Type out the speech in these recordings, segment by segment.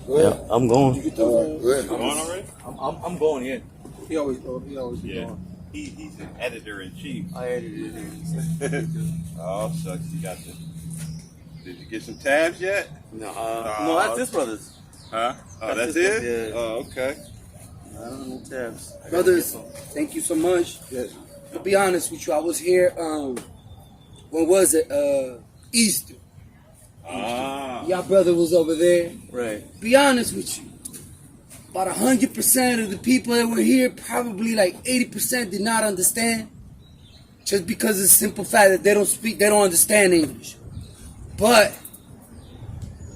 Yeah, I'm going. You going already? I'm going, yeah. He always be Yeah. going. He's an editor in chief. I edited it. Oh, sucks. You got the. Did you get some tabs yet? No, no, that's this brother's. Huh? Oh, That's that's it? it? Yeah. Oh, okay. I don't know tabs. Brothers, thank you so much. Yes. To be honest with you, I was here, when was it? Easter. Ah. Y'all brother was over there. Right. Be honest with you. About 100% of the people that were here, probably like 80% did not understand. Just because of the simple fact that they don't understand English. But,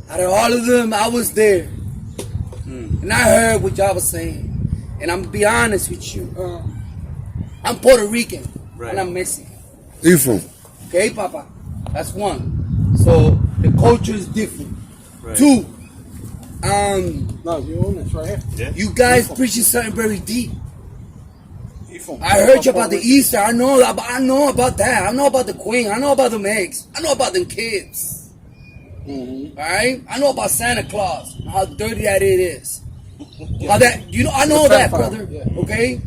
out of all of them, I was there. And I heard what y'all was saying. And I'm going to be honest with you. I'm Puerto Rican. Right. And I'm Mexican. You from? Okay, Papa? That's one. So, the culture is different. Right. Two, No, you own this right here. Yeah. you guys preaching something very deep. You from? I heard you about the Easter. I know about that. I know about the Queen. I know about the eggs. I know about them kids. Mm-hmm. All right. I know about Santa Claus. How dirty that it is. How that I know that, brother. Yeah. Okay.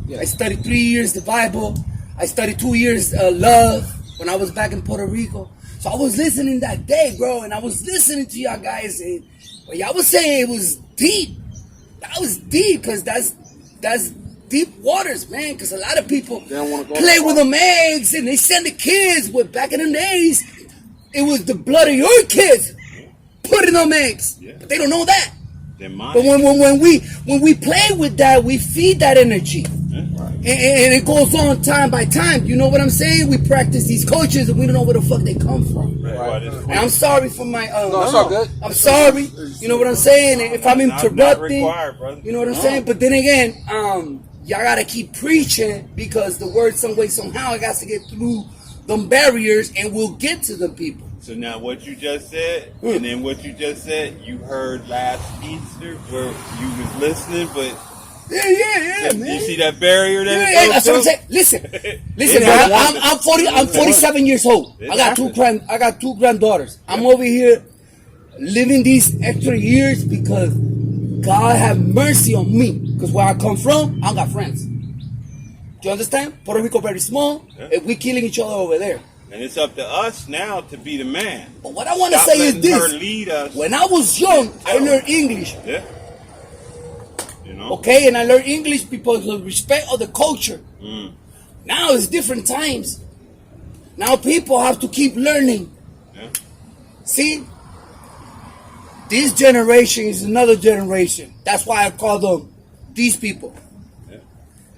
Yeah. I studied 3 years the Bible. I studied 2 years love when I was back in Puerto Rico. So I was listening that day, bro, and I was listening to y'all guys, and y'all was saying it was deep. That was deep, because that's deep waters, man. Because a lot of people don't wanna go play that with far. them eggs, and they send the kids. But back in the days, it was the blood of your kids putting them eggs. Yeah. But they don't know that. They're mine. But when we play with that, we feed that energy. And it goes on time by time. You know what I'm saying? We practice these cultures and we don't know where the fuck they come from. Right. And I'm sorry for my No, it's all good. I'm sorry. You know what I'm saying? If I'm Not interrupting, required, brother. you know what I'm saying? But then again, y'all gotta keep preaching, because the word some way somehow it got to get through them barriers, and we'll get to the people. So now what you just said, and then what you just said, you heard last Easter where you was listening, but Yeah, man. you see that barrier that Yeah, it that's what I'm goes saying. Listen, Yeah. I'm 47 years old. It I got happens. two granddaughters. I'm over here living these extra years because God have mercy on me. Because where I come from, I got friends. Do you understand? Puerto Rico very small. Yeah. And we killing each other over there. And it's up to us now to be the man. But what I want to Stop say is letting her this. lead us. When I was young, I learned English. Yeah. You know? Okay, and I learned English because of respect of the culture. Mm. Now it's different times. Now people have to keep learning. Yeah. See? This generation is another generation. That's why I call them these people. Yeah.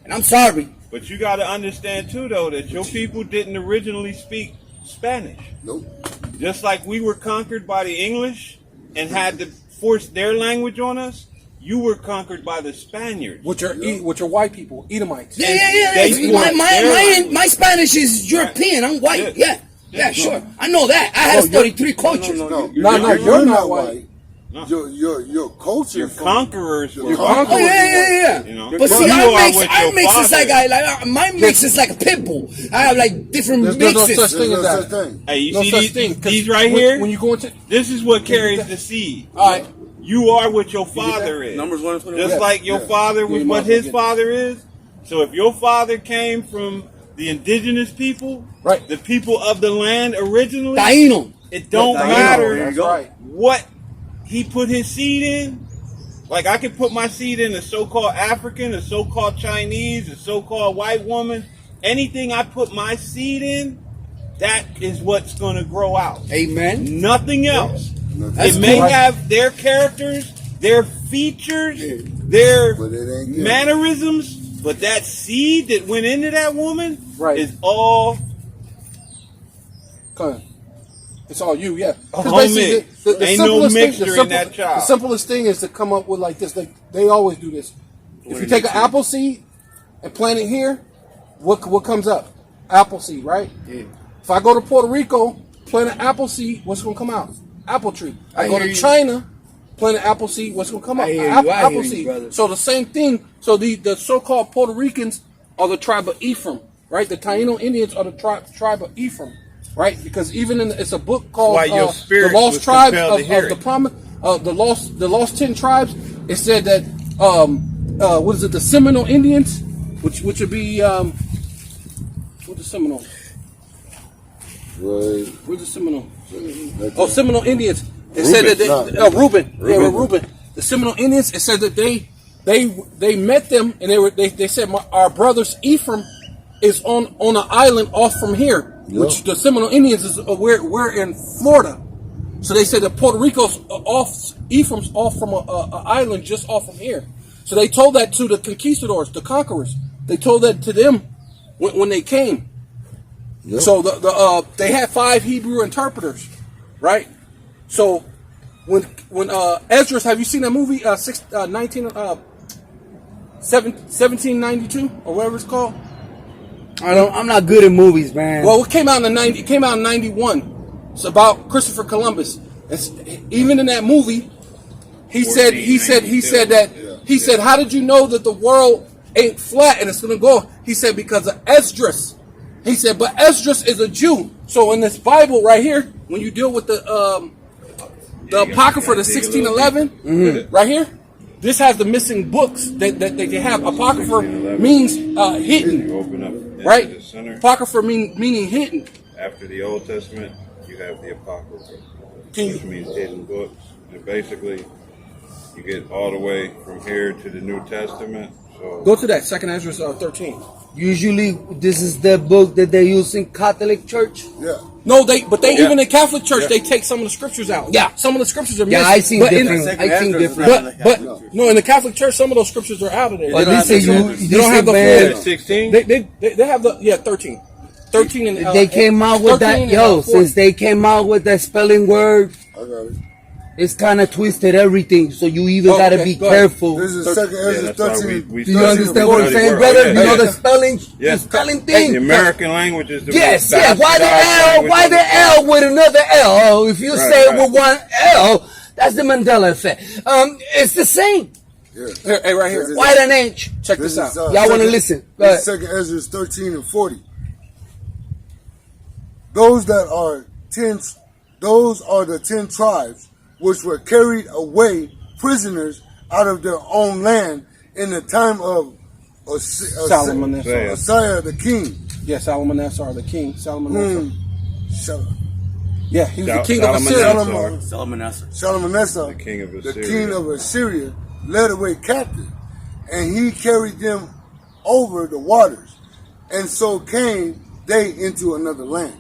And I'm sorry. But you got to understand too, though, that your people didn't originally speak Spanish. Nope. Just like we were conquered by the English and had to force their language on us, you were conquered by the Spaniards. With your white people, Edomites. Yeah. they My Spanish is European. I'm white. Yeah, sure. I know that. I had to study 3 cultures. No, You're you're not white. No. Your culture. Your conquerors were Oh yeah. You know? But see, You are what our your mix is father like my mix is like a pit bull. I have like different There's no mixes. such thing as There's no that. such thing. Hey, you No see such these, thing. 'Cause these right when- here? When you go into This is what carries the seed. all right, You are what your father is. Numbers 1 and 20. Just like your father was you what might as well his get father is. So if your father came from the indigenous people, Right. the people of the land originally, Taino. it don't Taino, matter there that's you go. right. what he put his seed in. Like I could put my seed in a so-called African, a so-called Chinese, a so-called white woman. Anything I put my seed in, that is what's going to grow out. Amen. Nothing else. That's It may cool. have their characters, their features, their But it ain't good. mannerisms, but that seed that went into that woman Right. is all come on. It's all you, yeah. 'Cause home basically, mix. Ain't no simplest thing- mixture in that child. The simplest thing is to come up with like this. They always do this. If you take an apple seed and plant it here, what comes up? Apple seed, right? Yeah. If I go to Puerto Rico, plant an apple seed, what's gonna come out? Apple tree. I go hear to you. China, plant an apple seed, what's gonna come out? hear you. I Apple hear you, seed. brother. So the same thing. So the so-called Puerto Ricans are the tribe of Ephraim, right? The Taino Indians are the tribe of Ephraim, right? Because even it's a book called Why your spirit The Lost was Tribes compelled to hear of the it. Promise. the lost 10 tribes, it said that what is it? The Seminole Indians, which would be what the Seminole? Right. Where's the Seminole? Oh, Seminole Indians. It said that Reuben. They were Reuben. The Seminole Indians. It said that they met them, and they said our brothers Ephraim is on an island off from here, which the Seminole Indians is we're in Florida. So they said that Puerto Rico's off, Ephraim's off from an island just off from here. So they told that to the conquistadors, the conquerors. They told that to them when they came. Yep. So they had 5 Hebrew interpreters, right? So when Esdras, have you seen that movie 1792 or whatever it's called? I'm not good at movies, man. Well, it came out in 91. It's about Christopher Columbus. Even in that movie, he said, how did you know that the world ain't flat and it's going to go? He said, because of Esdras. He said, but Esdras is a Jew. So in this Bible right here, when you deal with the Apocrypha, the 1611, right here, this has the missing books that they have. Apocrypha means hidden, right? Apocrypha meaning hidden. After the Old Testament, you have the Apocrypha, which means hidden books. And basically, you get all the way from here to the New Testament. So go to that, 2nd Esdras 13. Usually, this is the book that they use in Catholic Church. Yeah. No, even in Catholic Church, they take some of the scriptures out. Yeah. Some of the scriptures are missing. Yeah, I seen different. But no, in the Catholic Church, some of those scriptures are out of there. But they don't have the full 16. They have the 13. 13 and they came out with that. Since they came out with that spelling word, I got it. it's kind of twisted everything. So you even got to be careful. This is 2nd Esdras 13. Do you understand what I'm saying, brother? You know the spelling, the spelling thing. The American language is the yes. Why the L? Why the L with another L? If you say it with one L, that's the Mandela effect. It's the same. Yeah. Hey, right here. Why an inch? Check this out. Y'all want to listen? This is 2nd Esdras 13 and 40. Those are the 10 tribes which were carried away prisoners out of their own land in the time of Osiah the king. Yeah, Salmanassar the king. Salmanassar. Yeah, he was the king of Assyria. Shalmaneser, the king of Assyria. The king of Assyria led away captive, and he carried them over the waters, and so came they into another land.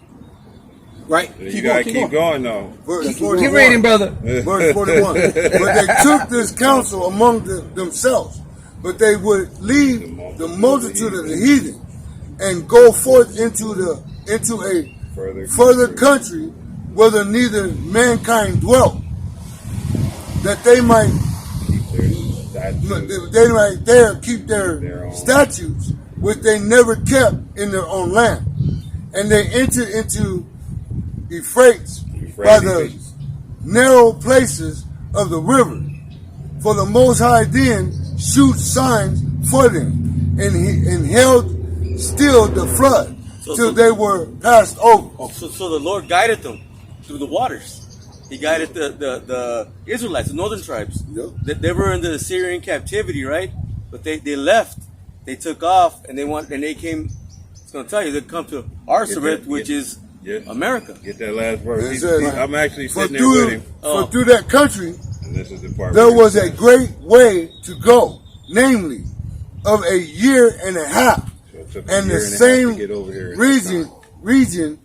Right? You gotta keep going though. Verse 41. Keep reading, brother. Verse 41. But they took this counsel among themselves, but they would leave the multitude of the heathen and go forth into a further country, whether neither mankind dwelt, that they might there keep their statutes, which they never kept in their own land, and they entered into Euphrates by the narrow places of the river. For the Most High then shewed signs for them, and held still the flood till they were passed over. So the Lord guided them through the waters. He guided the Israelites, the northern tribes. Yep. They were in the Assyrian captivity, right? But they left. They took off, and they came. It's going to tell you they come to Arsareth, which is America. Get that last verse. Says, I'm actually sitting there with him. For through that country, and this is the part there was a great way to go, namely, of a year and a half. And the same region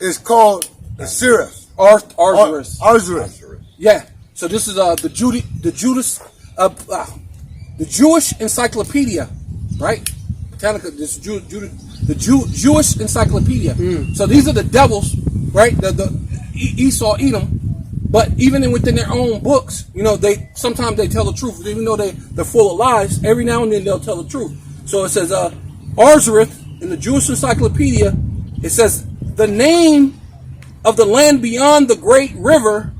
is called Assyria. Arsareth. Yeah. So this is the Jewish Encyclopedia, right? Britannica, this Jewish Encyclopedia. So these are the devils, right? The Esau, Edom. But even within their own books, sometimes they tell the truth, even though they're full of lies. Every now and then they'll tell the truth. So it says Arsareth in the Jewish Encyclopedia. It says the name of the land beyond the great river,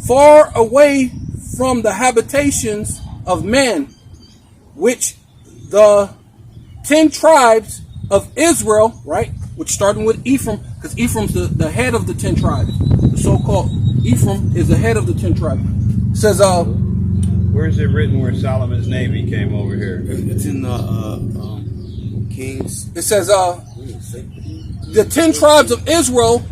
far away from the habitations of men, which the 10 tribes of Israel, right, which starting with Ephraim, because Ephraim's the head of the 10 tribes, the so-called Ephraim is the head of the 10 tribes. It says, Where is it written where Solomon's navy came over here? It's in Kings. it says, the 10 tribes of Israel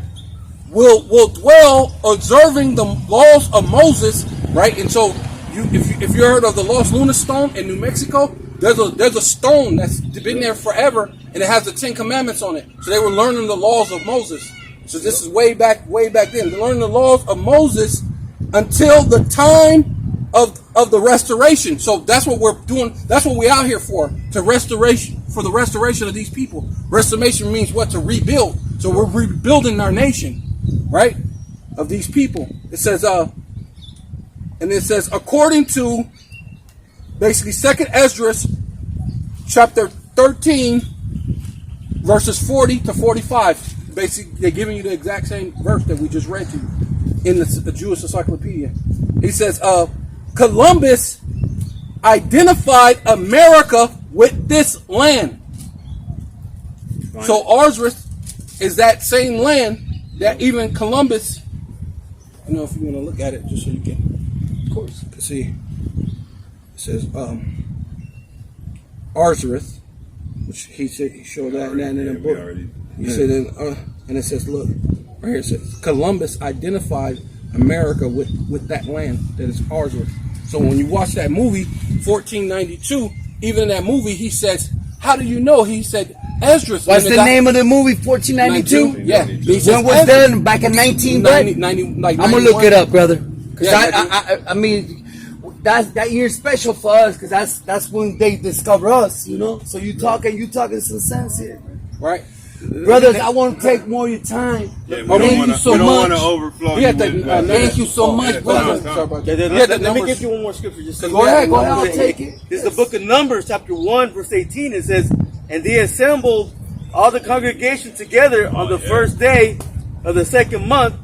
will dwell observing the laws of Moses, right? And so, if you heard of the Lost Lunar Stone in New Mexico, there's a stone that's been there forever, and it has the 10 Commandments on it. So they were learning the laws of Moses. So this is way back then. They're learning the laws of Moses until the time of the restoration. So that's what we're doing. That's what we're out here for the restoration of these people. Restoration means what? To rebuild. So we're rebuilding our nation, right? Of these people. It says, and it says, according to basically 2nd Esdras, chapter 13, verses 40 to 45. Basically, they're giving you the exact same verse that we just read to you in the Jewish Encyclopedia. He says, Columbus identified America with this land. Fine. So Arzrith is that same land that even Columbus, I don't know if you want to look at it just so you can, of course, see. It says Arzrith, which he showed that in the book. He said, and it says, look, right here it says, Columbus identified America with that land that is Arzrith. So when you watch that movie, 1492, even in that movie, he says, how do you know? He said, Esdras. What's the name of the movie, 1492? Yeah. When was that? Back in 1990? Like I'm going to look it up, brother. Because I mean, that year's special for us because that's when they discover us, you know? So you talking some sense here. Right. Brothers, I want to take more of your time. Yeah, thank you so much. We don't want to overflow. Thank you so much, brother. Let me give you one more scripture. Just go ahead, I'll take it. This is the book of Numbers, chapter 1, verse 18. It says, and they assembled all the congregation together on the first day of the second month,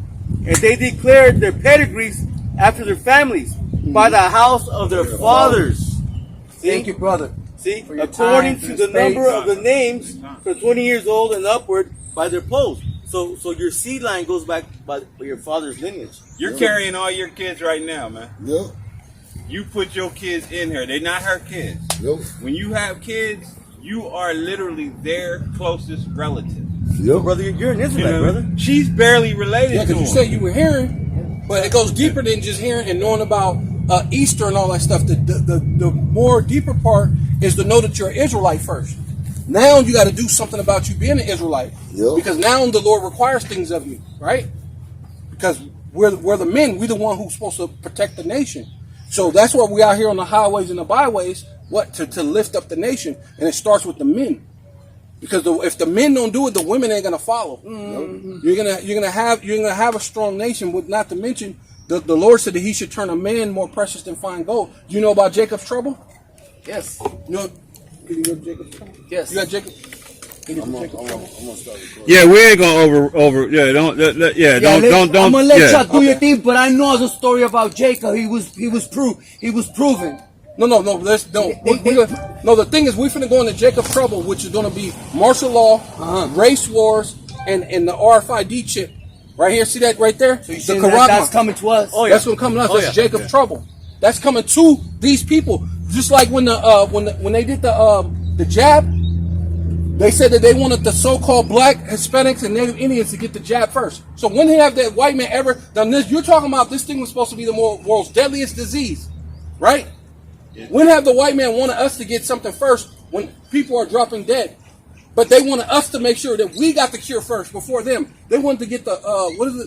and they declared their pedigrees after their families by the house of their fathers. Thank you, brother. See, according to the number of the names for 20 years old and upward by their posts. So your seed line goes back by your father's lineage. You're carrying all your kids right now, man. Yep. You put your kids in her. They're not her kids. Yep. When you have kids, you are literally their closest relative. Yep. Brother, you're an Israelite, brother. She's barely related to him. Because you said you were hearing, but it goes deeper than just hearing and knowing about Easter and all that stuff. The more deeper part is to know that you're an Israelite first. Now you got to do something about you being an Israelite. Yep. Because now the Lord requires things of you, right? Because we're the men. We're the one who's supposed to protect the nation. So that's why we out here on the highways and the byways, to lift up the nation. And it starts with the men. Because if the men don't do it, the women ain't gonna follow. Mm-hmm. You're gonna have a strong nation. With not to mention, the Lord said that He should turn a man more precious than fine gold. Do you know about Jacob's trouble? Yes. You know Jacob's trouble? Yes. You got Jacob. I'm gonna start recording. Yeah, we ain't gonna over. Yeah, don't. I'm gonna let y'all do your thing, but I know the story about Jacob. He was proven. No. The thing is, we're finna go into Jacob's trouble, which is gonna be martial law, race wars, and the RFID chip. Right here, see that right there? So you saying that's coming to us? Oh, yeah. That's gonna come to us. That's Jacob's trouble. That's coming to these people. Just like when they did the jab, they said that they wanted the so-called black Hispanics and Native Indians to get the jab first. So when have that white man ever done this? You're talking about this thing was supposed to be the world's deadliest disease, right? When have the white man wanted us to get something first when people are dropping dead? But they wanted us to make sure that we got the cure first before them. They wanted to get the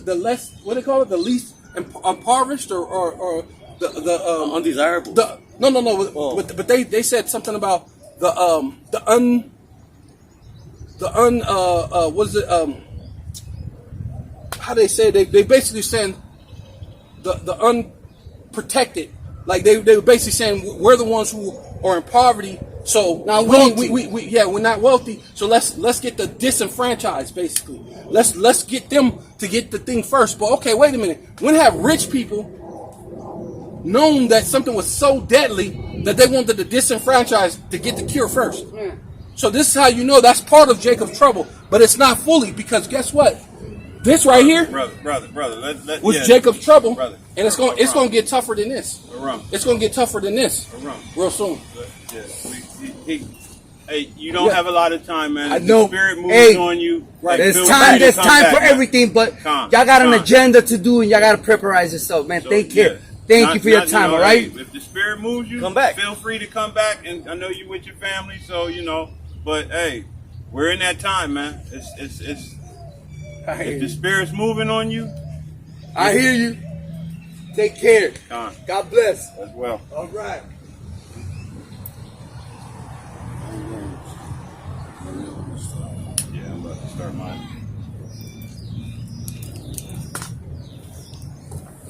the least impoverished or the undesirable. But they said something about how they say they basically saying the unprotected. Like they were basically saying we're the ones who are in poverty, so now we're not wealthy. So let's get the disenfranchised basically. Let's get them to get the thing first. But okay, wait a minute. When have rich people known that something was so deadly that they wanted the disenfranchised to get the cure first? So this is how you know that's part of Jacob's trouble, but it's not fully because guess what? This right here brother. was Jacob's trouble, brother. And it's gonna get tougher than this. It's gonna get tougher than this real soon. Hey, you don't have a lot of time, man. I know. The spirit moves on you. Right. There's feel time. free to There's come time back, for man. everything, but y'all got an agenda to do, and y'all got to preparize yourself, man. So, Thank you. yeah. Thank you for your time. know, all right. If the spirit moves you, Come back. Feel free to come back, and I know you with your family, so you know. But hey, we're in that time, man. It's if the spirit's moving on you, I hear you. Take care. God bless. as well. All right. Yeah, I'm about to start mine.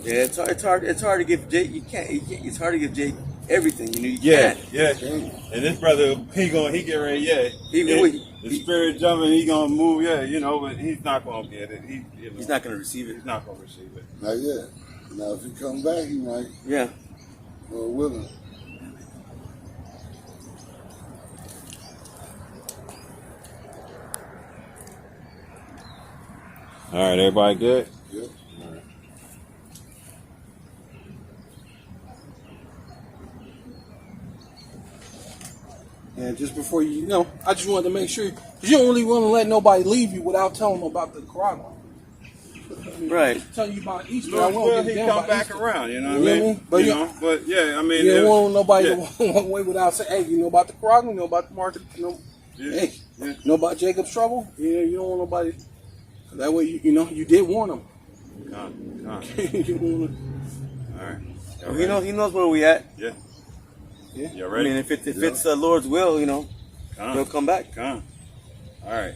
Yeah, it's hard to give Jake. You can't. It's hard to give Jake everything. You know. You Yeah, can't. yeah. And this brother, he get ready. Yeah, the spirit jumping. He gonna move. Yeah, you know, but he's not gonna get it. He's not gonna receive it. He's not gonna receive it. Not yet. Now, if he come back, he might. Yeah. Or willing. All right, everybody good? Yep. And just before you know, I just wanted to make sure, because you don't really want to let nobody leave you without telling them about the Quran. Right. Telling you about Easter. No, I won't well, give a he damn come about back Easter. around. You know You what I know what I mean? mean? But you you- know, but yeah, I mean, You don't want nobody yeah. to walk away without saying, hey, you know about the Quran, you know about the market, you know, hey, you know about Jacob's trouble? You don't want nobody. That way, you know, you did warn them. You wanna, All right. Well, he knows where we at. Yeah. Yeah. You I ready? mean, if it's the Lord's will, you know, he'll come back. All right.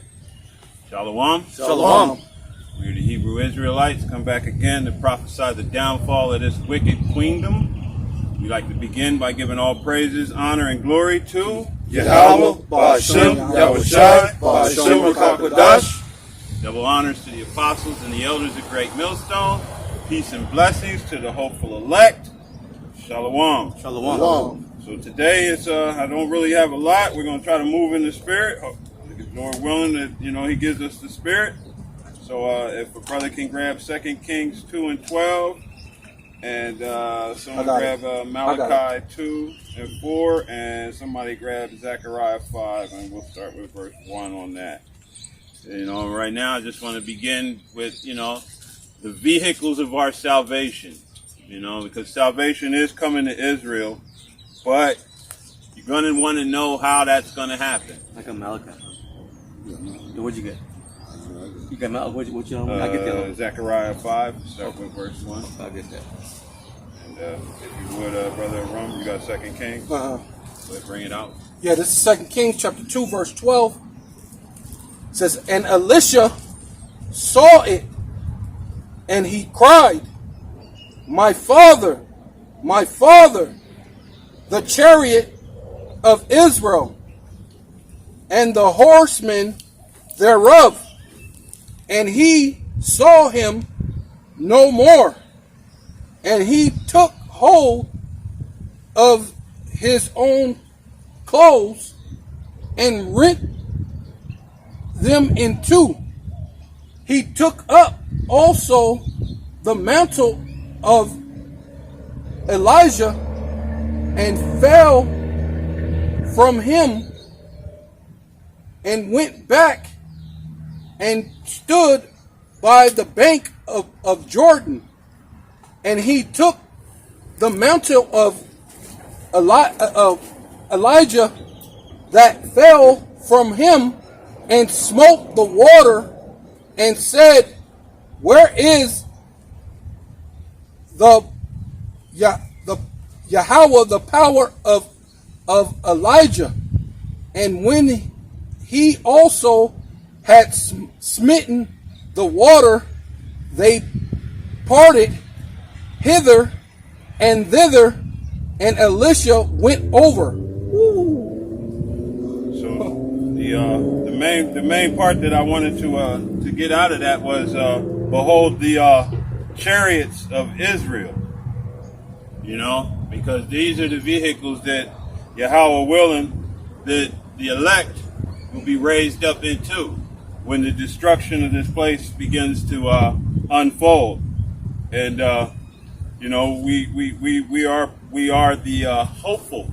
Shalom. Shalom. We're the Hebrew Israelites. Come back again to prophesy the downfall of this wicked queendom. We like to begin by giving all praises, honor, and glory to Yahweh, Ba'ashem, Yahushai, Ba'ashem, HaKadosh. Double honors to the apostles and the elders of Great Millstone. Peace and blessings to the hopeful elect. Shalom. Shalom. So today it's I don't really have a lot. We're gonna try to move in the spirit. If Lord willing, that he gives us the spirit. So if a brother can grab 2 Kings 2 and 12, and someone grab Malachi 2 and 4, and somebody grab Zechariah 5, and we'll start with verse 1 on that. Right now I just want to begin with the vehicles of our salvation. Because salvation is coming to Israel, but you're going to want to know how that's going to happen. I got Malachi. What'd you get? You got Malachi. What you know? I get that. Zechariah 5, start with verse 1. I get that. And if you would, Brother Rum, you got 2 Kings. Let's bring it out. Yeah, this is 2 Kings chapter 2, verse 12. It says, and Elisha saw it, and he cried, my father, the chariot of Israel, and the horsemen thereof. And he saw him no more. And he took hold of his own clothes and rent them in two. He took up also the mantle of Elijah and fell from him and went back and stood by the bank of Jordan. And he took the mantle of Elijah that fell from him and smote the water and said, where is the Yahweh, the power of Elijah? And when he also had smitten the water, they parted hither and thither, and Elisha went over. So the main part that I wanted to get out of that was behold the chariots of Israel. Because these are the vehicles that Yahweh willing that the elect will be raised up into when the destruction of this place begins to unfold. And you know, we are the hopeful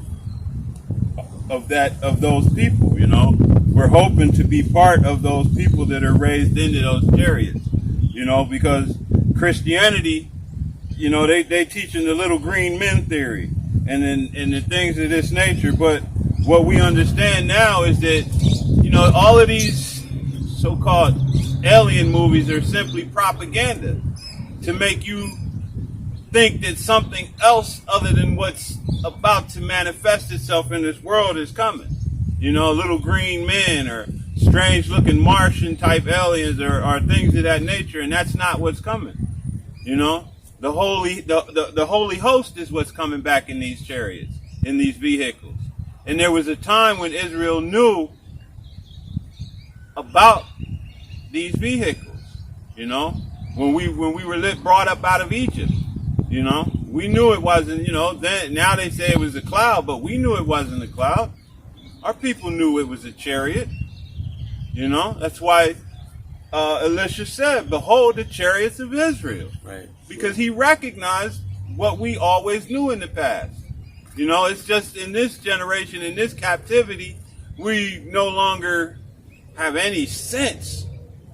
of those people. You know, we're hoping to be part of those people that are raised into those chariots. You know, because Christianity, you know, they teaching the little green men theory and the things of this nature. But what we understand now is that, you know, all of these so-called alien movies are simply propaganda to make you think that something else other than what's about to manifest itself in this world is coming. You know, little green men or strange looking Martian type aliens or things of that nature, and that's not what's coming. You know, the holy host is what's coming back in these chariots, in these vehicles. And there was a time when Israel knew about these vehicles. You know, when we were brought up out of Egypt. You know, we knew it wasn't, you know, then now they say it was a cloud, but we knew it wasn't a cloud. Our people knew it was a chariot. You know, that's why Elisha said, behold the chariots of Israel. Right. Because he recognized what we always knew in the past. You know, it's just in this generation, in this captivity, we no longer have any sense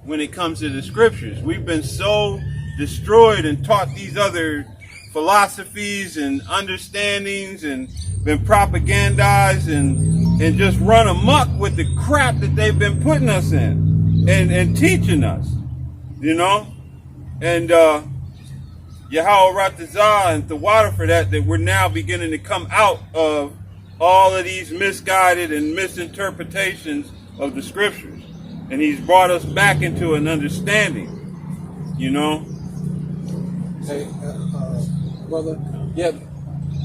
when it comes to the scriptures. We've been so destroyed and taught these other philosophies and understandings and been propagandized and just run amok with the crap that they've been putting us in and teaching us, you know. And Yahweh Ratazah and the water for that we're now beginning to come out of all of these misguided and misinterpretations of the scriptures. And he's brought us back into an understanding, you know. Hey, brother, yeah,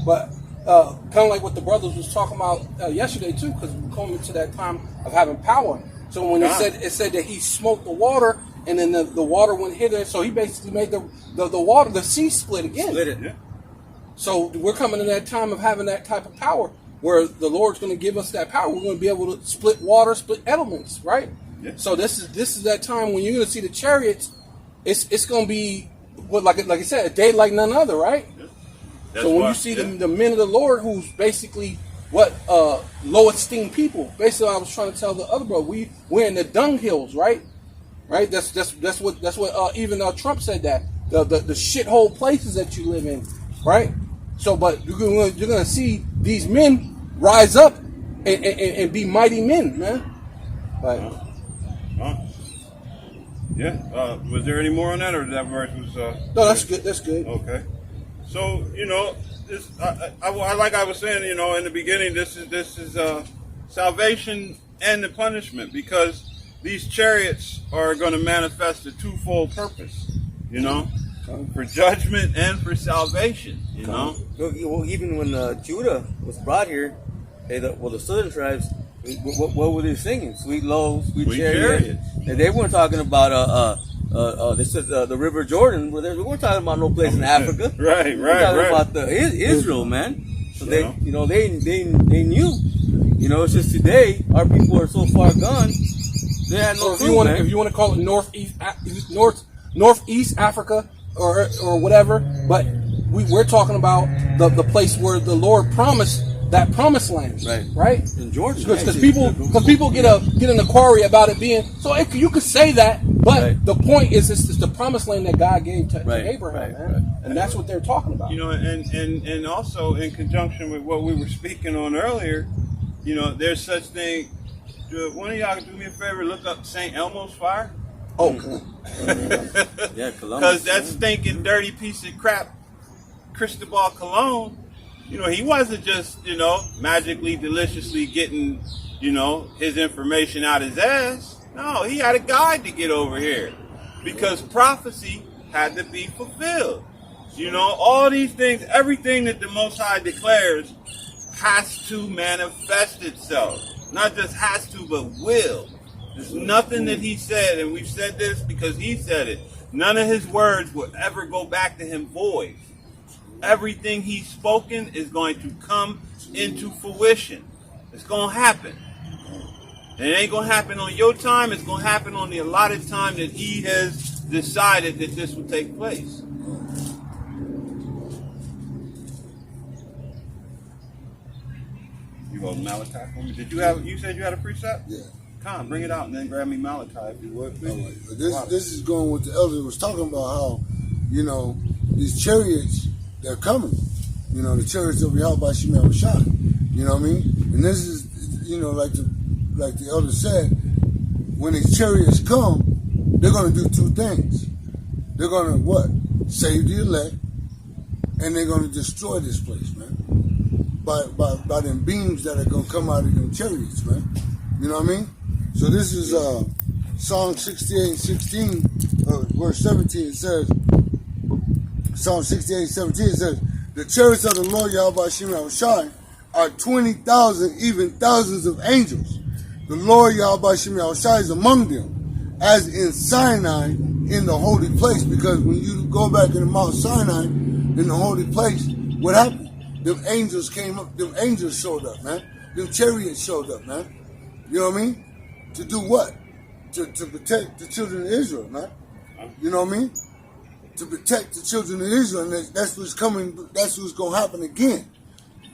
but kind of like what the brothers was talking about yesterday too, because we're coming to that time of having power. So when it said that he smoked the water, and then the water went hither, so he basically made the water, the sea split again. Split it. Yeah. So we're coming to that time of having that type of power, where the Lord's going to give us that power. We're going to be able to split water, split elements, right? Yeah. So this is that time when you're going to see the chariots. It's going to be like I said, a day like none other, right? Yeah. So when you see the men of the Lord, who's basically low esteemed people. Basically, I was trying to tell the other brother, we're in the dunghills, right? Right. That's what even Trump said, that the shithole places that you live in, right? So, but you're gonna see these men rise up and be mighty men, man. Like, yeah. Was there any more on that, or that verse was? No, that's good. That's good. Okay. So, you know, this like I was saying, you know, in the beginning, this is salvation and the punishment, because these chariots are going to manifest a twofold purpose, you know, for judgment and for salvation, you know. Well, even when Judah was brought here, the southern tribes, what were they singing? Sweet low, sweet chariots. And they weren't talking about they said the River Jordan. We weren't talking about no place in Africa. Right. We were talking about Israel, man. So they knew. You know, it's just today our people are so far gone. They had no clue, man. If you want to call it Northeast Africa or whatever, but we're talking about the place where the Lord promised that promised land, right? In Jordan, because people get in a quarry about it being so. You could say that, but the point is, it's the promised land that God gave to Abraham, man. And that's what they're talking about. You know, and also in conjunction with what we were speaking on earlier, you know, there's such thing. One of y'all do me a favor, look up St. Elmo's fire. Oh, yeah, Columbus. Because that stinking, dirty piece of crap, Cristobal Colon, you know, he wasn't just, you know, magically, deliciously getting, you know, his information out his ass. No, he had a guide to get over here, because prophecy had to be fulfilled. You know, all these things, everything that the Most High declares has to manifest itself. Not just has to, but will. There's nothing that he said, and we've said this because he said it. None of his words will ever go back to him void. Everything he's spoken is going to come into fruition. It's going to happen. And it ain't going to happen on your time. It's going to happen on the allotted time that he has decided that this will take place. You hold Malachi for me? You said you had a precept? Yeah. Come on, bring it out and then grab me Malachi if you would. All right. But this is going with the elder was talking about how, you know, these chariots, they're coming. You know, the chariots of Yahweh Shemel Shah. You know what I mean? And this is, you know, like the elder said, when these chariots come, they're going to do two things. They're going to what? Save the elect, and they're going to destroy this place, man. By them beams that are going to come out of them chariots, man. You know what I mean? So this is Psalm 68:16, verse 17. It says, Psalm 68:17 says, the chariots of the Lord Yahweh Shemel Shai are 20,000, even thousands of angels. The Lord Yahweh Shemel Shai is among them, as in Sinai in the holy place. Because when you go back in Mount Sinai in the holy place, what happened? Them angels came up. Them angels showed up, man. Them chariots showed up, man. You know what I mean? To do what? To protect the children of Israel, man. You know what I mean? To protect the children of Israel, and that's what's coming. That's what's gonna happen again.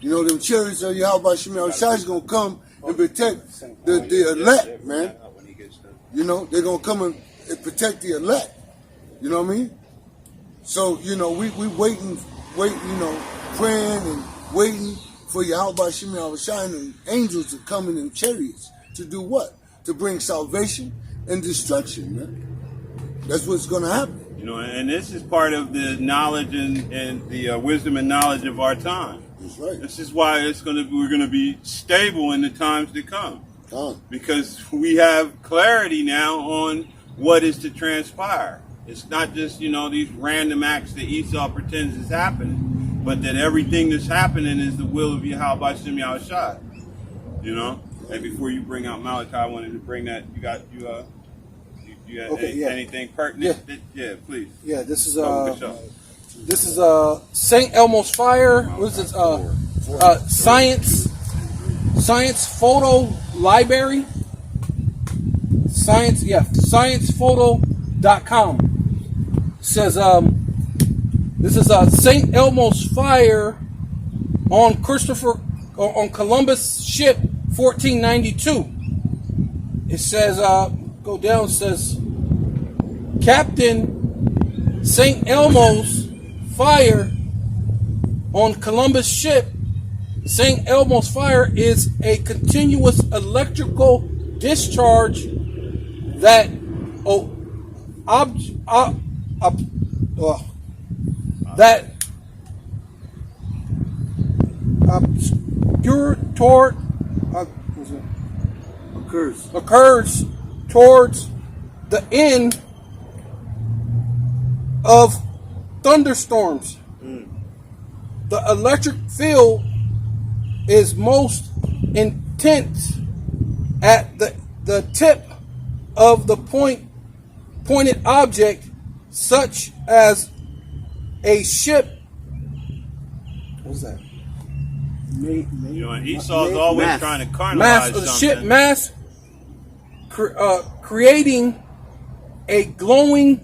You know, them chariots of Yahweh Shemel Shai is gonna come and protect the elect, man. You know, they're gonna come and protect the elect. You know what I mean? So, you know, we waiting, you know, praying and waiting for Yahweh Shemel Shai and the angels to come in them chariots to do what? To bring salvation and destruction, man. That's what's gonna happen. You know, and this is part of the knowledge and the wisdom and knowledge of our time. That's right. This is why we're gonna be stable in the times to come, because we have clarity now on what is to transpire. It's not just, you know, these random acts that Esau pretends is happening, but that everything that's happening is the will of Yahweh Shemel Shai. You know. And before you bring out Malachi, I wanted to bring that. You had anything pertinent? Yeah, please. Yeah, this is St. Elmo's Fire. What is this? Science Photo Library. Sciencephoto.com says this is St. Elmo's Fire on Columbus ship 1492. It says, go down, it says, Captain St. Elmo's Fire on Columbus ship. St. Elmo's Fire is a continuous electrical discharge that occurs towards the end of thunderstorms. The electric field is most intense at the tip of the pointed object, such as a ship. What's that? You know, and Esau's always trying to carnalize something. Mass creating a glowing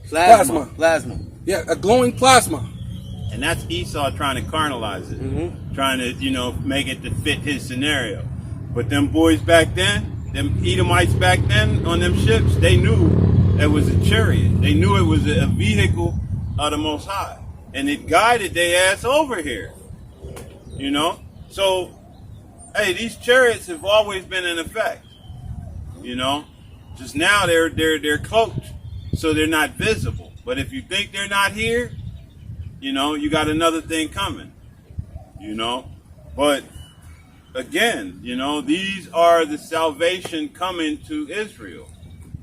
Plasma. Yeah, a glowing plasma. And that's Esau trying to carnalize it. Trying to, you know, make it to fit his scenario. But them boys back then, them Edomites back then on them ships, they knew it was a chariot. They knew it was a vehicle of the Most High. And it guided their ass over here. You know? So, hey, these chariots have always been in effect. You know? Just now they're cloaked, so they're not visible. But if you think they're not here, you know, you got another thing coming. You know? But again, you know, these are the salvation coming to Israel.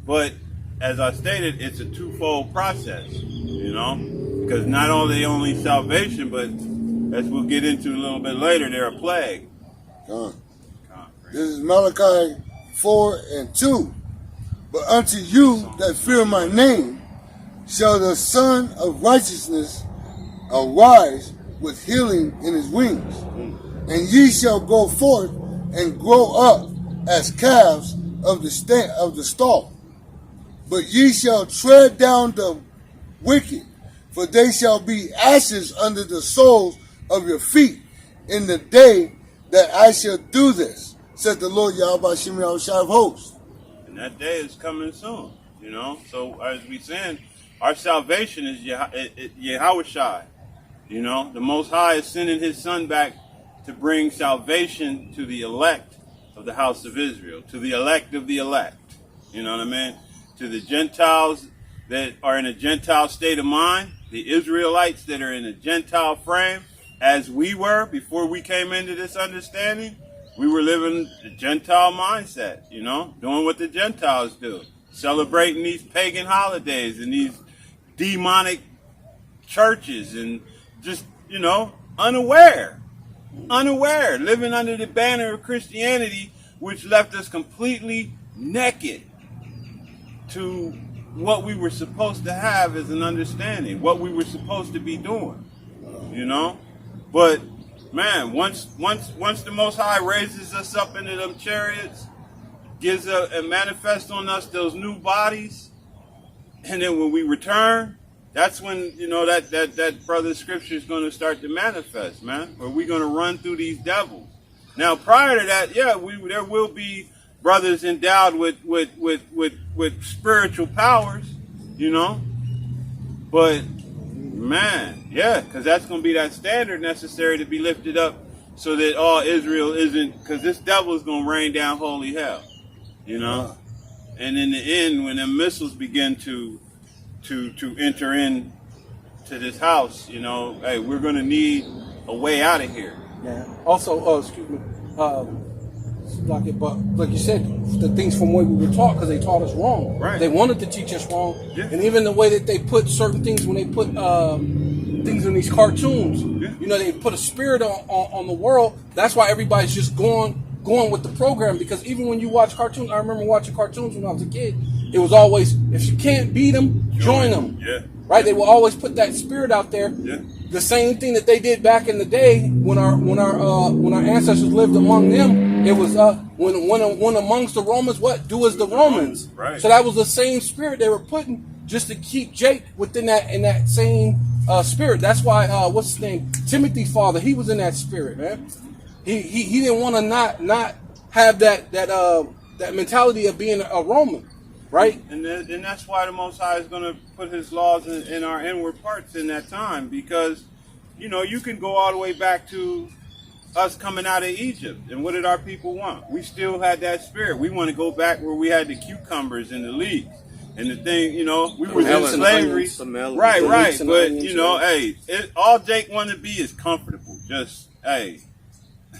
But as I stated, it's a twofold process, you know, because not only salvation, but as we'll get into a little bit later, they're a plague. This is Malachi 4:2. But unto you that fear my name shall the Son of Righteousness arise with healing in his wings. And ye shall go forth and grow up as calves of the stall. But ye shall tread down the wicked, for they shall be ashes under the soles of your feet in the day that I shall do this, said the Lord Yahweh Shem Yahushua of hosts. And that day is coming soon, you know. So as we saying, our salvation is Yahushua. You know, the Most High is sending his son back to bring salvation to the elect of the house of Israel, to the elect of the elect. You know what I mean? To the Gentiles that are in a Gentile state of mind, the Israelites that are in a Gentile frame, as we were before we came into this understanding. We were living the Gentile mindset, you know, doing what the Gentiles do, celebrating these pagan holidays and these demonic churches and just, you know, unaware, living under the banner of Christianity, which left us completely naked to what we were supposed to have as an understanding, what we were supposed to be doing, you know. But man, once the Most High raises us up into them chariots, gives and manifests on us those new bodies, and then when we return, that's when, you know, that brother's scripture is going to start to manifest, man. Where we're going to run through these devils. Now, prior to that, yeah, there will be brothers endowed with spiritual powers, you know. But man, yeah, because that's going to be that standard necessary to be lifted up, so that all Israel isn't, because this devil is going to rain down holy hell, you know. And in the end, when the missiles begin to enter in to this house, you know, hey, we're going to need a way out of here. Yeah. Also, excuse me, like you said, the things from what we were taught, because they taught us wrong. Right. They wanted to teach us wrong. Yeah. And even the way that they put certain things, when they put things in these cartoons, yeah. you know, they put a spirit on the world. That's why everybody's just going with the program, because even when you watch cartoons, I remember watching cartoons when I was a kid, it was always, if you can't beat them, join them. Yeah. Right? They will always put that spirit out there. Yeah. The same thing that they did back in the day when our ancestors lived among them. It was when amongst the Romans, what? Do as the Romans. Right. So that was the same spirit they were putting just to keep Jake within that same spirit. That's why what's his name? Timothy's father, he was in that spirit, man. He didn't want to not have that mentality of being a Roman. Right? And that's why the Most High is going to put his laws in our inward parts in that time, because, you know, you can go all the way back to us coming out of Egypt. And what did our people want? We still had that spirit. We want to go back where we had the cucumbers and the leeks. And the thing, you know, we were in slavery. Right. But, you know, hey, all Jake wanted to be is comfortable. Just, hey.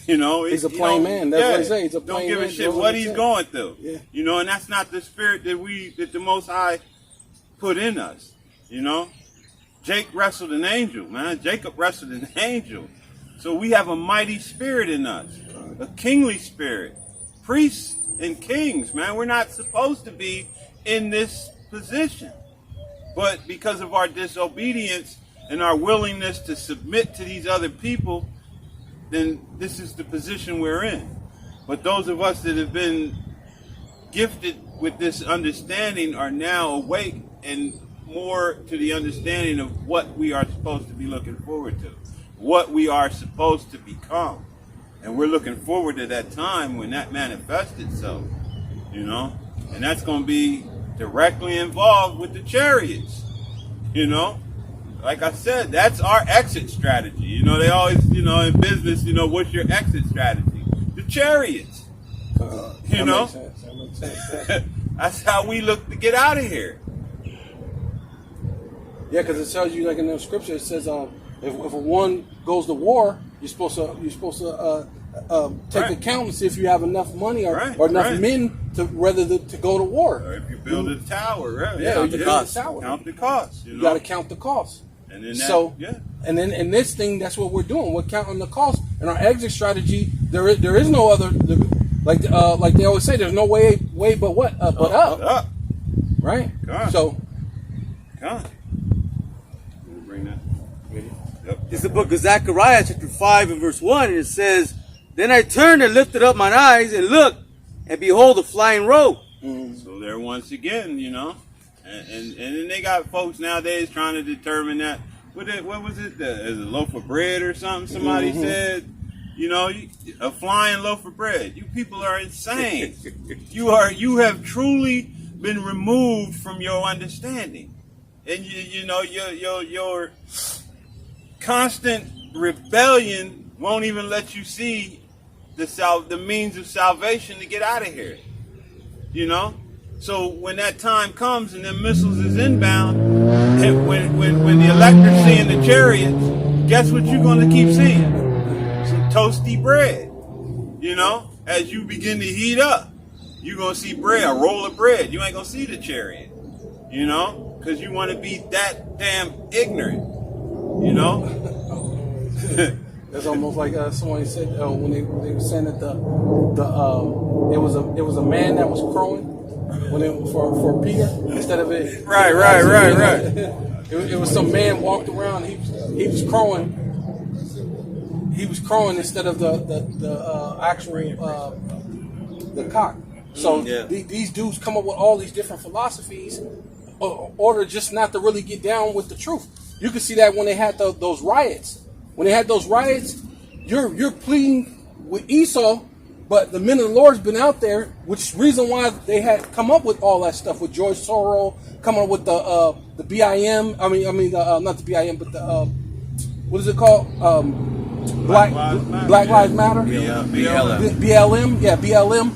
You know, he's a plain man. That's what he says. He's a plain man. Don't give a shit what he's going through. Yeah. You know, and that's not the spirit that the Most High put in us. You know, Jake wrestled an angel, man. Jacob wrestled an angel. So we have a mighty spirit in us, a kingly spirit, priests and kings, man. We're not supposed to be in this position, but because of our disobedience and our willingness to submit to these other people, then this is the position we're in. But those of us that have been gifted with this understanding are now awake and more to the understanding of what we are supposed to be looking forward to, what we are supposed to become. And we're looking forward to that time when that manifests itself, you know? And that's going to be directly involved with the chariots, you know? Like I said, that's our exit strategy. You know, they always, you know, in business, you know, what's your exit strategy? The chariots. You know? That makes sense. That's how we look to get out of here. Yeah, because it tells you, like in the scripture, it says, if a one goes to war, you're supposed to take account and see if you have enough money or enough men to go to war. Or if you build a tower, right? Yeah, Count the cost. You got to count the cost. And then and then in this thing, that's what we're doing. We're counting the cost. In our exit strategy, there is no other. Like they always say, there's no way but what but up. Right. God. So. God. Bring that. It's the book of Zechariah, chapter 5 and verse 1, and it says, "Then I turned and lifted up mine eyes and looked, and behold, a flying robe." So there once again, you know, and then they got folks nowadays trying to determine that. What was it? As a loaf of bread or something? Somebody said, you know, a flying loaf of bread. You people are insane. You have truly been removed from your understanding, and you know your constant rebellion won't even let you see the means of salvation to get out of here. You know, so when that time comes and them missiles is inbound, and when the elect are seeing the chariots, guess what you're going to keep seeing? Some toasty bread. You know, as you begin to heat up, you're going to see bread, a roll of bread. You ain't going to see the chariot. You know, because you want to be that damn ignorant. You know. That's almost like someone said when they were saying that it was a man that was crowing for Peter instead of it. Right. It was some man walked around. He was crowing. He was crowing instead of the actual the cock. So these dudes come up with all these different philosophies, order just not to really get down with the truth. You can see that when they had those riots. When they had those riots, you're pleading with Esau, but the men of the Lord's been out there, which is the reason why they had come up with all that stuff with George Soros, coming up with the BIM. I mean not the BIM, but the what is it called? Black Lives Matter. BLM. Yeah, BLM.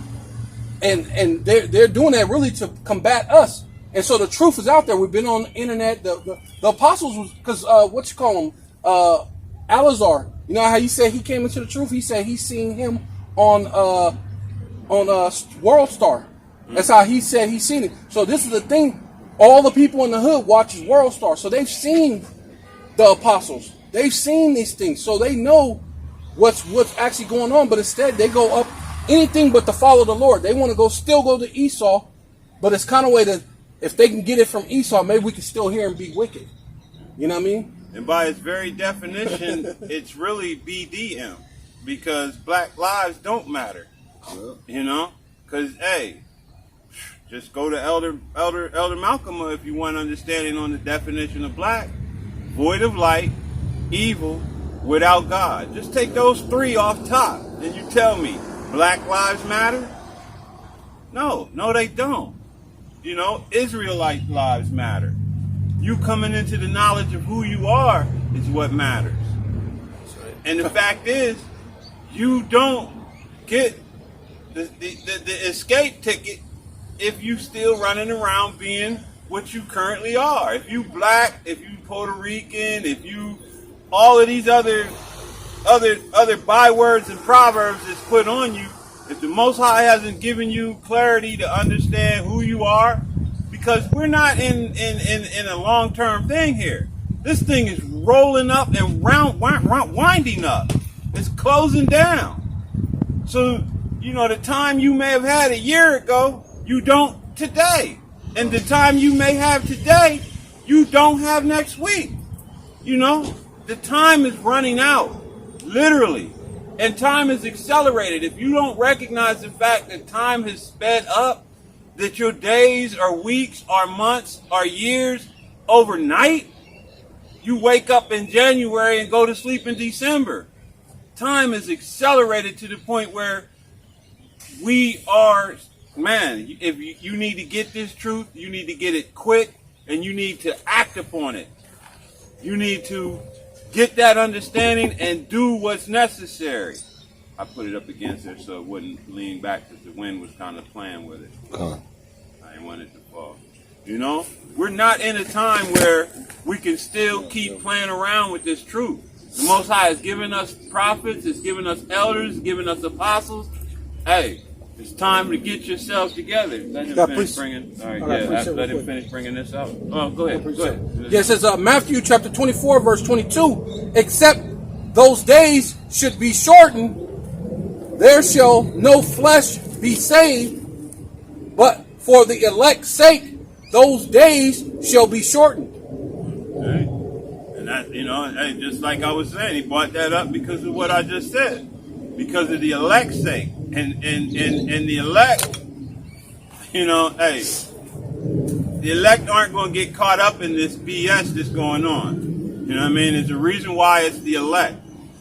And they're doing that really to combat us. And so the truth is out there. We've been on the internet. The apostles was because what you call them? Alazar, you know how he said he came into the truth? He said he seen him on World Star. That's how he said he seen it. So this is the thing. All the people in the hood watches World Star. So they've seen the apostles. They've seen these things. So they know what's actually going on. But instead they go up anything but to follow the Lord. They want to still go to Esau. But it's kind of way that if they can get it from Esau, maybe we can still hear him be wicked. You know what I mean? And by its very definition, it's really BDM, because black lives don't matter. You know, because hey, just go to Elder Malcolm if you want understanding on the definition of black: void of light, evil, without God. Just take those three off top, and you tell me black lives matter? No, they don't. You know, Israelite lives matter. You coming into the knowledge of who you are is what matters. And the fact is, you don't get the escape ticket if you still running around being what you currently are. If you black, if you Puerto Rican, if you all of these other bywords and proverbs that's put on you, if the Most High hasn't given you clarity to understand who you are, because we're not in a long-term thing here. This thing is rolling up and winding up. It's closing down. So, you know, the time you may have had a year ago, you don't today. And the time you may have today, you don't have next week. You know, the time is running out, literally. And time is accelerated. If you don't recognize the fact that time has sped up, that your days or weeks or months or years overnight, you wake up in January and go to sleep in December. Time is accelerated to the point where we are, man, if you need to get this truth, you need to get it quick, and you need to act upon it. You need to get that understanding and do what's necessary. I put it up against it so it wouldn't lean back because the wind was kind of playing with it. I didn't want it to fall. You know, we're not in a time where we can still keep playing around with this truth. The Most High has given us prophets, has given us elders, has given us apostles. Hey, it's time to get yourselves together. Let him finish bringing. All right, let him finish bringing this out. Oh, go ahead. Yeah, it says Matthew chapter 24, verse 22. Except those days should be shortened, there shall no flesh be saved, but for the elect's sake, those days shall be shortened. Okay. And Hey, just like I was saying, he brought that up because of what I just said, because of the elect's sake, and the elect, hey, the elect aren't going to get caught up in this BS that's going on. You know what I mean? There's a reason why it's the elect.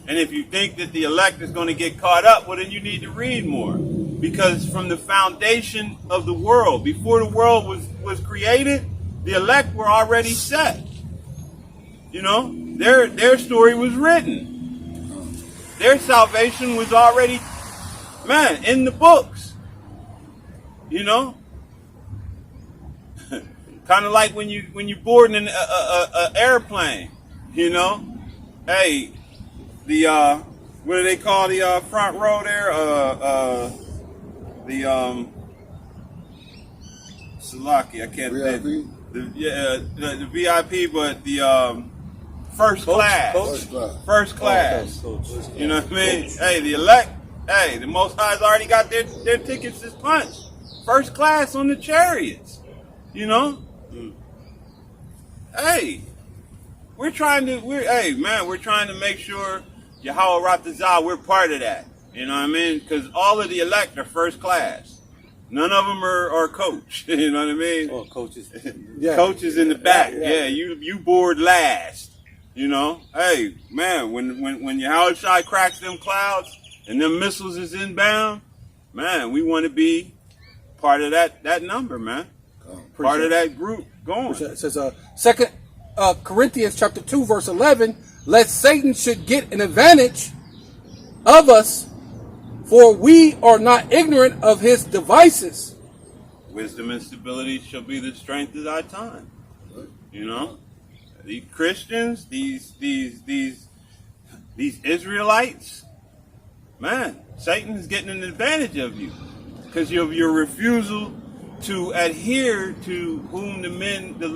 And if you think that the elect is going to get caught up, well, then you need to read more. Because from the foundation of the world, before the world was created, the elect were already set. Their story was written. Their salvation was already, in the books. Kind of like when you board in an airplane. Hey, the what do they call the front row there? Salaki, I can't think. The VIP, but the first class. First class. You know what I mean? Hey, the elect. Hey, the Most High's already got their tickets as punched. First class on the Chariots. Hey, we're trying to make sure Yahweh Ratazah, we're part of that. You know what I mean? Because all of the elect are first class. None of them are coach. You know what I mean? Oh, coaches. Yeah. Coaches in the back. Yeah, you board last. Hey, man, when Yahweh Shai cracks them clouds and them missiles is inbound, man, we want to be part of that number, man. Part of that group going. It says, 2 Corinthians chapter 2, verse 11, lest Satan should get an advantage of us, for we are not ignorant of his devices. Wisdom and stability shall be the strength of thy time. These Christians, these Israelites, man, Satan is getting an advantage of you because of your refusal to adhere to whom the men of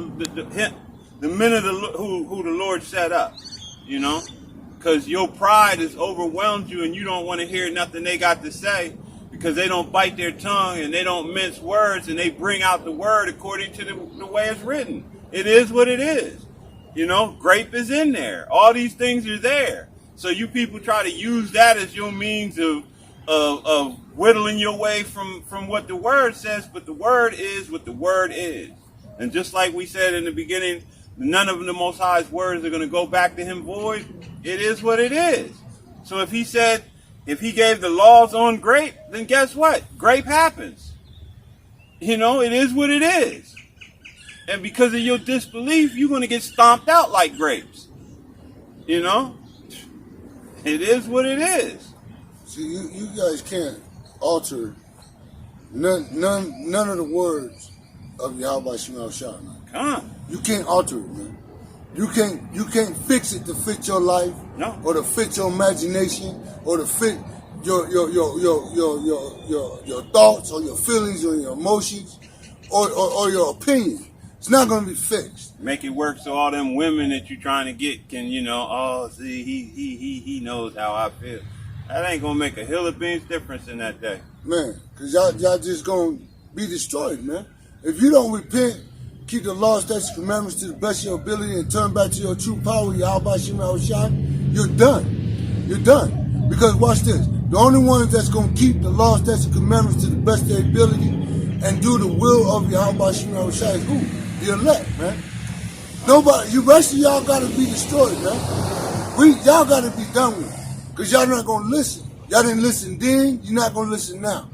who the Lord set up. Because your pride has overwhelmed you and you don't want to hear nothing they got to say because they don't bite their tongue and they don't mince words and they bring out the word according to the way it's written. It is what it is. Grape is in there. All these things are there. So you people try to use that as your means of whittling your way from what the word says, but the word is what the word is. And just like we said in the beginning, none of the Most High's words are going to go back to him void. It is what it is. So if he gave the laws on grape, then guess what? Grape happens. It is what it is. And because of your disbelief, you're going to get stomped out like grapes. It is what it is. See, you guys can't alter none of the words of Yahweh Shema Shah. You can't alter it, man. You can't fix it to fit your life, no, or to fit your imagination, or to fit your thoughts, or your feelings, or your emotions, or your opinion. It's not going to be fixed. Make it work so all them women that you're trying to get can, see, he knows how I feel. That ain't going to make a hill of beans difference in that day. Man, because y'all just going to be destroyed, man. If you don't repent, keep the law, statutes, commandments to the best of your ability, and turn back to your true power, Yahweh Shema Shai, you're done. You're done. Because watch this. The only ones that's going to keep the law, statutes, commandments to the best of their ability and do the will of Yahweh Shema Shai is who? The elect, man. Nobody, you rest of y'all got to be destroyed, man. Y'all got to be done with it. Because y'all not going to listen. Y'all didn't listen then, you're not going to listen now.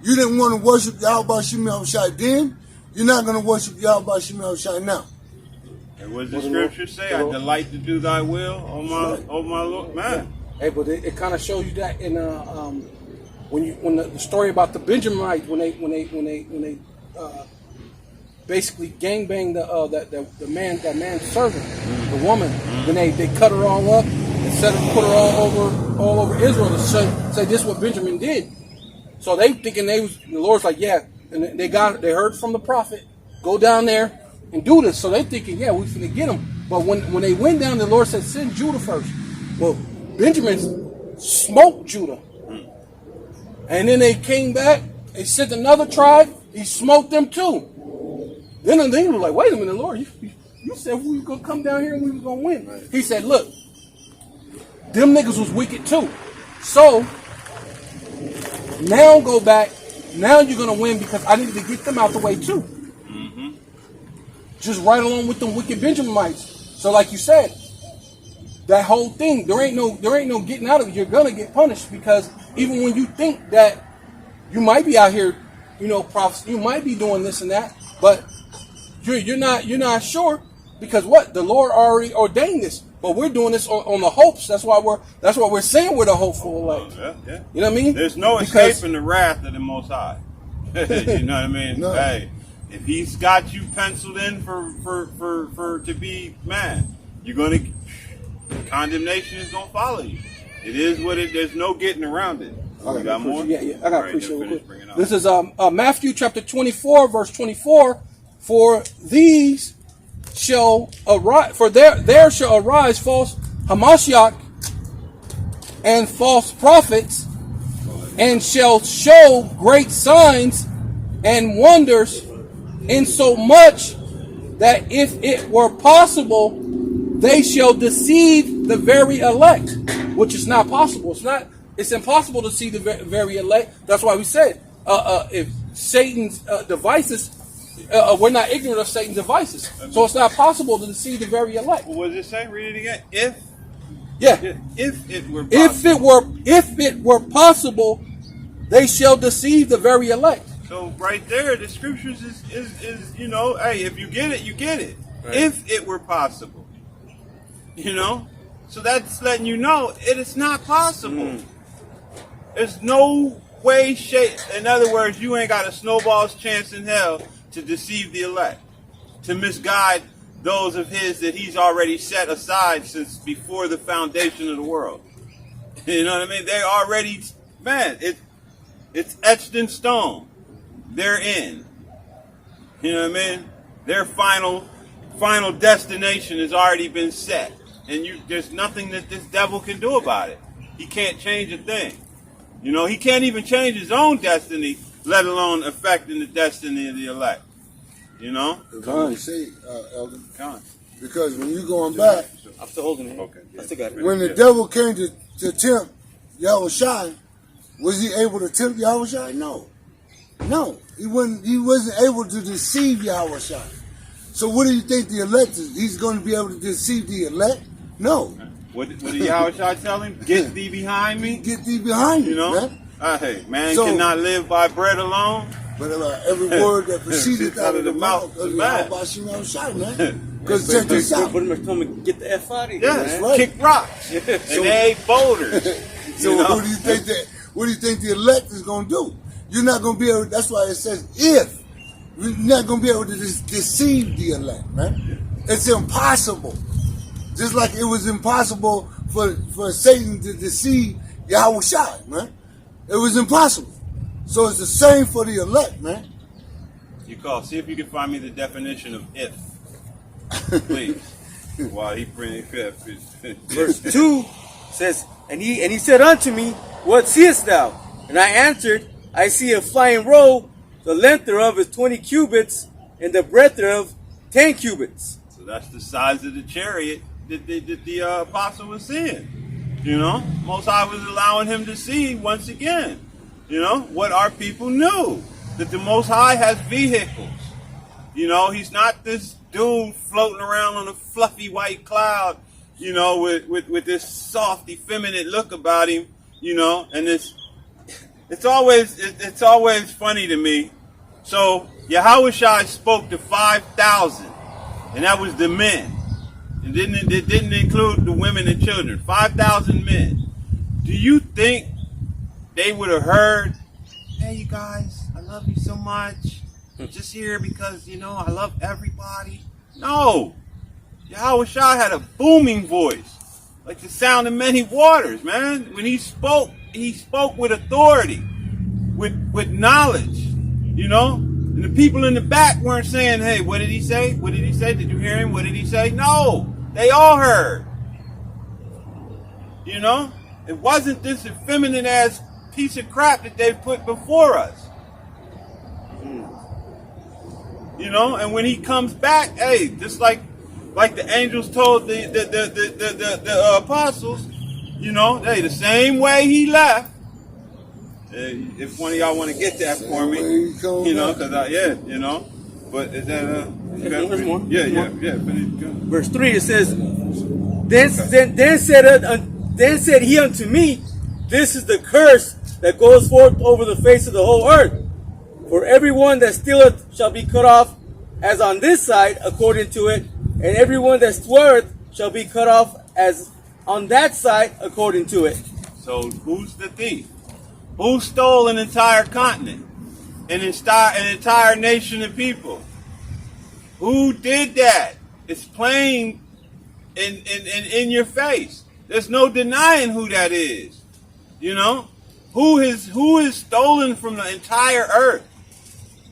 You didn't want to worship Yahweh Shema Shai then, you're not going to worship Yahweh Shema Shai now. And what does the scripture say? I delight to do thy will, oh my Lord, man. Hey, but it kind of shows you that in when the story about the Benjaminites when they basically gangbanged the man's servant, the woman. Then they cut her all up and put her all over Israel to say this is what Benjamin did. So they thinking the Lord's like, yeah, and they heard from the prophet, go down there and do this. So they thinking, yeah, we finna get them. But when they went down, the Lord said, send Judah first. Well, Benjamin smoked Judah. And then they came back, they sent another tribe, he smoked them too. Then they were like, wait a minute, Lord, You said we was gonna come down here and we was gonna win. Right. He said, look, them niggas was wicked too. So now go back. Now you're gonna win because I needed to get them out the way too. Mm-hmm. Just right along with them wicked Benjaminites. So like you said, that whole thing, there ain't no getting out of it. You're gonna get punished because even when you think that you might be out here, you know, you might be doing this and that, but you're not sure because what the Lord already ordained this. But we're doing this on the hopes. That's why we're saying we're the hopeful elect. Yeah. You know what I mean? There's no escaping the wrath of the Most High. You know what I mean? No. Hey, if He's got you penciled in for to be man, you're gonna condemnation is gonna follow you. It is what it. There's no getting around it. You got more? Yeah. I got appreciate it. This is Matthew chapter 24, verse 24. For these shall arise, for there shall arise false Hamashiach and false prophets, and shall show great signs and wonders, insomuch that if it were possible, they shall deceive the very elect, which is not possible. It's impossible to see the very elect. That's why we said, if Satan's devices, we're not ignorant of Satan's devices. So it's not possible to deceive the very elect. What does it say? Read it again. If it were possible. If it were possible, they shall deceive the very elect. So right there, the scriptures is you know, hey, if you get it, you get it. Right. If it were possible. You know? So that's letting you know it is not possible. There's no way, shape. In other words, you ain't got a snowball's chance in hell to deceive the elect, to misguide those of His that He's already set aside since before the foundation of the world. You know what I mean? They already, man, it's etched in stone. They're in. You know what I mean? Their final destination has already been set. And there's nothing that this devil can do about it. He can't change a thing. You know, he can't even change his own destiny, let alone affecting the destiny of the elect. You know? Can you say, Elder? Con. Because when you're going back, I'm still holding it. Okay. I still got it. when the devil came to tempt Yahushua, was he able to tempt Yahushua? No. He wasn't able to deceive Yahushua. So what do you think the elect is? He's going to be able to deceive the elect? No. What did Yahushua tell him? Get thee behind me. Get thee behind me. You know? Man. Hey, man cannot live by bread alone. But every word that proceeded out of the mouth of Yahushua, man. Because check this out. Put him told me get the F out of here. Yeah, man. right. Kick rocks. And they ain't boulders. So what do you think the elect is going to do? You're not going to be able. That's why it says if. You're not going to be able to deceive the elect, man. It's impossible. Just like it was impossible for Satan to deceive Yahushua, man. It was impossible. So it's the same for the elect, man. You call. See if you can find me the definition of if. Please. While he brings Verse 2 says, and he said unto me, what seest thou? And I answered, I see a flying robe, the length thereof is 20 cubits, and the breadth thereof 10 cubits. So that's the size of the chariot that the apostle was seeing. You know, Most High was allowing him to see once again. You know, what our people knew, that the Most High has vehicles. You know, he's not this dude floating around on a fluffy white cloud, you know, with this soft, effeminate look about him, you know, and it's always funny to me. So Yahushua spoke to 5,000, and that was the men. It didn't include the women and children. 5,000 men. Do you think they would have heard, hey, you guys, I love you so much. I'm just here because, you know, I love everybody. No. Yahushua had a booming voice, like the sound of many waters, man. When he spoke with authority, with knowledge, you know. And the people in the back weren't saying, hey, what did he say? What did he say? Did you hear him? What did he say? No. They all heard. You know? It wasn't this effeminate ass piece of crap that they put before us. You know, and when he comes back, hey, just like like the angels told the apostles, you know, hey, the same way he left. If one of y'all want to get that for me, you know, because you know. But is that There's more. Yeah. Verse 3, it says, Then said he unto me, this is the curse that goes forth over the face of the whole earth. For everyone that stealeth shall be cut off as on this side according to it, and everyone that sweareth shall be cut off as on that side according to it. So who's the thief? Who stole an entire continent, an entire nation of people? Who did that? It's plain in your face. There's no denying who that is. You know, who is stolen from the entire earth?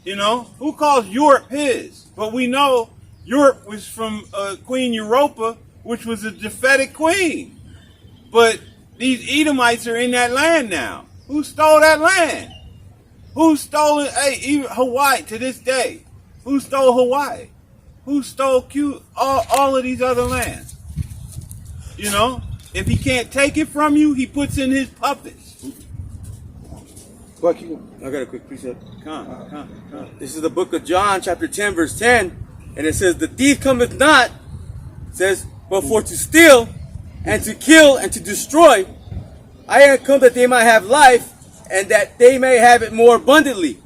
You know, who calls Europe his? But we know Europe was from Queen Europa, which was a Japhetic queen. But these Edomites are in that land now. Who stole that land? Who stole it? Hey, even Hawaii to this day. Who stole Hawaii? Who stole all of these other lands? You know, if he can't take it from you, he puts in his puppets. I got a quick precept. Come. This is the book of John, chapter 10, verse 10. And it says, the thief cometh not, it says, but for to steal and to kill and to destroy. I am come that they might have life, and that they may have it more abundantly.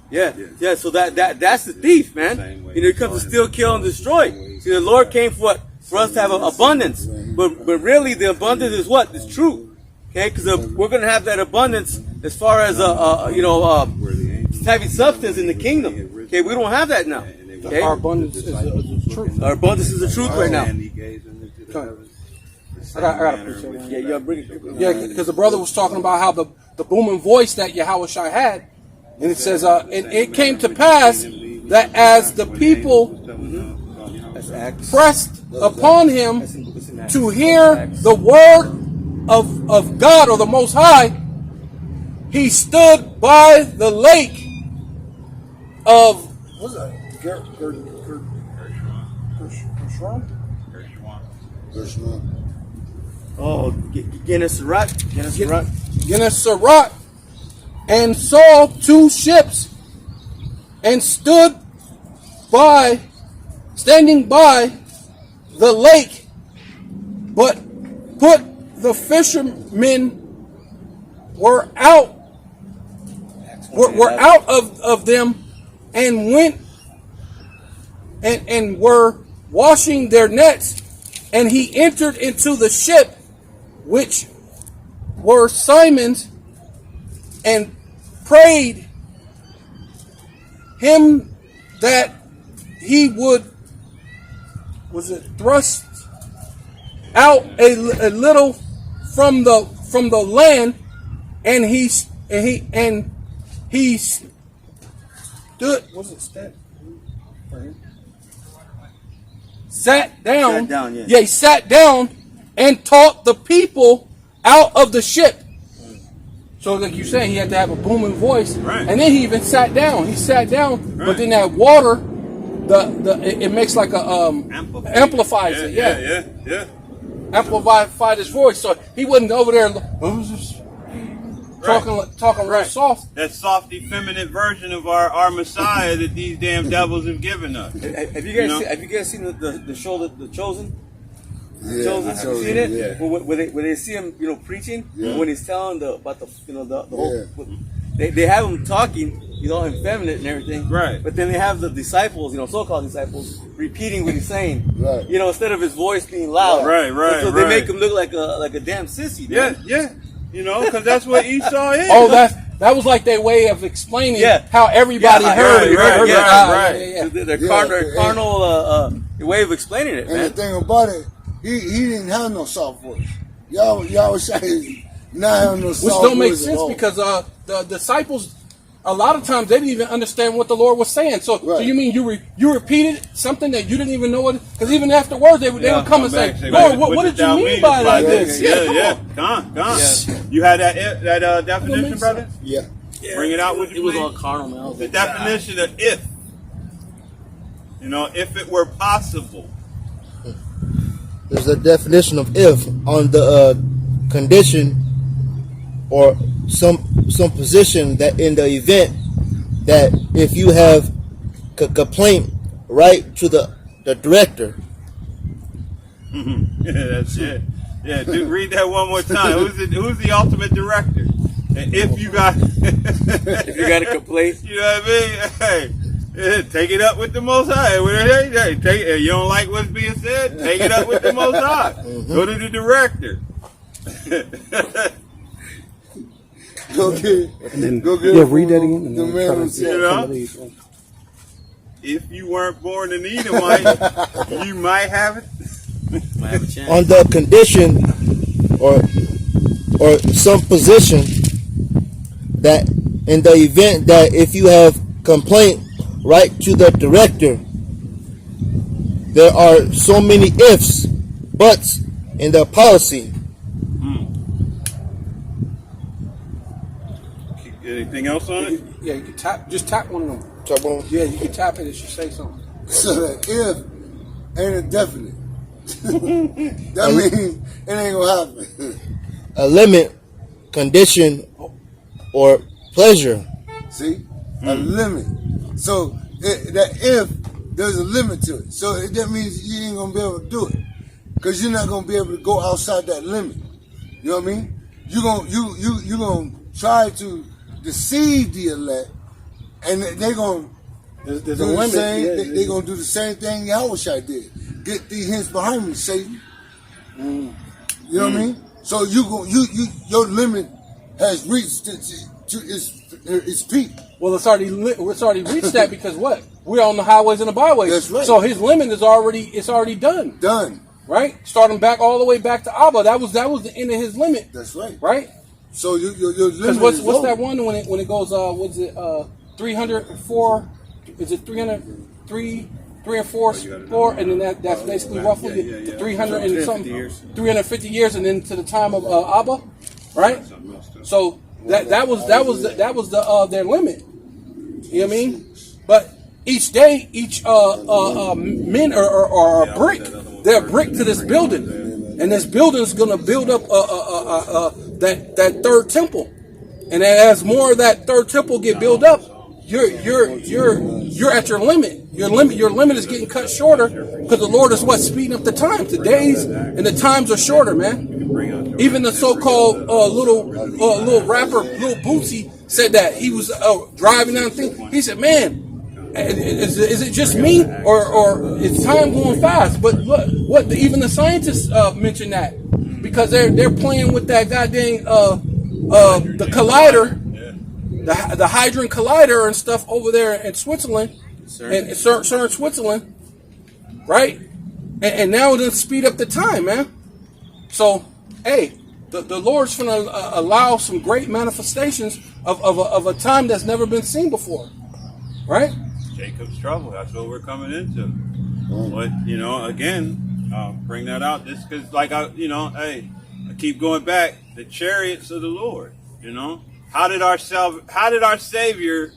Yeah. So that's the thief, man. You know, he comes to steal, kill, and destroy. See, the Lord came for what? For us to have abundance. But really, the abundance is what? It's truth. Okay, because we're going to have that abundance as far as having substance in the kingdom. Okay, we don't have that now. Okay? Our abundance is the truth. Our abundance is the truth right now. I got a precept. Yeah, you gotta bring it. Yeah, because the brother was talking about how the booming voice that Yahushua had, and it says, and it came to pass that as the people pressed upon him to hear the word of God or the Most High, he stood by the lake of what's that? Gershon. Oh, Gennesaret. Gennesaret, and saw two ships, and standing by the lake, but put the fishermen were out of them, and went and were washing their nets, and he entered into the ship which were Simon's, and prayed him that he would thrust out a little from the land, and he stood. Sat down. Yeah. He sat down and taught the people out of the ship. So, like you're saying, he had to have a booming voice, right. And then he even sat down. He sat down, right. But then that water, it makes like a amplifies it. Yeah. Amplified his voice, so he wasn't over there talking real soft. That soft, effeminate version of our Messiah that these damn devils have given us. Have you guys seen the show The Chosen? Yeah, Chosen, have you seen it? Yeah. Where they see him, preaching, yeah. When he's telling about the whole, they have him talking, effeminate and everything, right? But then they have the disciples, so-called disciples, repeating what he's saying, right? Instead of his voice being loud, right. So they make him look like a damn sissy, man. Yeah. Because that's what Esau is. Oh, that was like their way of explaining how everybody heard it. Right. Their carnal way of explaining it, and man. the thing about it, he didn't have no soft voice. Y'all say not having no soft voice. Which don't make sense because the disciples, a lot of times they didn't even understand what the Lord was saying. So you mean you repeated something that you didn't even know what? Because even afterwards they would come and say, Lord, what did you mean by this? Come on. Yeah. You had that definition, brother? Yeah. Bring it out with you. It was all carnal, man. The definition of if. You know, if it were possible. There's a definition of if on the condition or some position that in the event that if you have complaint right to the director. Yeah, that's it. Yeah, dude, read that one more time. Who's the ultimate director? And if you got If you got a complaint, you know what I mean? Hey, take it up with the Most High. Hey, you don't like what's being said? Take it up with the Most High. Go to the director. Go get. Read that again. And The then man try to was- get You know? some of these. If you weren't born an Edomite, you might have it. might have a chance. On the condition or some position that in the event that if you have complaint right to the director, there are so many ifs, buts in the policy. Anything else on it? Yeah, you can tap. Just tap one of them. So, boom. Yeah, you can tap it. It should say something. So that if ain't a definite. That means it ain't gonna happen. A limit, condition, or pleasure. See? A limit. So that if there's a limit to it. So that means you ain't gonna be able to do it. Because you're not gonna be able to go outside that limit. You know what I mean? You're gonna try to deceive the elect, and they're gonna There's do a the limit. same. Yeah, They're gonna do the same thing Yahushua did. Get these hands behind me, Satan. You know what I mean? So your limit has reached to its peak. Well, it's already reached that because what? We're on the highways and the byways. That's right. So his limit is already done. Done. Right? Starting back all the way back to Abba. That was the end of his limit. That's right. Right? So your limit. Because what's is over. that one when it goes 304? Is it 303, 3 and 4, and then that's basically roughly the 300 and something, 350 years, and then to the time of Abba, right? So that was their limit. You know what I mean? But each day, each men are a brick. They're a brick to this building, and this building is going to build up that third temple. And as more of that third temple get built up, you're at your limit. Your limit is getting cut shorter because the Lord is speeding up the times. The days and the times are shorter, man. Even the so-called little rapper, Lil Bootsy, said that he was driving down the thing. He said, "Man, is it just me or is time going fast?" But what even the scientists mention that because they're playing with that goddamn the collider. The Hadron Collider and stuff over there in Switzerland, in CERN, Switzerland, right? And now it'll speed up the time, man. So, hey, the Lord's going to allow some great manifestations of a time that's never been seen before, right? Jacob's trouble. That's what we're coming into. But again, bring that out just because, I keep going back. The chariots of the Lord, How did our Savior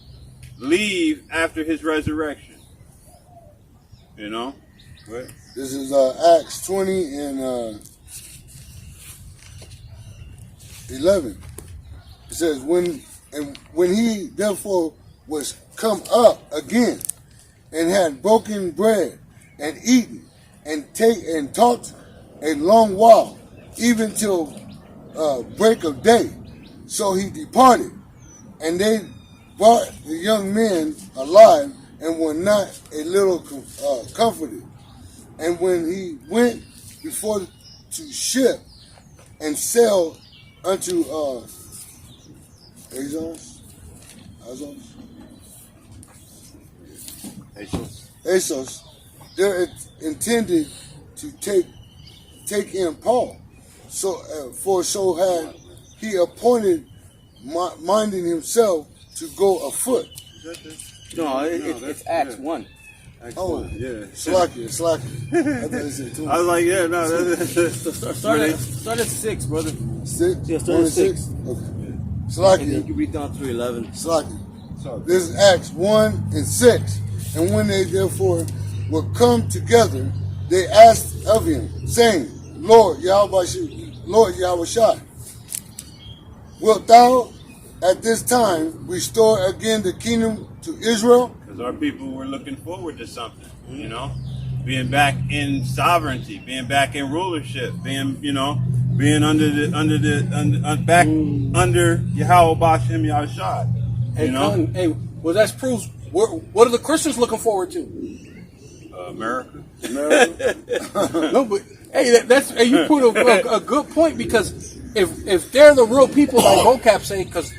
leave after his resurrection? What? This is Acts 20 and 11. It says, when he therefore was come up again and had broken bread and eaten and talked a long while, even till break of day. So he departed, and they brought the young men alive and were not a little comforted. And when he went before to ship and sailed unto Assos, they intended to take in Paul. So had he appointed, minding himself to go afoot. No, it's Acts 1. Oh, yeah. Slacky. I thought it said 20. I was like, yeah, no. Start at 6, brother. 6? Yeah, start at 6. Okay. And then Slacky. you read down through 11. Slacky. This is Acts 1 and 6. And when they therefore were come together, they asked of him, saying, Lord Yahushua, wilt thou at this time restore again the kingdom to Israel? Because our people were looking forward to something, you know, being back in sovereignty, being back in rulership, being being under Yahweh Bashem Yahushua. Hey, hey, well, that's proof. What are the Christians looking forward to? America. No, but hey, hey, you put a good point, because if they're the real people, like vocab say, because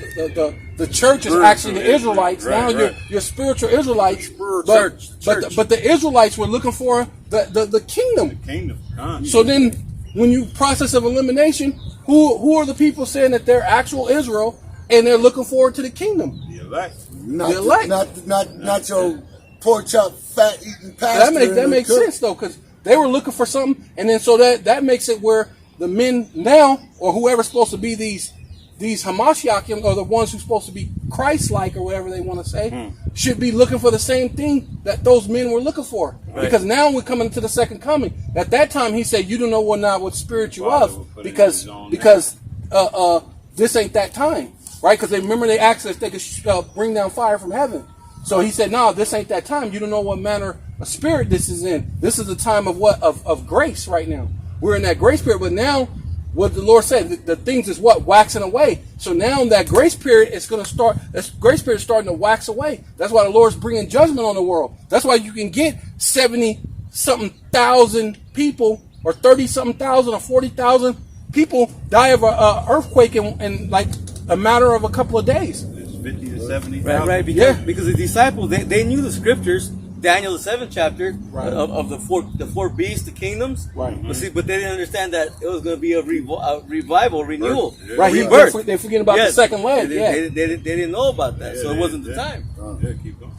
the church is actually the Israelites. Right, now you're spiritual Israelites, but the Israelites were looking for the kingdom. The kingdom. So then, when you process of elimination, who are the people saying that they're actual Israel and they're looking forward to the kingdom? The elect. Not the elect. Not your pork chop fat eating pastor. That makes sense though, because they were looking for something, and then so that makes it where the men now, or whoever's supposed to be these Hamashiachim, or the ones who's supposed to be Christ-like, or whatever they want to say, should be looking for the same thing that those men were looking for. Right. Because now we're coming to the second coming. At that time, he said, "You don't know what spirit you of, because this ain't that time." Right? Because they asked if they could bring down fire from heaven. So he said, "No, this ain't that time. You don't know what manner of spirit this is in. This is the time of of grace right now. We're in that grace period." But now, what the Lord said, the things is waxing away. So now that grace period is going to start. That grace period is starting to wax away. That's why the Lord's bringing judgment on the world. That's why you can get 70-something thousand people, or 30-something thousand, or 40,000 people die of an earthquake in like a matter of a couple of days. 50 to 70,000. Right. Because the disciples, they knew the scriptures. Daniel, the 7th chapter, of the four beasts, the kingdoms. Right. But they didn't understand that it was going to be a revival, renewal, rebirth. They forget about the second leg. They didn't know about that, so it wasn't the time. Keep going.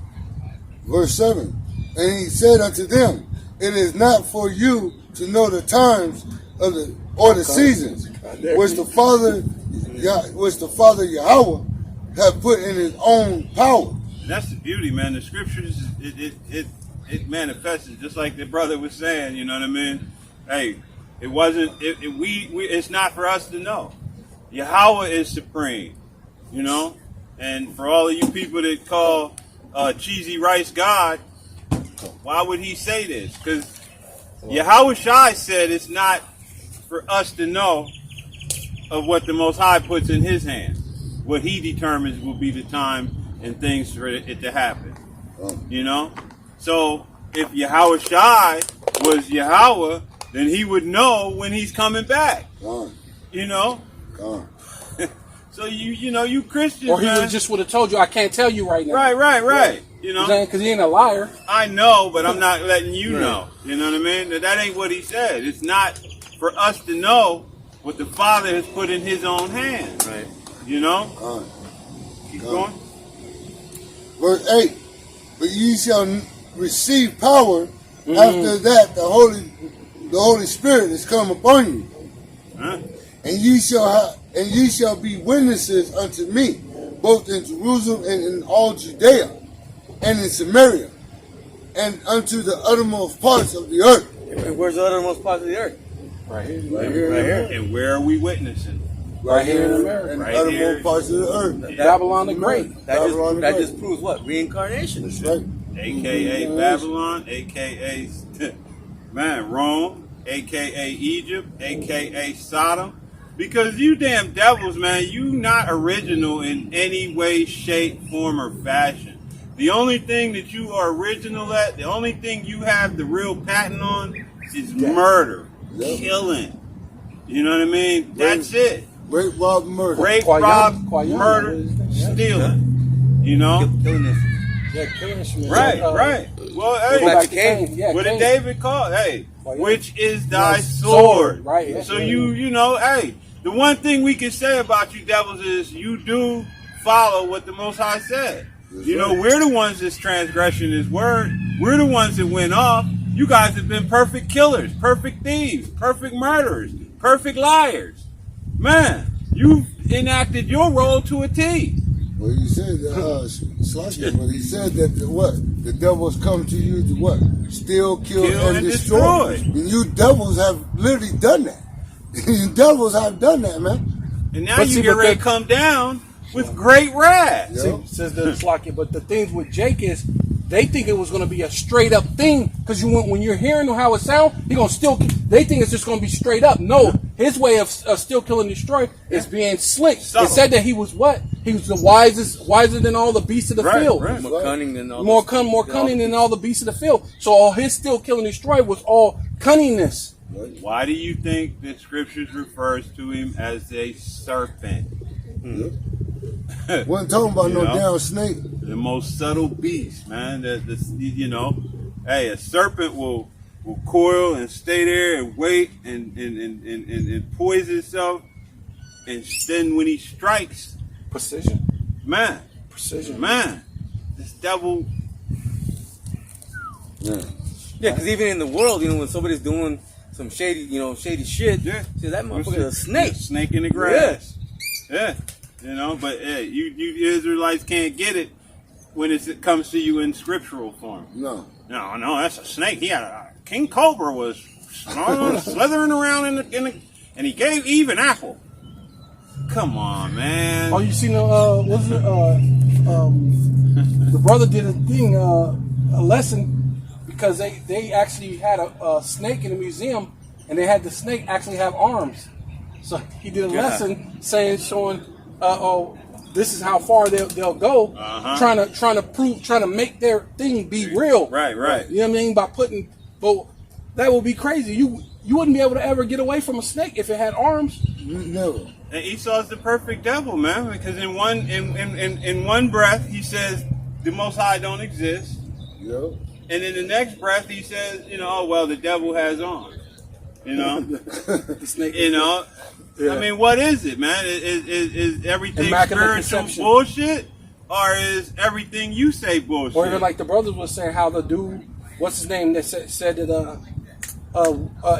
Verse 7. And he said unto them, it is not for you to know the times of the seasons which the Father Yahweh have put in his own power. And that's the beauty, man. The scriptures, it manifests just like the brother was saying. You know what I mean? Hey, it wasn't. It's not for us to know. Yahweh is supreme. You know, and for all of you people that call cheesy rice God, why would he say this? Because Yahweh Shai said it's not for us to know of what the Most High puts in his hands. What he determines will be the time and things for it to happen. You know? So if Yahweh Shai was Yahweh, then he would know when he's coming back. You know? So you Christians, or he just would have told you, I can't tell you right now. Right. You know? Because he ain't a liar. I know, but I'm not letting you know. You know what I mean? That ain't what he said. It's not for us to know what the Father has put in his own hands. Right. You know? Keep going. Verse 8. But ye shall receive power after that the Holy Spirit is come upon you. And ye shall be witnesses unto me, both in Jerusalem and in all Judea, and in Samaria, and unto the uttermost parts of the earth. And where's the uttermost parts of the earth? Right here. And where are we witnessing? Right here in America. Right other here. parts of the earth. Babylon the Great. That just proves what? Reincarnation. That's right. A.K.A. Babylon, A.K.A. Rome, A.K.A. Egypt, A.K.A. Sodom. Because you damn devils, man, you not original in any way, shape, form, or fashion. The only thing that you are original at, the only thing you have the real patent on is murder, killing. You know what I mean? That's it. Rape, rob, murder. Rape, rob, murder, stealing. You know? Killing this. Killing this. Right. Well, hey, what did David call? Hey, which is thy sword? Right. So you know, hey, the one thing we can say about you devils is you do follow what the Most High said. You know, we're the ones that's transgressing his word. We're the ones that went off. You guys have been perfect killers, perfect thieves, perfect murderers, perfect liars. Man, you've enacted your role to a T. Well, you said Slacky, but he said that the devils come to you to what? Steal, kill and destroy. And you devils have literally done that. You devils have done that, man. And now you get ready to come down with great wrath. Says the Slacky, but the thing with Jake is they think it was going to be a straight up thing because when you're hearing how it sounds, he gonna still. They think it's just going to be straight up. No, his way of still kill and destroy is being slick. Subtle. It said that he was what? He was the wiser than all the beasts of the field. Right. More cunning than all More cunning than all the beasts of the field. So all his still kill and destroy was all cunningness. Why do you think the scriptures refers to him as a serpent? Wasn't talking about no damn snake. The most subtle beast, man. Hey, a serpent will coil and stay there and wait and poison itself, and then when he strikes, Precision. precision, this devil. Yeah, because even in the world, when somebody's doing some shady shit, see, that motherfucker is a snake. Snake in the grass. Yeah. But you Israelites can't get it when it comes to you in scriptural form. No, that's a snake. He had King Cobra was slithering around in the, and he gave Eve an apple. Come on, man. Oh, you seen the brother did a thing, a lesson, because they actually had a snake in the museum, and they had the snake actually have arms. So he did a lesson showing, this is how far they'll go, trying to make their thing be real. Right. You know what I mean? But that would be crazy. You wouldn't be able to ever get away from a snake if it had arms. never. And Esau's the perfect devil, man, because in one breath he says the Most High don't exist, Yep. and in the next breath he says, the devil has arms. The snake. I mean, what is it, man? Is everything Immaculate spiritual conception. bullshit, or is everything you say bullshit? Or even like the brothers was saying how the dude, what's his name, that said that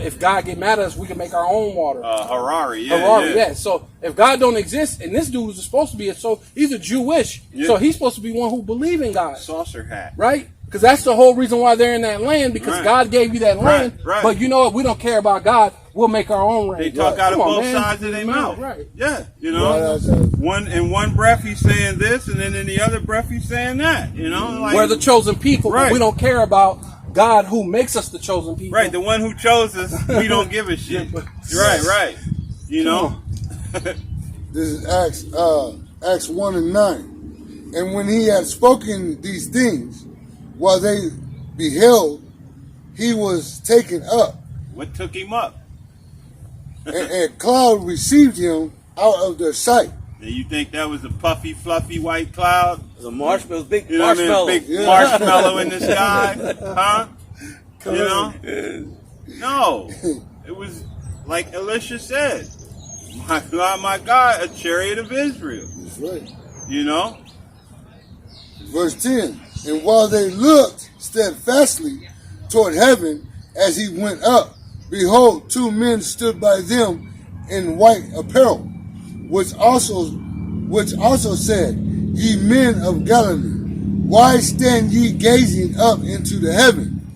if God get mad at us, we can make our own water. Harari, yeah. So if God don't exist, and this dude is supposed to be he's a Jewish, so he's supposed to be one who believe in God. Saucer hat. Right? Because that's the whole reason why they're in that land, because God gave you that land. Right. But you know what? We don't care about God. We'll make our own land. They talk out of both sides of their mouth. Right. Yeah, in one breath he's saying this, and then in the other breath he's saying that. Like, we're the chosen people, but we don't care about God who makes us the chosen people. Right, the one who chose us, we don't give a shit. Right. This is Acts 1 and 9. And when he had spoken these things, while they beheld, he was taken up. What took him up? and a cloud received him out of their sight. And you think that was a puffy, fluffy white cloud? It was a marshmallow, big You know what I marshmallow. mean? Big marshmallow in the sky? Huh? No. It was like Elisha said. My God, a chariot of Israel. That's right. Verse 10. And while they looked steadfastly toward heaven as he went up, behold, two men stood by them in white apparel, which also said, Ye men of Galilee, why stand ye gazing up into the heaven?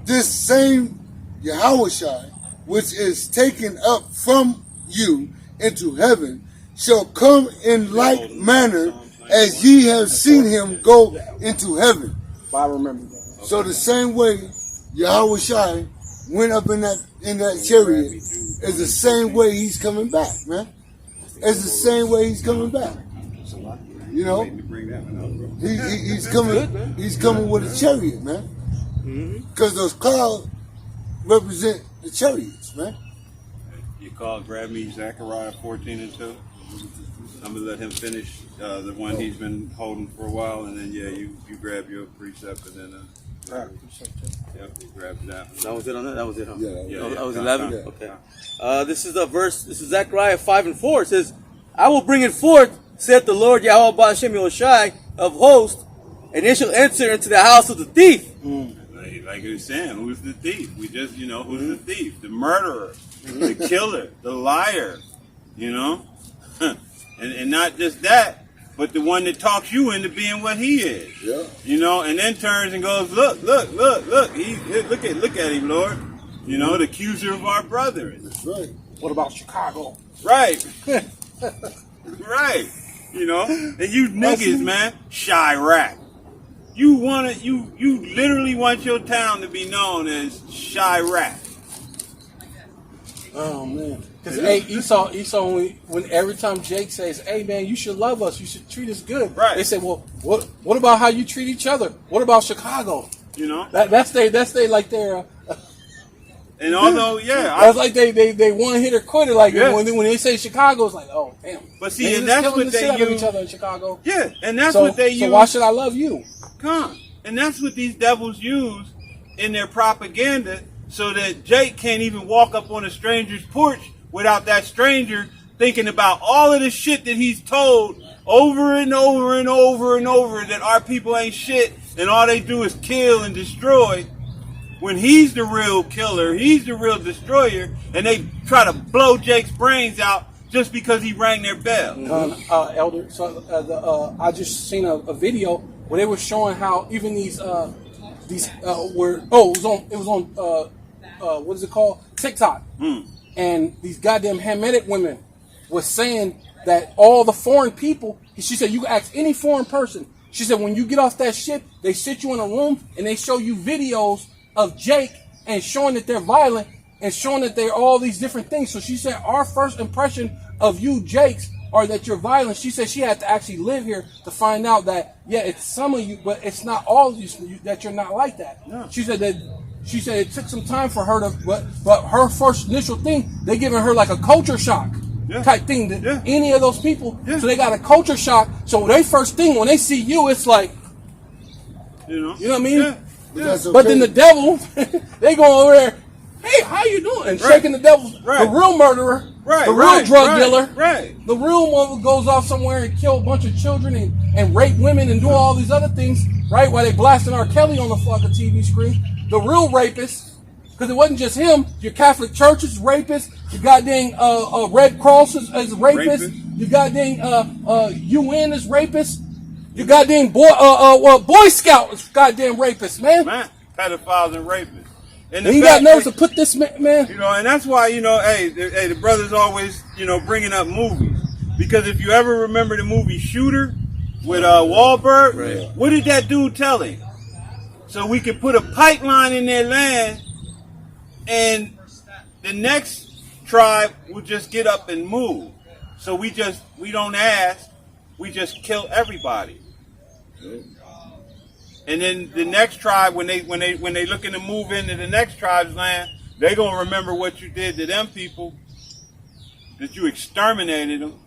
This same Yahushua, which is taken up from you into heaven, shall come in like manner as ye have seen him go into heaven. I remember that. So the same way Yahushua went up in that chariot is the same way he's coming back, man. It's the same way he's coming back. He's coming. He's coming with a chariot, man. Because those clouds represent the chariots, man. You grab me Zechariah 14 and 2. I'm gonna let him finish the one he's been holding for a while, and then you grab your precept, and then you grab that one. That was it on that? That was it, huh? Yeah. That was 11? Okay. This is a verse, this is Zechariah 5 and 4. It says, I will bring it forth, saith the Lord Yahweh Ba'ashem Yoshai of hosts, and it shall enter into the house of the thief. Like you were saying, who's the thief? We just, who's the thief? The murderer, the killer, the liar, And not just that, but the one that talks you into being what he is. Yeah. You know, and then turns and goes, look. Look at him, Lord. You know, the accuser of our brethren. That's right. What about Chicago? Right. Right. You know, and you niggas, man, Chirac. You literally want your town to be known as Chirac. Oh man. Because Esau when every time Jake says, "Hey man, you should love us, you should treat us good," right? They say, "Well, what about how you treat each other? What about Chicago?" You know, that's like their. And although, that's like they one hitter quitter. Like when they say Chicago, it's like, oh damn. But see, and that's what they use each other in Chicago. Yeah, and that's what they use. So why should I love you? Come, and that's what these devils use in their propaganda, so that Jake can't even walk up on a stranger's porch without that stranger thinking about all of the shit that he's told over and over and over and over, that our people ain't shit and all they do is kill and destroy. When he's the real killer, he's the real destroyer, and they try to blow Jake's brains out just because he rang their bell. Elder, so I just seen a video where they were showing how even these were it was on what is it called, TikTok, and these goddamn Hamitic women was saying that all the foreign people. She said you can ask any foreign person. She said when you get off that ship, they sit you in a room and they show you videos of Jake and showing that they're violent and showing that they're all these different things. So she said our first impression of you Jakes are that you're violent. She said she had to actually live here to find out that it's some of you, but it's not all of you that you're not like that. No. She said it took some time for her to, but her first initial thing, they giving her like a culture shock type thing to any of those people. So they got a culture shock. So their first thing when they see you, it's like, you know what I mean? Yeah. But then the devil, they go over there, hey, how you doing? And shaking the devil, the real murderer, the real drug dealer, the real one who goes off somewhere and kill a bunch of children and rape women and do all these other things, right? While they blasting R. Kelly on the fucking TV screen. The real rapist, because it wasn't just him. Your Catholic Church is rapist. Your goddamn Red Cross is rapist. Your goddamn UN is rapist. You goddamn Boy Scout is goddamn rapist, man. Pedophiles and rapists. And he got nerves to put this man. You know, and that's why, the brothers always, bringing up movies. Because if you ever remember the movie Shooter with Wahlberg, what did that dude tell him? So we could put a pipeline in their land and the next tribe will just get up and move. So we don't ask, we just kill everybody. And then the next tribe, when they looking to move into the next tribe's land, they gonna remember what you did to them people, that you exterminated them,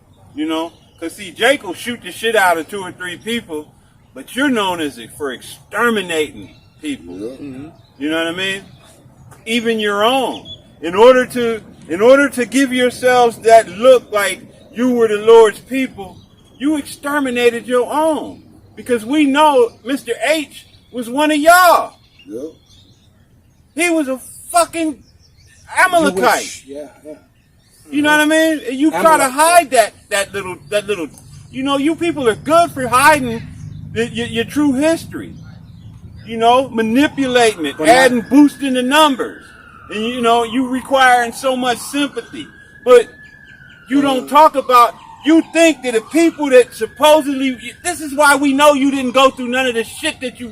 Cause see, Jake will shoot the shit out of 2 or 3 people, but you're known as for exterminating people. Mm-hmm. You know what I mean? Even your own. In order to give yourselves that look like you were the Lord's people, you exterminated your own. Because we know Mr. H was one of y'all. Yep. He was a fucking Amalekite. Yeah. You know what I mean? And you try to hide that little. You people are good for hiding your true history. Manipulating it, adding, boosting the numbers, and you requiring so much sympathy, but you don't talk about. You think that the people that supposedly, this is why we know you didn't go through none of the shit that you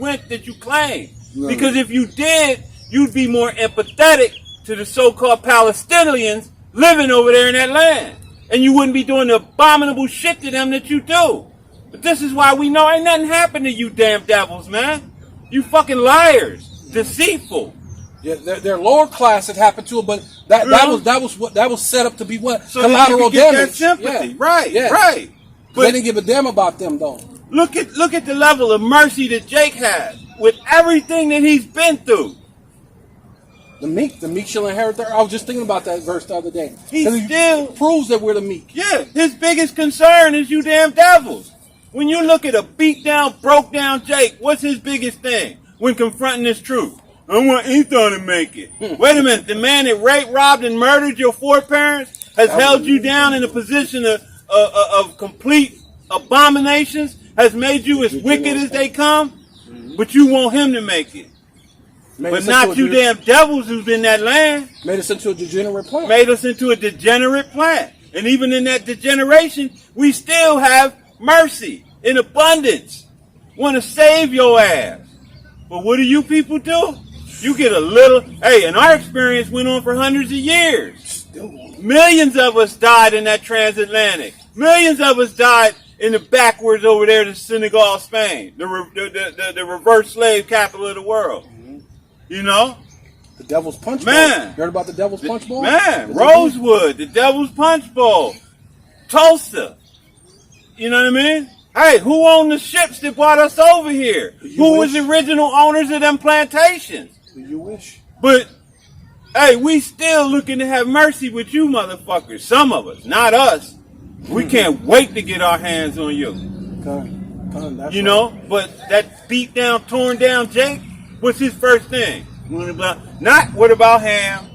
claim. No. Because if you did, you'd be more empathetic to the so-called Palestinians living over there in that land. And you wouldn't be doing the abominable shit to them that you do. But this is why we know ain't nothing happened to you damn devils, man. You fucking liars. Deceitful. Yeah, their lower class had happened to it, but that was set up to be what? So collateral damage. That sympathy. Yeah. Right. But they didn't give a damn about them though. Look at the level of mercy that Jake has with everything that he's been through. The meek shall inherit their. I was just thinking about that verse the other day. He still proves that we're the meek. Yeah, his biggest concern is you damn devils. When you look at a beat down, broke down Jake, what's his biggest thing when confronting this truth? I want Esau to make it. Wait a minute. The man that raped, robbed, and murdered your foreparents has held you down in a position of complete abominations, has made you as wicked as they come, but you want him to make it. But not you damn devils who's in that land. Made us into a degenerate plant. Made us into a degenerate plant. And even in that degeneration, we still have mercy in abundance. Want to save your ass. But what do you people do? You get a little, hey, and our experience went on for hundreds of years. Millions of us died in that transatlantic. Millions of us died in the backwards over there to Senegal, Spain. The reverse slave capital of the world. You know? The Devil's Punch Bowl. Man. You heard about the Devil's Punch Bowl? Man, Rosewood, the Devil's Punch Bowl, Tulsa. You know what I mean? Hey, who owned the ships that brought us over here? Who was the original owners of them plantations? You wish. But, hey, we still looking to have mercy with you motherfuckers. Some of us, not us. We can't wait to get our hands on you. That's you know, but that beat down, torn down Jake, what's his first thing? Not what about Ham?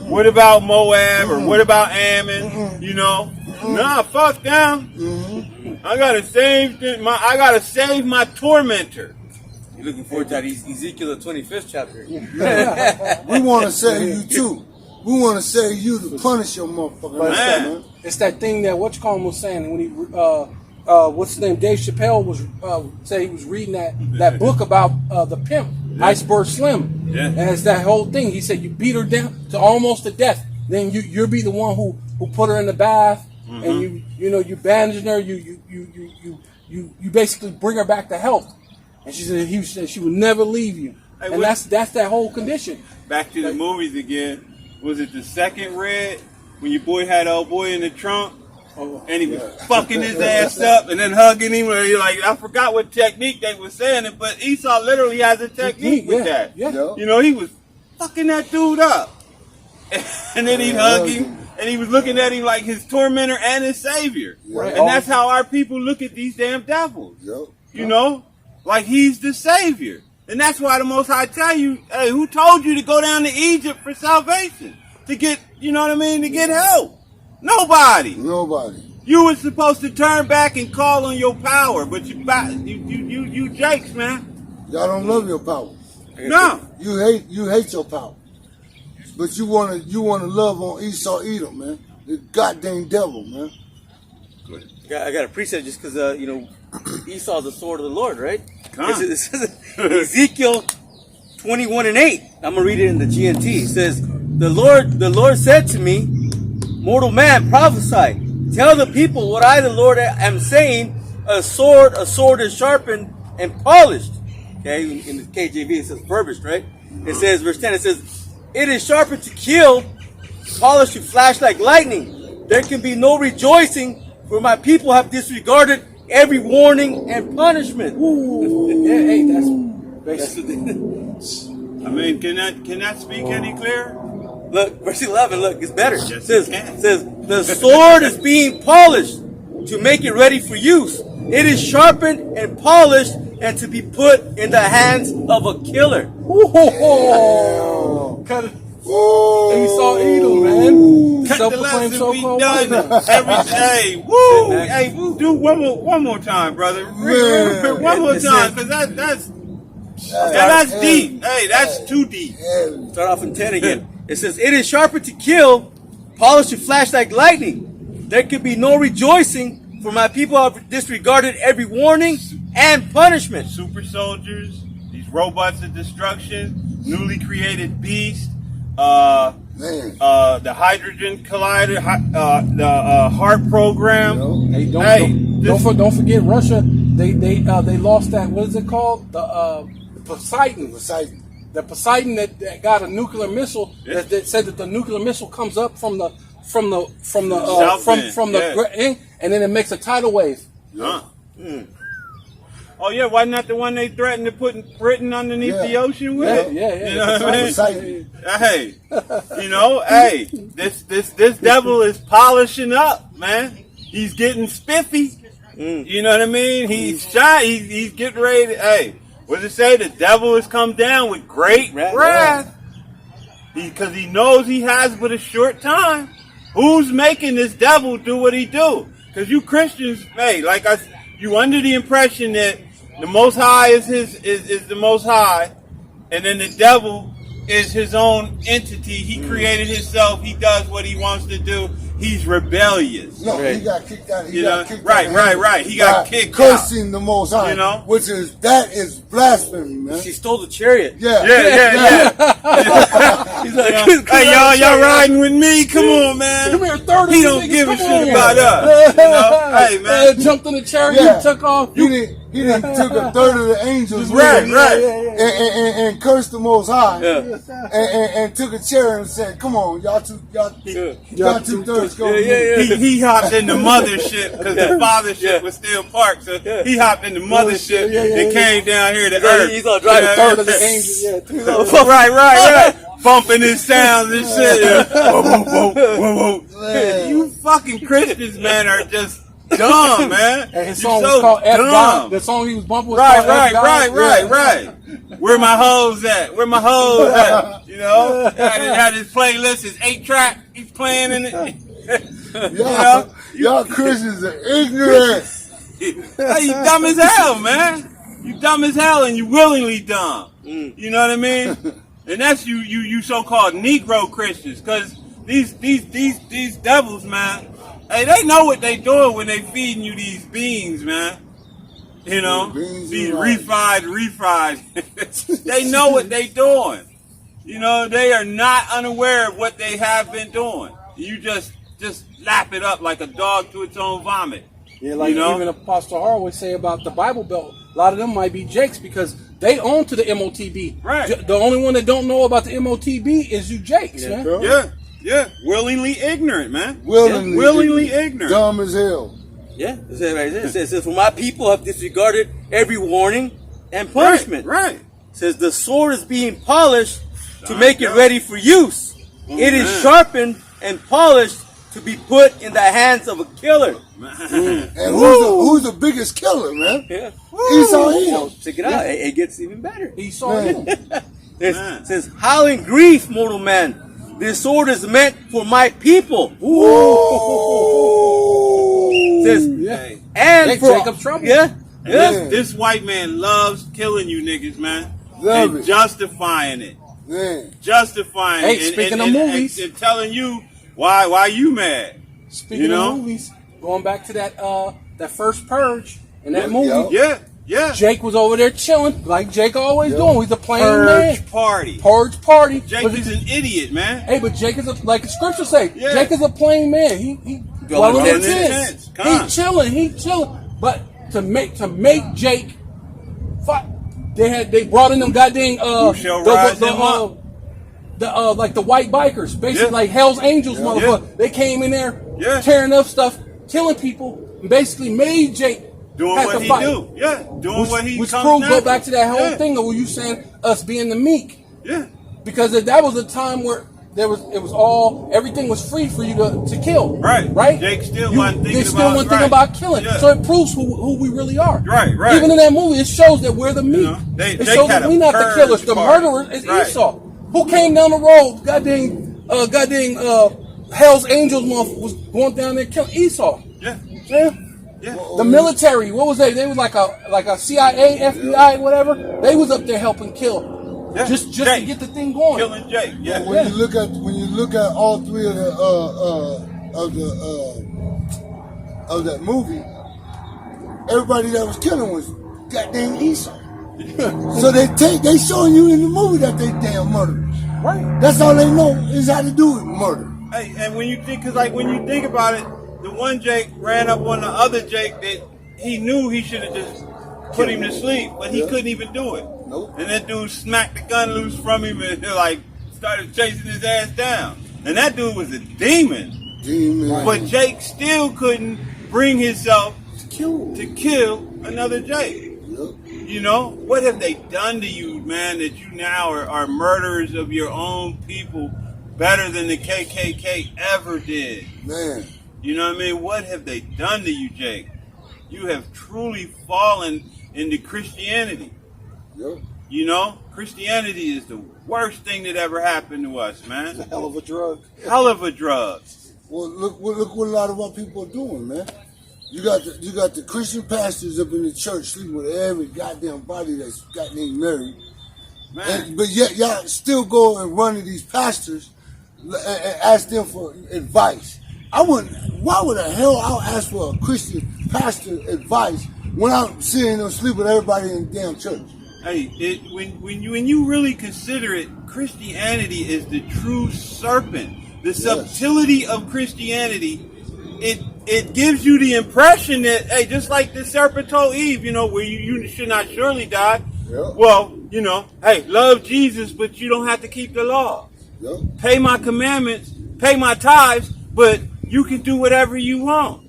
What about Moab? Or what about Ammon? You know? Nah, fuck them. I gotta save my tormentor. You're looking forward to that Ezekiel the 25th chapter. We want to save you too. We want to save you to punish your motherfucker. Man. It's that thing that Whatchcom was saying when he what's his name? Dave Chappelle was say he was reading that book about the pimp, Iceberg Slim. Yeah. And it's that whole thing. He said you beat her down to almost to death. Then you'll be the one who put her in the bath and you bandage her, you basically bring her back to health. And she said she would never leave you. Hey, and that's that whole condition. Back to the movies again. Was it the second Red when your boy had old boy in the trunk and he was fucking his ass up and then hugging him? Where you're like, I forgot what technique they were saying it, but Esau literally has a technique with that. Yeah. You know, he was fucking that dude up, and then he'd hug him, and he was looking at him like his tormentor and his savior. Right. And that's how our people look at these damn devils. You know, like he's the savior. And that's why the Most High tell you, hey, who told you to go down to Egypt for salvation? To get, you know what I mean, to get help? Nobody. You were supposed to turn back and call on your power, but you jakes, man. Y'all don't love your power. No. You hate your power. But you wanna love on Esau Edom, man. The goddamn devil, man. I got a precept just because, Esau's the sword of the Lord, right? This is Ezekiel 21:8. I'm going to read it in the GNT. It says, the Lord said to me, mortal man, prophesy. Tell the people what I, the Lord, am saying. A sword is sharpened and polished. Okay, in the KJV it says furbished, right? It says, verse 10, it says, it is sharpened to kill, polished to flash like lightning. There can be no rejoicing, for my people have disregarded every warning and punishment. Hey, that's I mean, can that speak any clearer? Look, verse 11, look, it's better. Yes, It says, the sword is being polished to make it ready for use. It is sharpened and polished and to be put in the hands of a killer. Esau Edom, man. Cut the lesson, we done so-called every day. Woo! Hey, do one more time, brother. One more time, because that's deep. Hey, that's too deep. Start off in 10 again. It says, it is sharpened to kill, polished to flash like lightning. There can be no rejoicing, for my people have disregarded every warning and punishment. Super soldiers, these robots of destruction, newly created beasts, the hydrogen collider, the HART program. Hey, don't forget Russia. They lost that. What is it called? The Poseidon. The Poseidon that got a nuclear missile. That said that the nuclear missile comes up from the and then it makes a tidal wave. Oh yeah, wasn't that the one they threatened to put Britain underneath the ocean with? Yeah. You know what I mean? Hey, this devil is polishing up, man. He's getting spiffy. You know what I mean? He's shy. He's getting ready to, hey, what does it say? The devil has come down with great wrath. Because he knows he has but a short time. Who's making this devil do what he do? Because you Christians, hey, like you under the impression that the Most High is the Most High, and then the devil is his own entity. He created himself. He does what he wants to do. He's rebellious. No, Right. he got kicked out. You know? Right. He got kicked out. Cursing the Most High, You know? that is blasphemy, man. She stole the chariot. Yeah. He's like, Hey, y'all riding with me? Come on, man. Come here, third of He you don't niggas, give a come shit on. about us. You know? Hey, man. Jumped in the chariot, Yeah. took off. He done took a third of the angels Right. and cursed the Most High, Yeah. and took a chair and said, "Come on, y'all two thirds go." He hopped in the mothership because the fathership was still parked. So he hopped in the mothership and came down here to earth. He's gonna drive a third of the angels. Right. Bumping his sounds and shit. Yeah. You fucking Christians, man, are just dumb, man. And his You're song so was called F dumb. God. The song he was bumping was called F God. Right. Where my hoes at? Where my hoes at? You know? Had his playlist, his 8-track. He's playing in it. Y'all Christians are ignorant. Hey, you dumb as hell, man. You dumb as hell, and you willingly dumb. You know what I mean? And that's you so-called Negro Christians, because these devils, man. Hey, they know what they doing when they feeding you these beans, man. You know, these refried. They know what they doing. You know, they are not unaware of what they have been doing. You just lap it up like a dog to its own vomit. Yeah, like even Apostle Harwood say about the Bible Belt, a lot of them might be Jakes because they own to the MOTB. Right. The only one that don't know about the MOTB is you Jakes, man. Yeah. Willingly ignorant, man. Willingly ignorant. Dumb as hell. Yeah, it says, for my people have disregarded every warning and punishment. Right. It says the sword is being polished to make it ready for use. It is sharpened and polished to be put in the hands of a killer. And who's the biggest killer, man? Yeah. Esau Edom. Check it out. It gets even better. Esau Edom. It says, howl in grief, mortal man. This sword is meant for my people. It says, and for Jacob's trouble. This white man loves killing you niggas, man. Love and it. justifying it. Man. Justifying Hey, it. speaking of movies. And telling you why you mad. Speaking of movies, going back to that first Purge and that movie. Yeah. Jake was over there chilling, like Jake always doing. He's a plain man. Purge party. Jake is an idiot, man. Hey, but Jake is like the scripture say. Yeah. Jake is a plain man. He well in the tents. He chilling. But to make Jake fight, they brought in them goddamn like the white bikers, basically like Hell's Angels, motherfucker. Yeah. They came in there tearing up stuff, killing people, and basically made Jake doing what he do. Yeah, doing what he which comes proves natural. go back to that whole thing of where you saying us being the meek. Yeah. Because that was a time where everything was free for you to kill. Right? Jake still wasn't thinking about killing. Yeah. So it proves who we really are. Right. Even in that movie, it shows that we're the meek. It shows that we're not the killers. The murderers is Esau. Who came down the road? Goddamn Hell's Angels was going down there killing Esau. Yeah. The military, what was they? They was like a CIA, FBI, whatever. They was up there helping kill. Yeah. Just to get the thing going. Killing Jake. Yeah. When you look at all three of that movie, everybody that was killing was goddamn Esau. So they showing you in the movie that they damn murderers. Right. That's all they know is how to do it, murder. Hey, and when you think about it, the one Jake ran up on the other Jake that he knew he should have just put him to sleep, but he couldn't even do it. Nope. And that dude smacked the gun loose from him and started chasing his ass down. And that dude was a demon. But Jake still couldn't bring himself to kill another Jake. Yep. You know, what have they done to you, man, that you now are murderers of your own people better than the KKK ever did? Man. You know what I mean? What have they done to you, Jake? You have truly fallen into Christianity. Yep. You know, Christianity is the worst thing that ever happened to us, man. It's a hell of a drug. Hell of a drug. Well, look what a lot of our people are doing, man. You got the Christian pastors up in the church sleeping with every goddamn body that's goddamn married. But yet y'all still go and run to these pastors and ask them for advice. Why would the hell I'll ask for a Christian pastor advice when I'm seeing them sleep with everybody in the damn church? Hey, when you really consider it, Christianity is the true serpent. The subtlety of Christianity, it gives you the impression that, hey, just like the serpent told Eve, where you should not surely die. Yeah. Well, hey, love Jesus, but you don't have to keep the law. Yeah. Pay my commandments, pay my tithes, but you can do whatever you want.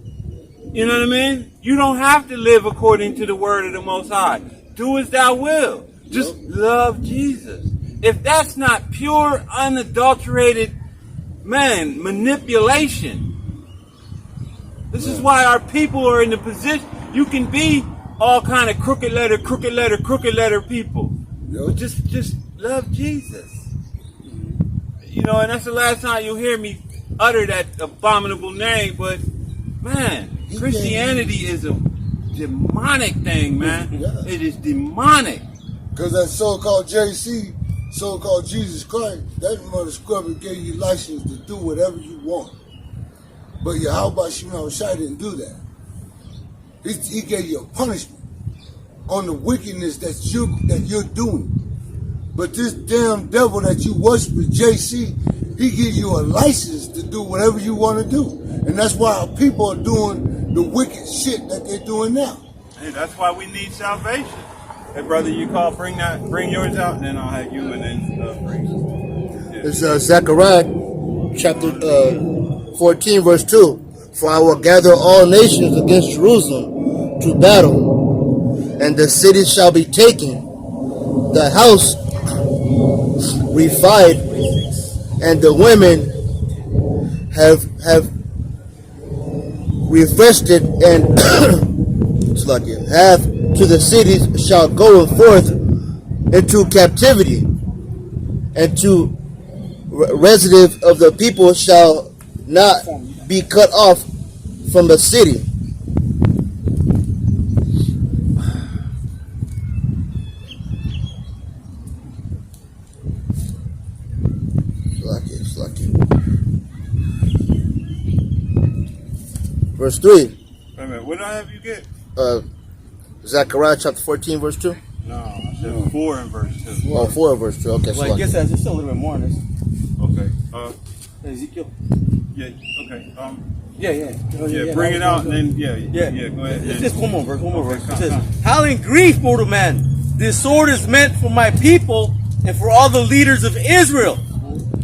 You know what I mean? You don't have to live according to the word of the Most High. Do as thou will. Just love Jesus. If that's not pure, unadulterated, manipulation. This is why our people are in the position. You can be all kind of crooked letter people. Yep. But just love Jesus. And that's the last time you'll hear me utter that abominable name. But man, Christianity is a demonic thing, man. Yeah. It is demonic. Because that so-called JC, so-called Jesus Christ, that mother scrubber gave you license to do whatever you want. But Yahweh Shai didn't do that. He gave you a punishment on the wickedness that you're doing. But this damn devil that you worship, JC, he gives you a license to do whatever you want to do. And that's why our people are doing the wicked shit that they're doing now. Hey, that's why we need salvation. Hey, brother, you bring yours out, and then I'll have you, and then bring. Yeah. It's Zechariah chapter 14, verse 2. For I will gather all nations against Jerusalem to battle, and the city shall be taken, the house revived, and the women have refreshed it, and half to the cities shall go forth into captivity, and to residue of the people shall not be cut off from the city. Verse 3. Wait a minute, what did I have you get? Zechariah chapter 14, verse 2. No, I said 4 and verse 2. Oh, 4 and verse 2. Okay, Well, I guess that's just a little bit more on this. Okay. Ezekiel. Yeah. Okay. Yeah. Bring it out, and then go ahead. It's just one more verse. It says, "Howling grief, mortal man! This sword is meant for my people and for all the leaders of Israel."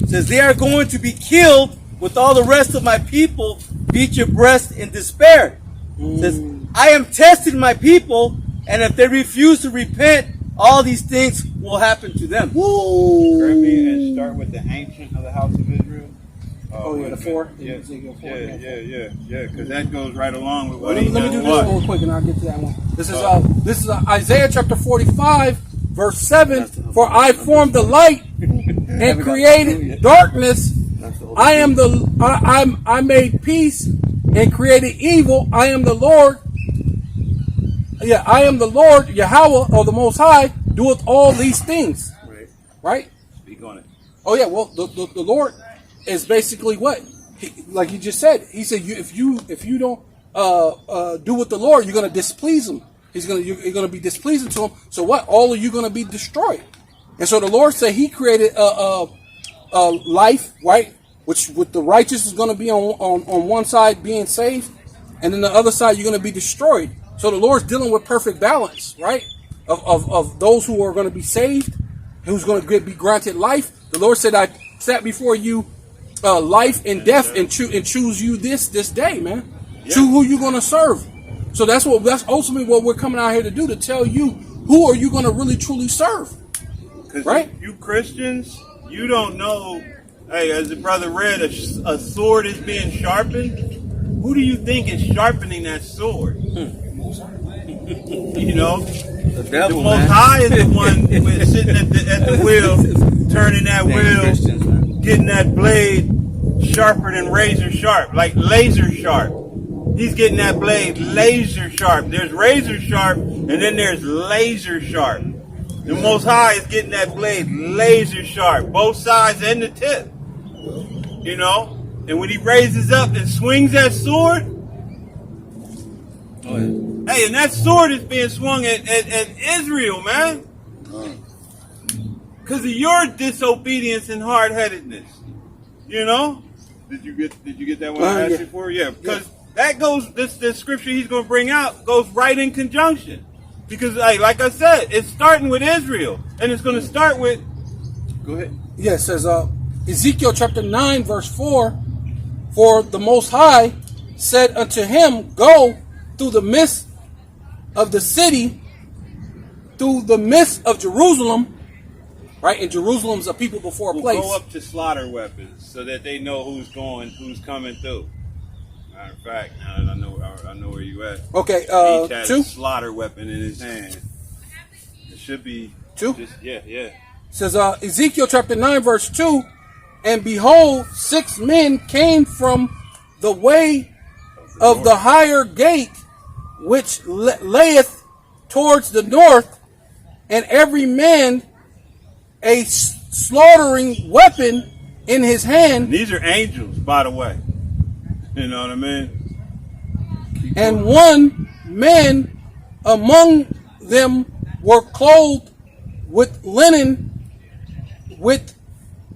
It says, "They are going to be killed with all the rest of my people. Beat your breast in despair." It says, "I am testing my people, and if they refuse to repent, all these things will happen to them." Grab me and start with the ancient of the house of Israel. The 4? Yeah, because that goes right along with what Let me do this one real quick, and I'll get to that one. This is Isaiah chapter 45, verse 7. For I formed the light and created darkness. I made peace and created evil. I am the Lord. Yeah, I am the Lord, Yahweh, or the Most High, doeth all these things. Right? Speak on it. Oh yeah, well the Lord is basically what? Like he just said. He said if you don't do with the Lord, you're gonna displease him. You're gonna be displeasing to him. So what? All of you gonna be destroyed. And so the Lord said He created life, right? Which with the righteous is gonna be on one side being saved, and then the other side you're gonna be destroyed. So the Lord's dealing with perfect balance, right? Of those who are going to be saved, who's going to be granted life. The Lord said, "I set before you life and death, and choose you this day, man. Yeah. Choose who you're going to serve." So that's ultimately what we're coming out here to do, to tell you who are you going to really truly serve. Right? You Christians, you don't know. Hey, as the brother read, a sword is being sharpened. Who do you think is sharpening that sword? The Most High is the one sitting at the wheel, turning that wheel, getting that blade sharper than razor sharp, like laser sharp. he's getting that blade laser sharp. There's razor sharp, and then there's laser sharp. The Most High is getting that blade laser sharp, both sides and the tip. You know? And when he raises up and swings that sword, hey, and that sword is being swung at Israel, man. Because of your disobedience and hard-headedness. You know? Did you get that one I asked you for? Yeah, because that goes, this scripture he's going to bring out goes right in conjunction. Because, hey, like I said, it's starting with Israel. And it's going to start with, go ahead. Yeah, it says, Ezekiel chapter 9, verse 4, for the Most High said unto him, go through the midst of the city, through the midst of Jerusalem, right? And Jerusalem's a people before a place. Go up to slaughter weapons so that they know who's coming through. Matter of fact, now that I know where you at. Okay, each has 2. a slaughter weapon in his hand. It should be 2. Yeah. It says Ezekiel chapter 9, verse 2, and behold, 6 men came from the way of the higher gate, which layeth towards the north, and every man a slaughtering weapon in his hand. And these are angels, by the way. You know what I mean? And one man among them were clothed with linen, with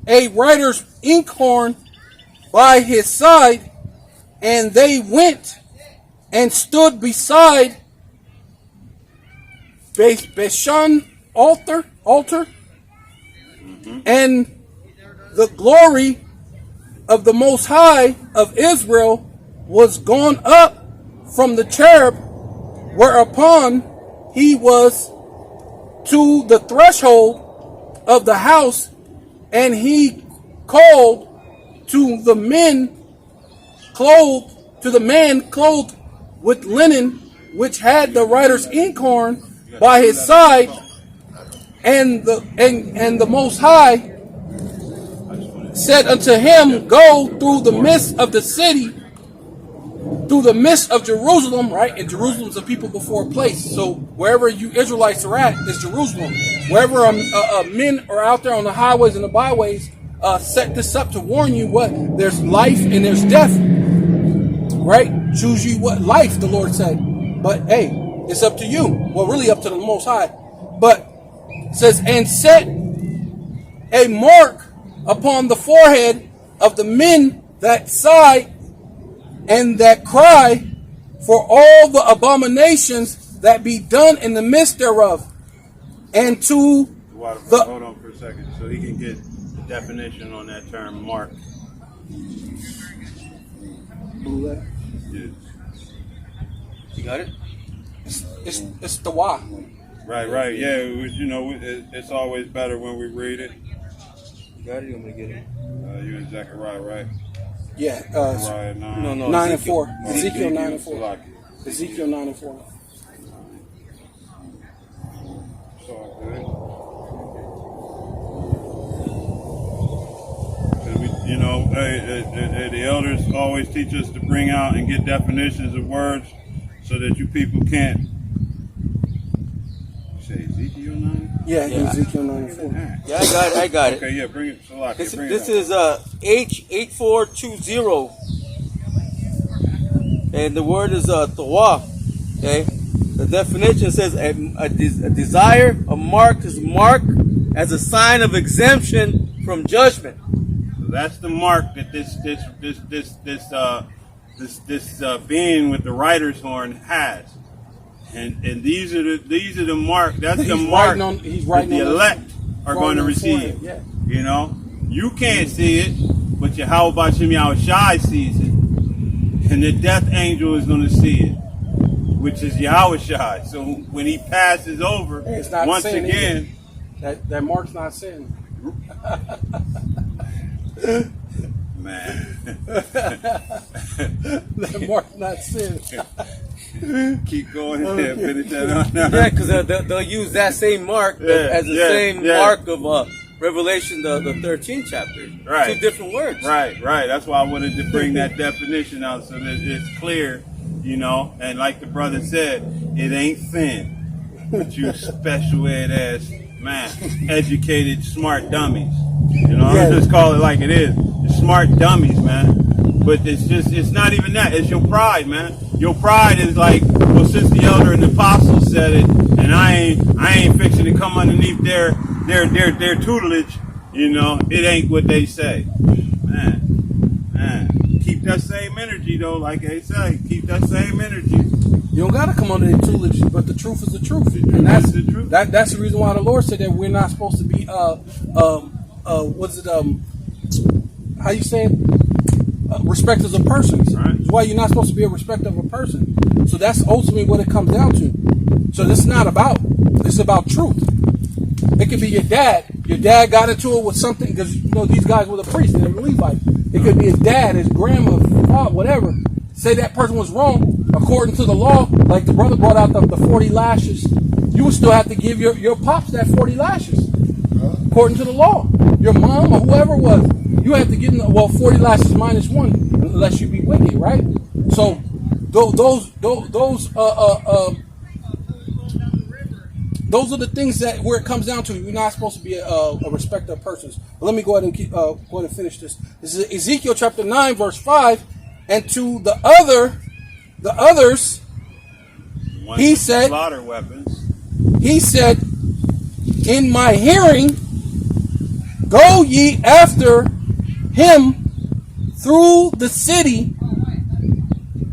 a writer's inkhorn by his side, and they went and stood beside Beshan altar, and the glory of the Most High of Israel was gone up from the cherub, whereupon he was to the threshold of the house, and he called to the man clothed with linen, which had the writer's inkhorn by his side, and the Most High said unto him, go through the midst of the city, through the midst of Jerusalem, right? And Jerusalem's a people before a place. So wherever you Israelites are at is Jerusalem. Wherever men are out there on the highways and the byways, set this up to warn you what there's life and there's death, right? Choose you what life, the Lord said. But hey, it's up to you. Well, really up to the Most High. But it says, and set a mark upon the forehead of the men that sigh and that cry for all the abominations that be done in the midst thereof, and to the... Hold on for a second so he can get the definition on that term mark. Yeah. You got it? It's the why. Right. Yeah, it's always better when we read it. You got it? You want me to get it? You're in Zechariah, right? Yeah. Zechariah 9. No. 9 and 4. Ezekiel 9 and 4. Ezekiel 9 and 4. It's all good. The elders always teach us to bring out and get definitions of words so that you people can't. You say Ezekiel 9? Yeah. Ezekiel 9 and 4. Yeah, I got it. Okay, yeah, bring it. This is H8420, and the word is Tawah. Okay, the definition says a desire, a mark is marked as a sign of exemption from judgment. So that's the mark that this being with the writer's horn has, and these are the mark. That's the mark that the elect are going to receive. Yeah. You know, you can't see it, but Yahweh B'Shem Yahushai sees it, and the death angel is going to see it, which is Yahushai. So when he passes over, once again, that mark's not sin. Man. That mark's not sin. Keep going ahead, finish that on. Yeah, because they'll use that same mark as the same mark of Revelation, the 13th chapter. Right. 2 different words. Right. That's why I wanted to bring that definition out so that it's clear you know, and like the brother said, it ain't thin. But you special ed ass, man, educated, smart dummies. You know, I'll just call it like it is. You're smart dummies, man. But it's not even that. It's your pride, man. Your pride is like, well, since the elder and the apostle said it, and I ain't fixing to come underneath their tutelage, you know, it ain't what they say. Man. Keep that same energy though, like they say. Keep that same energy. You don't gotta come under their tutelage, but the truth is the truth. And that's the truth. That's the reason why the Lord said that we're not supposed to be how you say it? Respecters of persons. Right. That's why you're not supposed to be a respecter of a person. So that's ultimately what it comes down to. So this is not about, it's about truth. It could be your dad. Your dad got into it with something, because you know these guys were the priests, they were Levite. It could be his dad, his grandma, father, whatever. Say that person was wrong according to the law, like the brother brought out the 40 lashes. You would still have to give your pops that 40 lashes according to the law. Your mom or whoever it was, you have to give them 40 lashes minus one, unless you be wicked, right? So those are the things that where it comes down to. You're not supposed to be a respecter of persons. But let me go ahead and go ahead and finish this. This is Ezekiel chapter 9, verse 5. And to the others, he said, slaughter weapons. He said, in my hearing, go ye after him through the city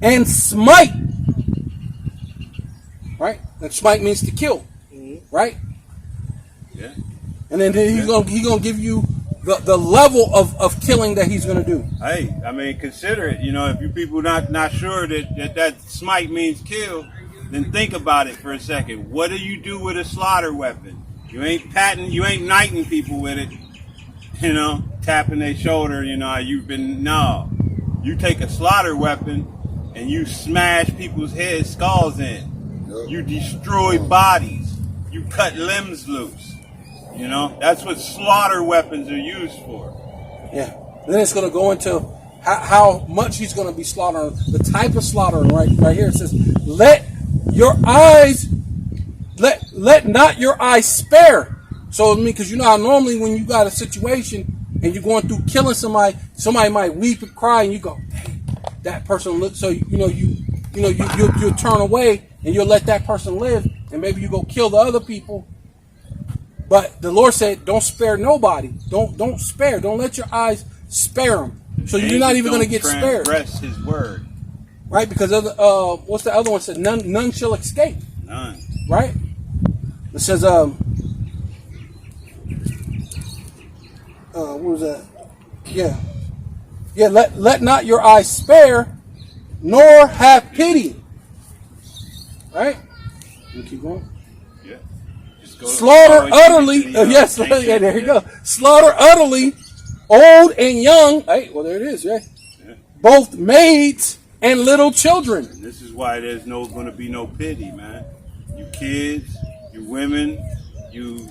and smite. Right? And smite means to kill. Right? Yeah. And then he's gonna give you the level of killing that he's gonna do. Hey, I mean, consider it. You know, if you people not sure that smite means kill, then think about it for a second. What do you do with a slaughter weapon? You ain't knighting people with it. You know, tapping their shoulder. You know, you take a slaughter weapon and you smash people's heads, skulls in. You destroy bodies. You cut limbs loose. You know, that's what slaughter weapons are used for. Yeah. Then it's going to go into how much he's going to be slaughtering, the type of slaughtering. Right here it says, let not your eyes spare. So I mean, because you know how normally when you got a situation and you're going through killing somebody might weep and cry, and you go, hey, that person look. So you'll turn away and you'll let that person live, and maybe you go kill the other people. But the Lord said, don't spare nobody. Don't spare. Don't let your eyes spare them. So you're not even going to get spared. Transgress His word. Right? Because what's the other one said? None shall escape. None. Right? It says, what was that? Yeah. Let not your eyes spare, nor have pity. Right? You keep going. Slaughter utterly, yes, yeah, there you go. Slaughter utterly, old and young. Hey, well, there it is, right? Yeah. Both maids and little children. And this is why there's going to be no pity, man. You kids, you women, you,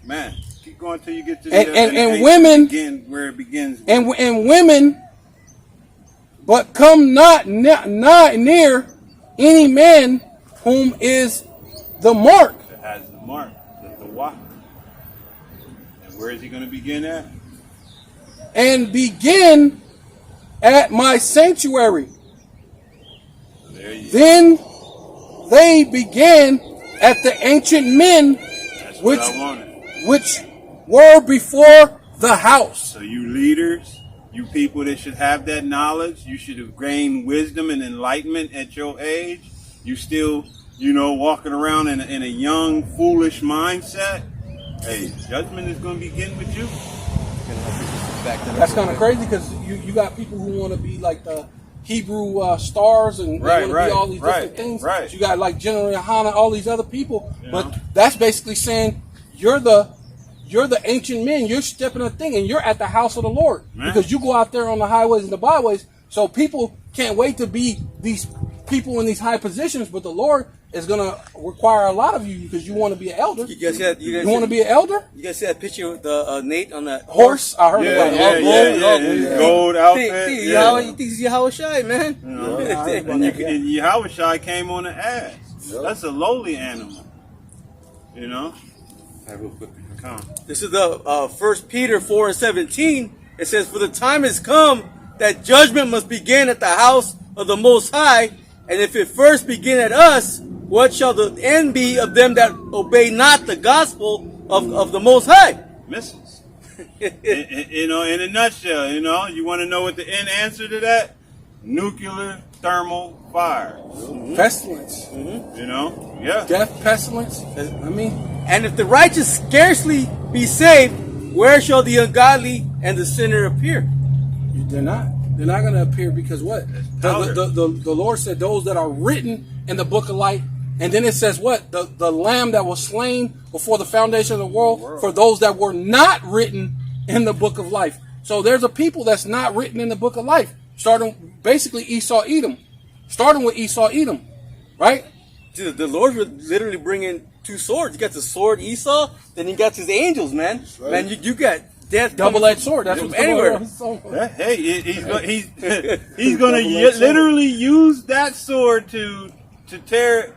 man. Keep going till you get to and women, where it begins. And women, but come not near any man whom is the mark. That has the mark, the wak. And where is he going to begin at? And begin at my sanctuary. Then they began at the ancient men which were before the house. So you leaders, you people that should have that knowledge, you should have gained wisdom and enlightenment at your age. You still, walking around in a young, foolish mindset. Hey, judgment is going to begin with you. That's kind of crazy because you got people who want to be like the Hebrew stars and want to be all these different things. Right. You got like General Yohana, all these other people. But that's basically saying you're the ancient men. You're stepping a thing and you're at the house of the Lord. Because you go out there on the highways and the byways. So people can't wait to be these people in these high positions. But the Lord is gonna require a lot of you because you want to be an elder. You guys said You want to be an elder? You guys see that picture with the Nate on that Horse? I heard about it. Gold outfit. You think he's Yahweh Shai, man? And Yahweh Shai came on the ass. That's a lowly animal. You know? This is the 1 Peter 4:17. It says, "For the time has come that judgment must begin at the house of the Most High, and if it first begin at us, what shall the end be of them that obey not the gospel of the Most High?" Misses. You know, in a nutshell, you know, you want to know what the end answer to that? Nuclear thermal fire. Pestilence. You know? Yeah. Death, pestilence. I mean, And if the righteous scarcely be saved, where shall the ungodly and the sinner appear? they're not. They're not going to appear because what? The Lord said those that are written in the book of life. And then it says what? The lamb that was slain before the foundation of the world for those that were not written in the book of life. So there's a people that's not written in the book of life. Starting basically Esau, Edom. Starting with Esau, Edom. Right? Dude, the Lord would literally bring in two swords. You got the sword Esau, then you got his angels, man. Right. Man, you got death. Double-edged sword. That's what's anywhere. Hey, he's going to literally use that sword to tear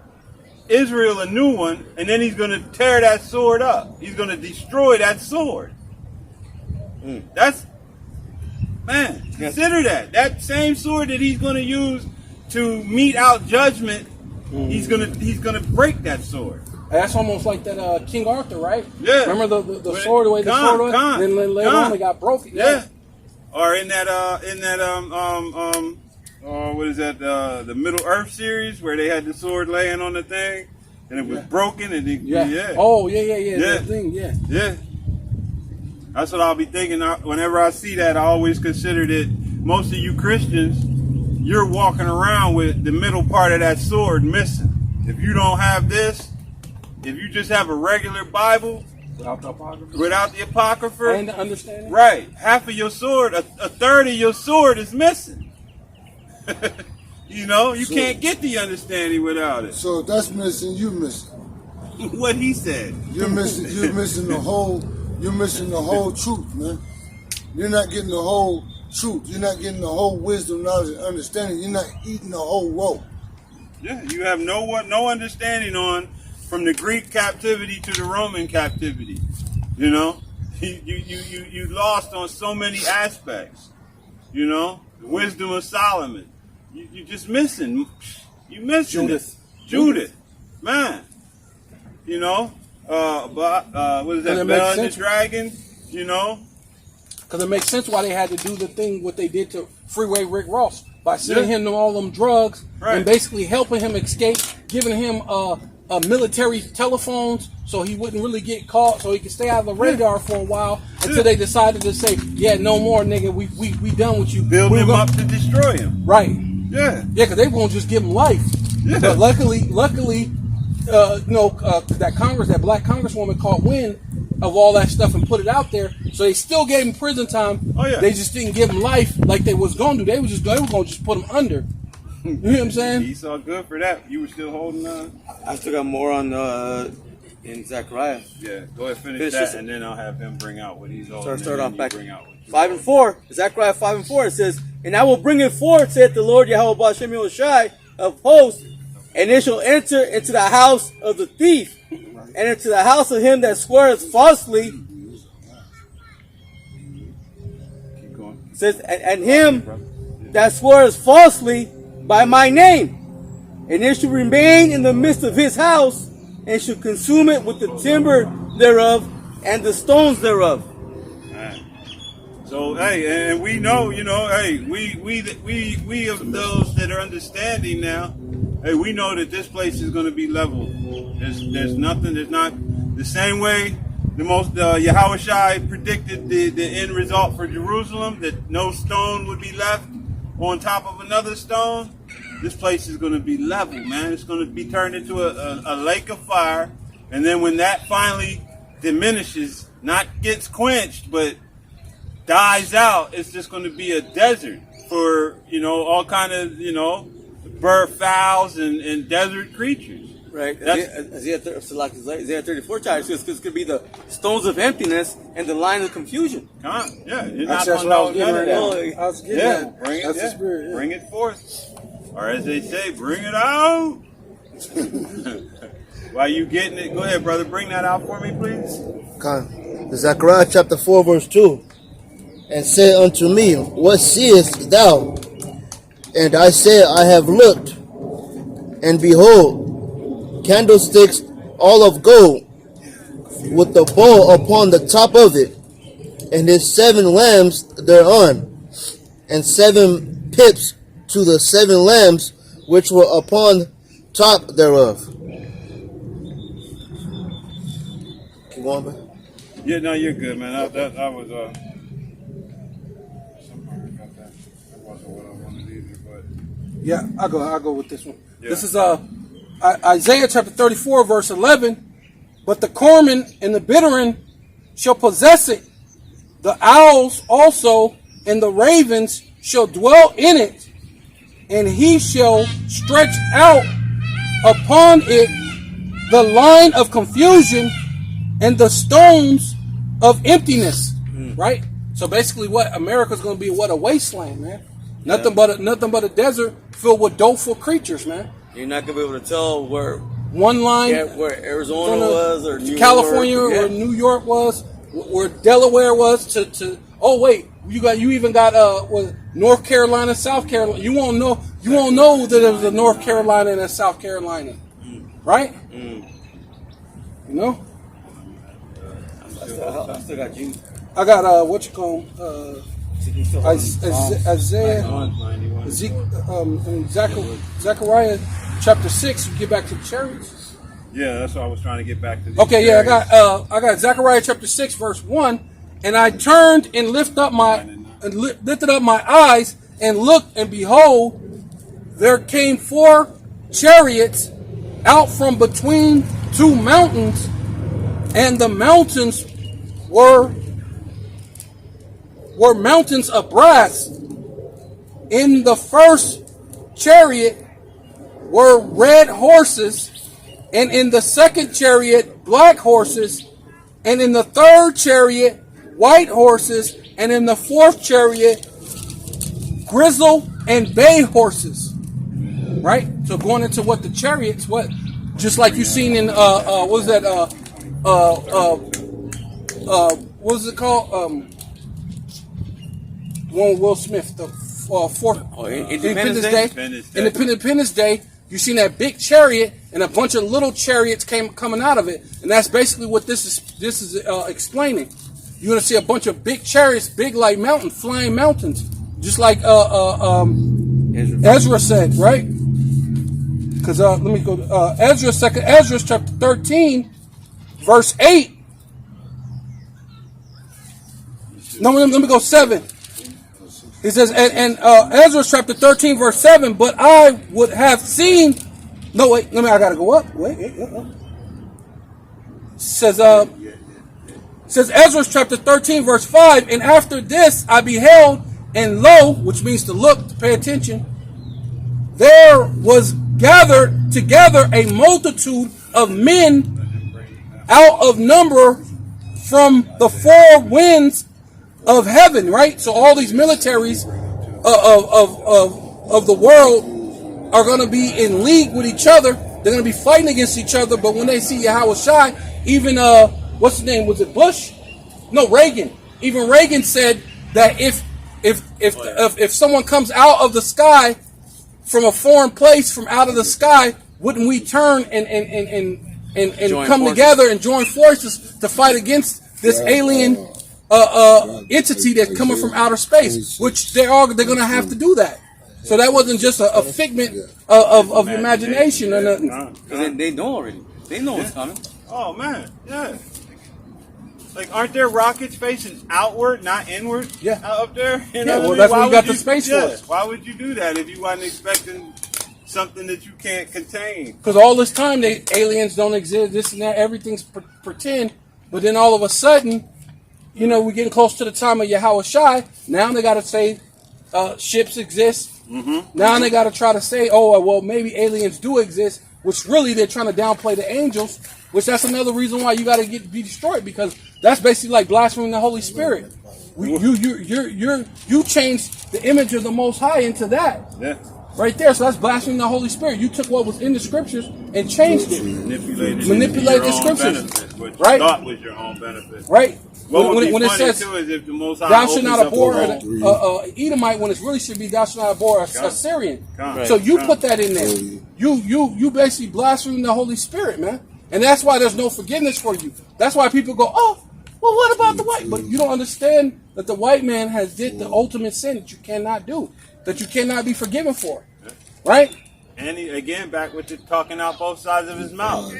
Israel a new one, and then he's going to tear that sword up. He's going to destroy that sword. That's, man, consider that. That same sword that he's going to use to mete out judgment, he's gonna break that sword. That's almost like that King Arthur, right? Yeah. Remember the sword, the way the sword was? Then later on it got broken. Yeah. Or in that what is that? The Middle Earth series where they had the sword laying on the thing and it was broken and Oh yeah. That thing, Yeah. That's what I'll be thinking whenever I see that. I always consider that most of you Christians, you're walking around with the middle part of that sword missing. If you don't have this, if you just have a regular Bible without the Apocrypha and the understanding, right, half of your sword, a third of your sword is missing. You know, you can't get the understanding without it. So if that's missing, you missing. What he said. You're missing the whole truth, man. You're not getting the whole truth. You're not getting the whole wisdom, knowledge, and understanding. You're not eating the whole rope. Yeah, you have no understanding on from the Greek captivity to the Roman captivity. You know, you lost on so many aspects. You know, the wisdom of Solomon. You just missing. You missing Judith, man. You know, what is that? Bell and the Dragon. You know. Because it makes sense why they had to do the thing what they did to Freeway Rick Ross by sending him all them drugs and basically helping him escape, giving him military telephones so he wouldn't really get caught, so he could stay out of the radar for a while until they decided to say, "Yeah, no more, nigga. We done with you." Build him up to destroy him. Right. Yeah. Yeah, because they won't just give him life. Yeah. But luckily, that black congresswoman caught wind of all that stuff and put it out there, so they still gave him prison time. Oh, yeah. They just didn't give him life like they was going to do. They were going to just put him under. You know what I'm saying? He's all good for that. You were still holding on. I still got more on in Zechariah. Yeah, go ahead finish that, and then I'll have him bring out what he's holding. Start off back 5 and 4. Zechariah 5 and 4. It says, "And I will bring it forth, saith the Lord Yahweh Ba'ashem Yahushai of hosts, and it shall enter into the house of the thief, and into the house of him that sweareth falsely." Keep going. It says, and him that sweareth falsely by my name, and it shall remain in the midst of his house, and shall consume it with the timber thereof and the stones thereof. So hey, and we know, you know, hey, we of those that are understanding now, hey, we know that this place is going to be leveled. There's nothing. There's not the same way the most Yahweh Shai predicted the end result for Jerusalem, that no stone would be left on top of another stone. This place is going to be leveled, man. It's going to be turned into a lake of fire, and then when that finally diminishes, not gets quenched, but dies out, it's just going to be a desert for, you know, all kind of, you know, bird fowls and desert creatures. Right. Isaiah 34 chapter says this could be the stones of emptiness and the line of confusion. Come on. Yeah. You're That's not what I was going getting to right now. I was getting Yeah. that. Bring it. That's the Yeah. spirit. Yeah. Bring it forth. Or as they say, bring it out. While you getting it, go ahead, brother. Bring that out for me, please. Zechariah chapter 4 verse 2. And said unto me, what seest thou? And I said, I have looked, and behold, candlesticks all of gold, with the bowl upon the top of it, and his 7 lamps thereon, and 7 pips to the 7 lamps which were upon top thereof. Keep going, man. Yeah, no, you're good, man. That was somehow I got that. That wasn't what I wanted either, but Yeah, I'll go with this one. Yeah. This is Isaiah chapter 34, verse 11. But the cormorant and the bitterman shall possess it. The owls also and the ravens shall dwell in it, and he shall stretch out upon it the line of confusion and the stones of emptiness. Right? So basically what America's going to be, what, a wasteland, man. Nothing but a desert filled with doleful creatures, man. You're not gonna be able to tell where One line, where Arizona was or New California York. or New York was, where Delaware was. To oh wait, you even got North Carolina, South Carolina. You won't know that it was a North Carolina and a South Carolina, right? You know. I still got you. I got what you call Isaiah, Zechariah chapter 6. We get back to the chariots. yeah, that's what I was trying to get back to. Okay, yeah, I got Zechariah chapter 6 verse 1, and I turned and lifted up my eyes and looked, and behold, there came 4 chariots out from between 2 mountains, and the mountains were mountains of brass. In the first chariot were red horses, and in the second chariot black horses, and in the third chariot white horses, and in the fourth chariot grizzle and bay horses. Right? So going into what the chariots, just like you seen in what was that what was it called? One Will Smith, the Independence Day. Independence Day, you seen that big chariot and a bunch of little chariots coming out of it, and that's basically what this is explaining. You're gonna see a bunch of big chariots, big like flying mountains, just like Ezra said, right? Because let me go to Ezra chapter 13, verse 8. No, let me go 7. He says, and Ezra chapter 13, verse 7, but I would have seen. No, wait, I gotta go up. Wait. Says Ezra chapter 13, verse 5, and after this I beheld, and lo, which means to look, to pay attention, there was gathered together a multitude of men out of number from the 4 winds of heaven, right? So all these militaries of the world are going to be in league with each other. They're going to be fighting against each other. But when they see Yahweh Shai, even what's his name? Was it Bush? No, Reagan. Even Reagan said that if someone comes out of the sky from a foreign place, from out of the sky, wouldn't we turn and come together and join forces to fight against this alien entity that's coming from outer space, which they're going to have to do that. So that wasn't just a figment of imagination or nothing. Because they know already. They know what's coming. Oh man, yeah. Like, aren't there rockets facing outward, not inward? Yeah. Up there. You Yeah, know well, what I mean? that's why we got the Space Force. Why would you do that if you wasn't expecting something that you can't contain? Because all this time, aliens don't exist, this and that, everything's pretend. But then all of a sudden, you know, we're getting close to the time of Yahweh Shai. Now they got to say ships exist. Mm-hmm. Now they got to try to say, oh, well, maybe aliens do exist. which really they're trying to downplay the angels, which that's another reason why you got to be destroyed, because that's basically like blaspheming the Holy Spirit. You changed the image of the Most High into that. Yeah. Right there, so that's blaspheming the Holy Spirit. You took what was in the scriptures and changed it. Manipulated the scriptures. Benefit, what you right? thought was your own benefit. Right. When it says, too is if the Most High thou should not opens abhor up an Edomite, when it really should be thou should not abhor a Syrian. So you put that in there. You basically blaspheme the Holy Spirit, man. And that's why there's no forgiveness for you. That's why people go, oh, well, what about the white? But you don't understand that the white man has did the ultimate sin that you cannot do, that you cannot be forgiven for. Right? And he, again, back with the talking out both sides of his mouth.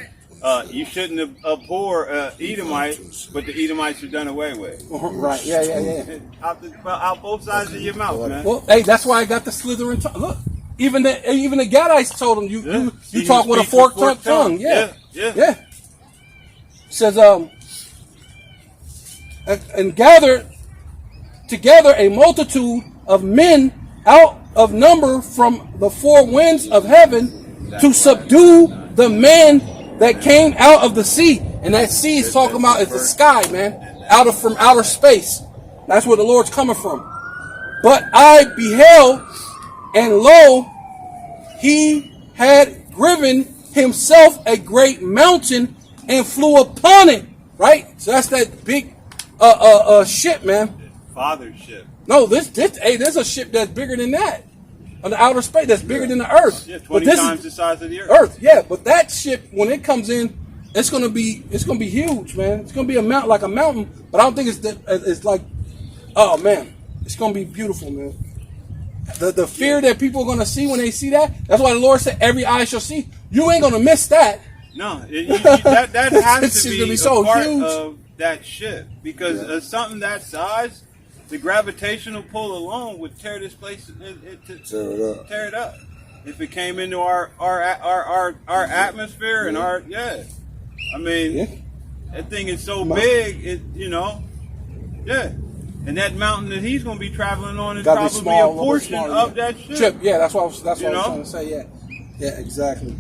You shouldn't abhor Edomite, but the Edomites are done away with. Right? Yeah. Out both sides of your mouth, man. Well, hey, that's why I got the slithering tongue. Look, even the Gadites told him you talk with a forked tongue. Yeah. It says and gathered together a multitude of men out of number from the four winds of heaven to subdue the men that came out of the sea. And that sea is talking about is the sky, man, from outer space. That's where the Lord's coming from. But I beheld, and lo, he had driven himself a great mountain and flew upon it. Right? So that's that big ship, man. Father's ship. No, there's a ship that's bigger than that. On the outer space, that's bigger than the earth. Yeah, 20 times the size of the earth. Yeah, but that ship, when it comes in, it's gonna be huge, man. It's gonna be like a mountain, but I don't think it's like, oh man, it's gonna be beautiful, man. The fear that people are gonna see when they see that, that's why the Lord said, every eye shall see. You ain't gonna miss that. No, that has to be so a part huge of that ship, because something that size, the gravitational pull alone would tear this place, tear it up. If it came into our atmosphere and I mean, that thing is so big, and that mountain that he's going to be traveling on is probably a portion of that ship. Yeah, that's what I was trying to say. Yeah, exactly.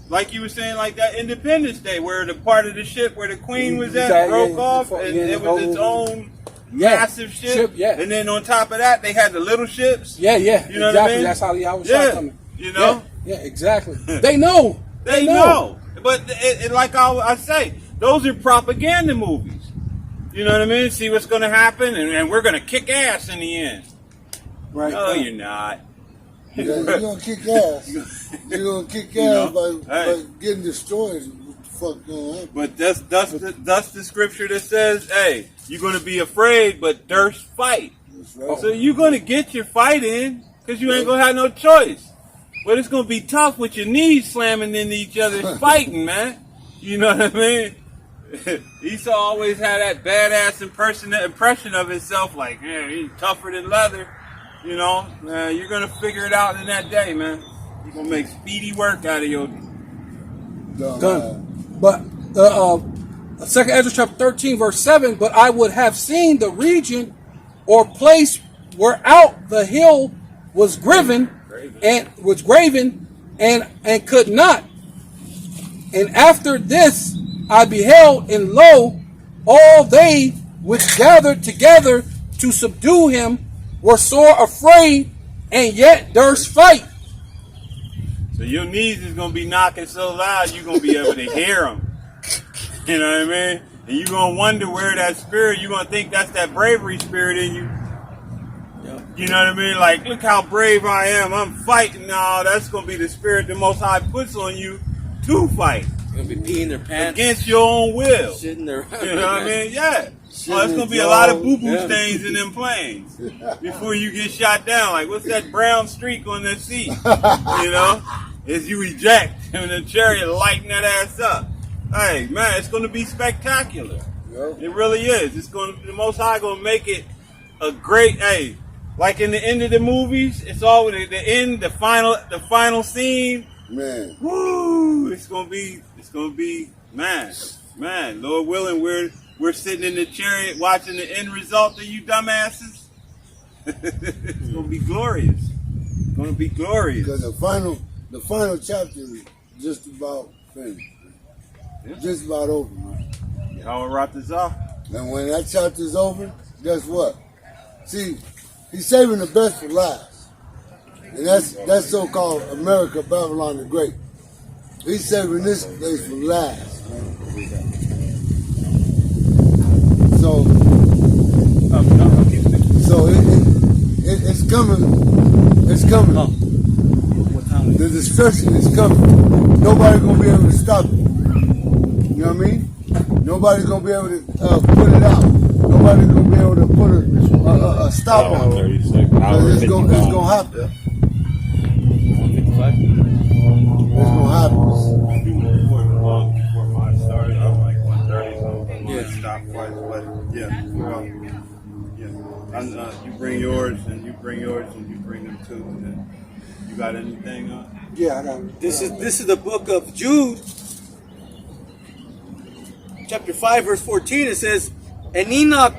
Like you were saying, like that Independence Day, where the part of the ship where the Queen was at broke off, and it was its own massive ship. And then on top of that, they had the little ships. You know exactly. What I mean? That's how I was coming. You know? Yeah, exactly. They know. They know. But like I say, those are propaganda movies. You know what I mean? See what's going to happen, and we're going to kick ass in the end. Right. No, you're not. You're going to kick ass. You're going to kick ass by getting destroyed. What the fuck going to happen? But that's the scripture that says, hey, you're going to be afraid, but durst fight. That's right. So you're going to get your fight in, because you ain't going to have no choice. But it's going to be tough with your knees slamming into each other fighting, man. You know what I mean? Esau always had that badass impression of himself, like, man, he's tougher than leather. You know, you're going to figure it out in that day, man. You're going to make speedy work out of your... Done. But 2 Ezra chapter 13, verse 7, but I would have seen the region or place where out the hill was graven and could not. And after this I beheld, and lo, all they which gathered together to subdue him were sore afraid, and yet durst fight. So your knees is going to be knocking so loud, you're going to be able to hear them. You know what I mean? And you're going to wonder where that spirit, you're going to think that's that bravery spirit in you. You know what I mean? Like, look how brave I am. I'm fighting now. That's going to be the spirit the Most High puts on you to fight. They'll be peeing their pants. Against your own will. Shitting their You know what I mean? Yeah. Well, it's going to be a lot of boo-boo stains in them planes before you get shot down. Like, what's that brown streak on that seat? You know? As you eject and the chariot lighting that ass up. Hey, man, it's going to be spectacular. It really is. The Most High going to make it a great, like in the end of the movies, it's always the end, the final scene. Man. Woo! It's gonna be, man, Lord willing, we're sitting in the chariot watching the end result of you dumbasses. It's gonna be glorious. It's gonna be glorious. Because the final chapter just about finished. Just about over, man. How wrap this off? And when that chapter's over, guess what? See, he's saving the best for last. And that's so-called America, Babylon the Great. He's saving this place for last, man. So it's coming. It's coming. The destruction is coming. Nobody's gonna be able to stop it. You know what I mean? Nobody's gonna be able to put it out. Nobody's gonna be able to put a stop on it. It's gonna happen. 155. It's gonna happen. Before mine started, I was like 130, so mine stopped twice. But yeah, well, yeah. And, you bring yours, and you bring yours, and you bring them too. And then you got anything? Yeah, I got it. This is the book of Jude, chapter 5, verse 14. It says, and Enoch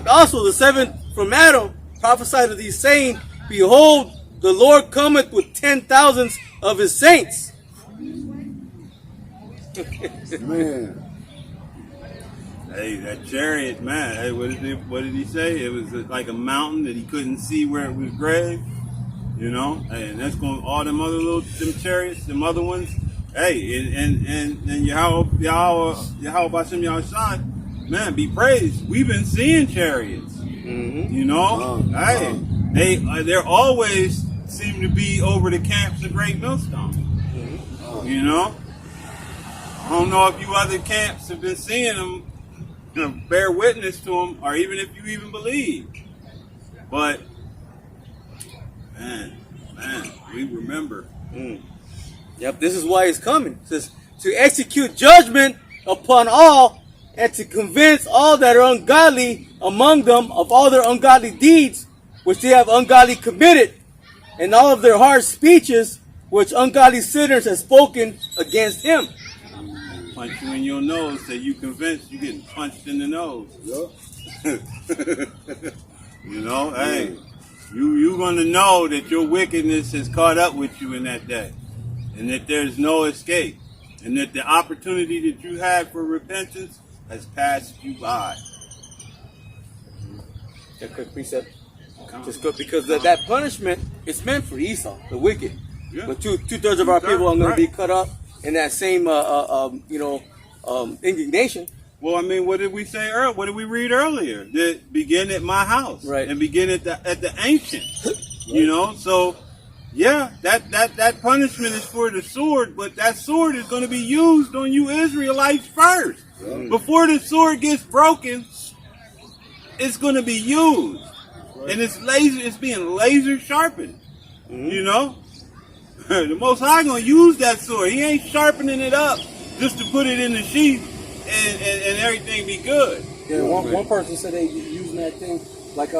also, the seventh from Adam, prophesied of these, saying, behold, the Lord cometh with 10,000s of his saints. Man. Hey, that chariot, man. Hey, what did he say? It was like a mountain that he couldn't see where it was graved. You know, and that's going all them them chariots, them other ones. Hey, and Yahweh Bashem Yahushua, man, be praised. We've been seeing chariots. Mm-hmm. You know, they always seem to be over the camps of Great Millstone. Mm-hmm. You know, I don't know if you other camps have been seeing them, bear witness to them, or even if you even believe. But man, we remember. Yep, this is why he's coming. It says, to execute judgment upon all, and to convince all that are ungodly among them of all their ungodly deeds, which they have ungodly committed, and all of their harsh speeches, which ungodly sinners have spoken against him. Punch you in your nose, that you convinced, you getting punched in the nose. Yep. You know, hey, you're going to know that your wickedness has caught up with you in that day, and that there's no escape, and that the opportunity that you had for repentance has passed you by. A quick precept. Just good, because that punishment is meant for Esau, the wicked. Yeah. But two-thirds of our people are going to be cut up in that same, indignation. Well, I mean, what did we say earlier? What did we read earlier? That begin at my house, right? And begin at the ancient, right. You know. So, yeah, that punishment is for the sword, but that sword is going to be used on you Israelites first. Right. Before the sword gets broken, it's going to be used, right. And it's being laser sharpened. Mm-hmm. You know, the Most High going to use that sword. He ain't sharpening it up just to put it in the sheath. And everything be good. Yeah, one person said they using that thing like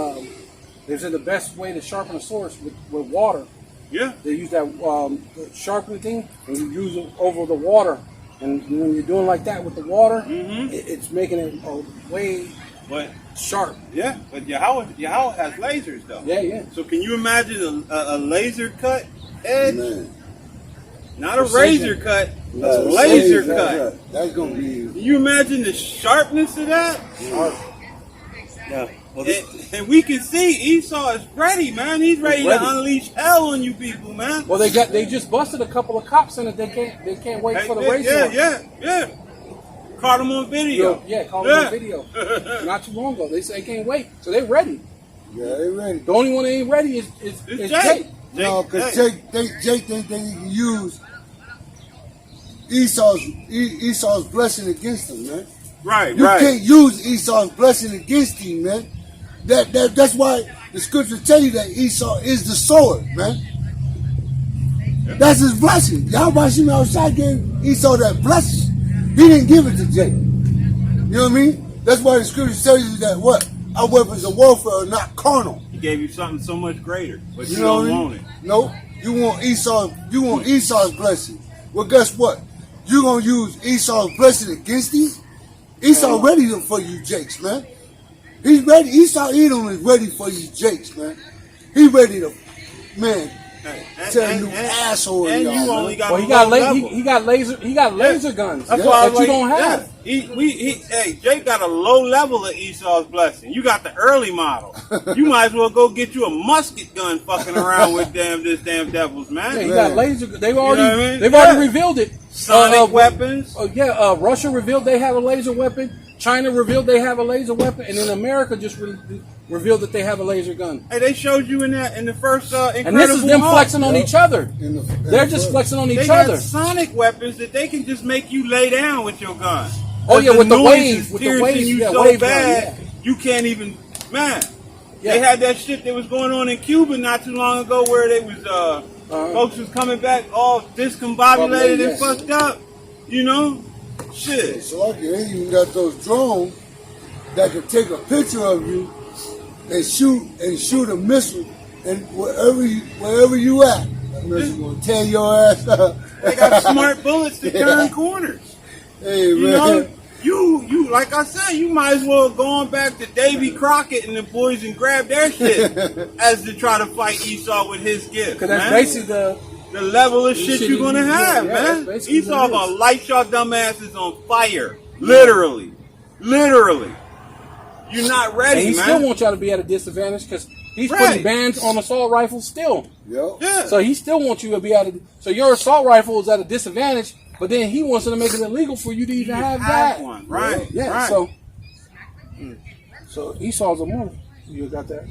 they said the best way to sharpen a sword is with water. Yeah. They use that sharpening thing and you use it over the water. And when you're doing like that with the water, mm-hmm. it's making it way sharp. Yeah, but Yahweh has lasers though. Yeah. So can you imagine a laser cut edge? Man. Not a razor cut, a laser cut. That's going to be... Can you imagine the sharpness of that? Sharp. Yeah. Well, and we can see Esau is ready, man. He's ready to unleash hell on you people, man. Well, they just busted a couple of cops in it. They can't wait for the race. Yeah. Caught them on video. Caught them on video. Not too long ago. They say they can't wait, so they're ready. Yeah, they're ready. The only one that ain't ready is Jake. No, because Jake think they can use Esau's blessing against him, man. Right. You can't use Esau's blessing against him, man. That's why the scriptures tell you that Esau is the sword, man. Yeah. That's his blessing. Yahweh outside gave Esau that blessing. He didn't give it to Jake. You know what I mean? That's why the scriptures tell you that our weapons of warfare are not carnal. He gave you something so much greater, but you don't want it. No, you want Esau's blessing. Well, guess what? You're gonna use Esau's blessing against him. Esau ready for you, Jakes, man. He's ready. Esau Edom is ready for you, Jakes, man. He's ready to, man. Tell you asshole. And y'all, you man. only got Well, a he got low level. he got laser guns That's why I that was you don't have. Hey, Jake got a low level of Esau's blessing. You got the early model. You might as well go get you a musket gun fucking around with this damn devils, man. Yeah, he got laser. They've what I already mean? they've already revealed it. Sonic weapons. Russia revealed they have a laser weapon. China revealed they have a laser weapon, and then America just revealed that they have a laser gun. Hey, they showed you in the first Incredible And this is them Hulk. flexing on each other. They're just first. flexing on They each got other. sonic weapons that they can just make you lay down with your gun. Oh, yeah, with the noise wave, is with the piercing wave, you yeah, so wave gun, bad yeah. you can't even. Man, Yeah. they had that shit that was going on in Cuba not too long ago, where they was folks was coming back all discombobulated and fucked up. You know, shit. So like they even got those drones that can take a picture of you and shoot a missile, and wherever you at, that missile gonna tear your ass up. They got smart bullets to turn corners. Hey You man, know, you like I said, you might as well go on back to Davy Crockett and the boys and grab their shit as to try to fight Esau with his gift. Because that's man. basically the level of shit shit you're gonna you- have, yeah, man. that's basically Esau what it gonna is. light your dumbasses on fire. Literally. You're not ready, And he man. still wants y'all to be at a disadvantage because he's Right. putting bans on assault rifles still. yo, Yeah. So he still wants you to be at a. So your assault rifle is at a disadvantage, but then he wants to make it illegal for you to even have that. one, right? Yeah. right. So Esau's a move. You got that?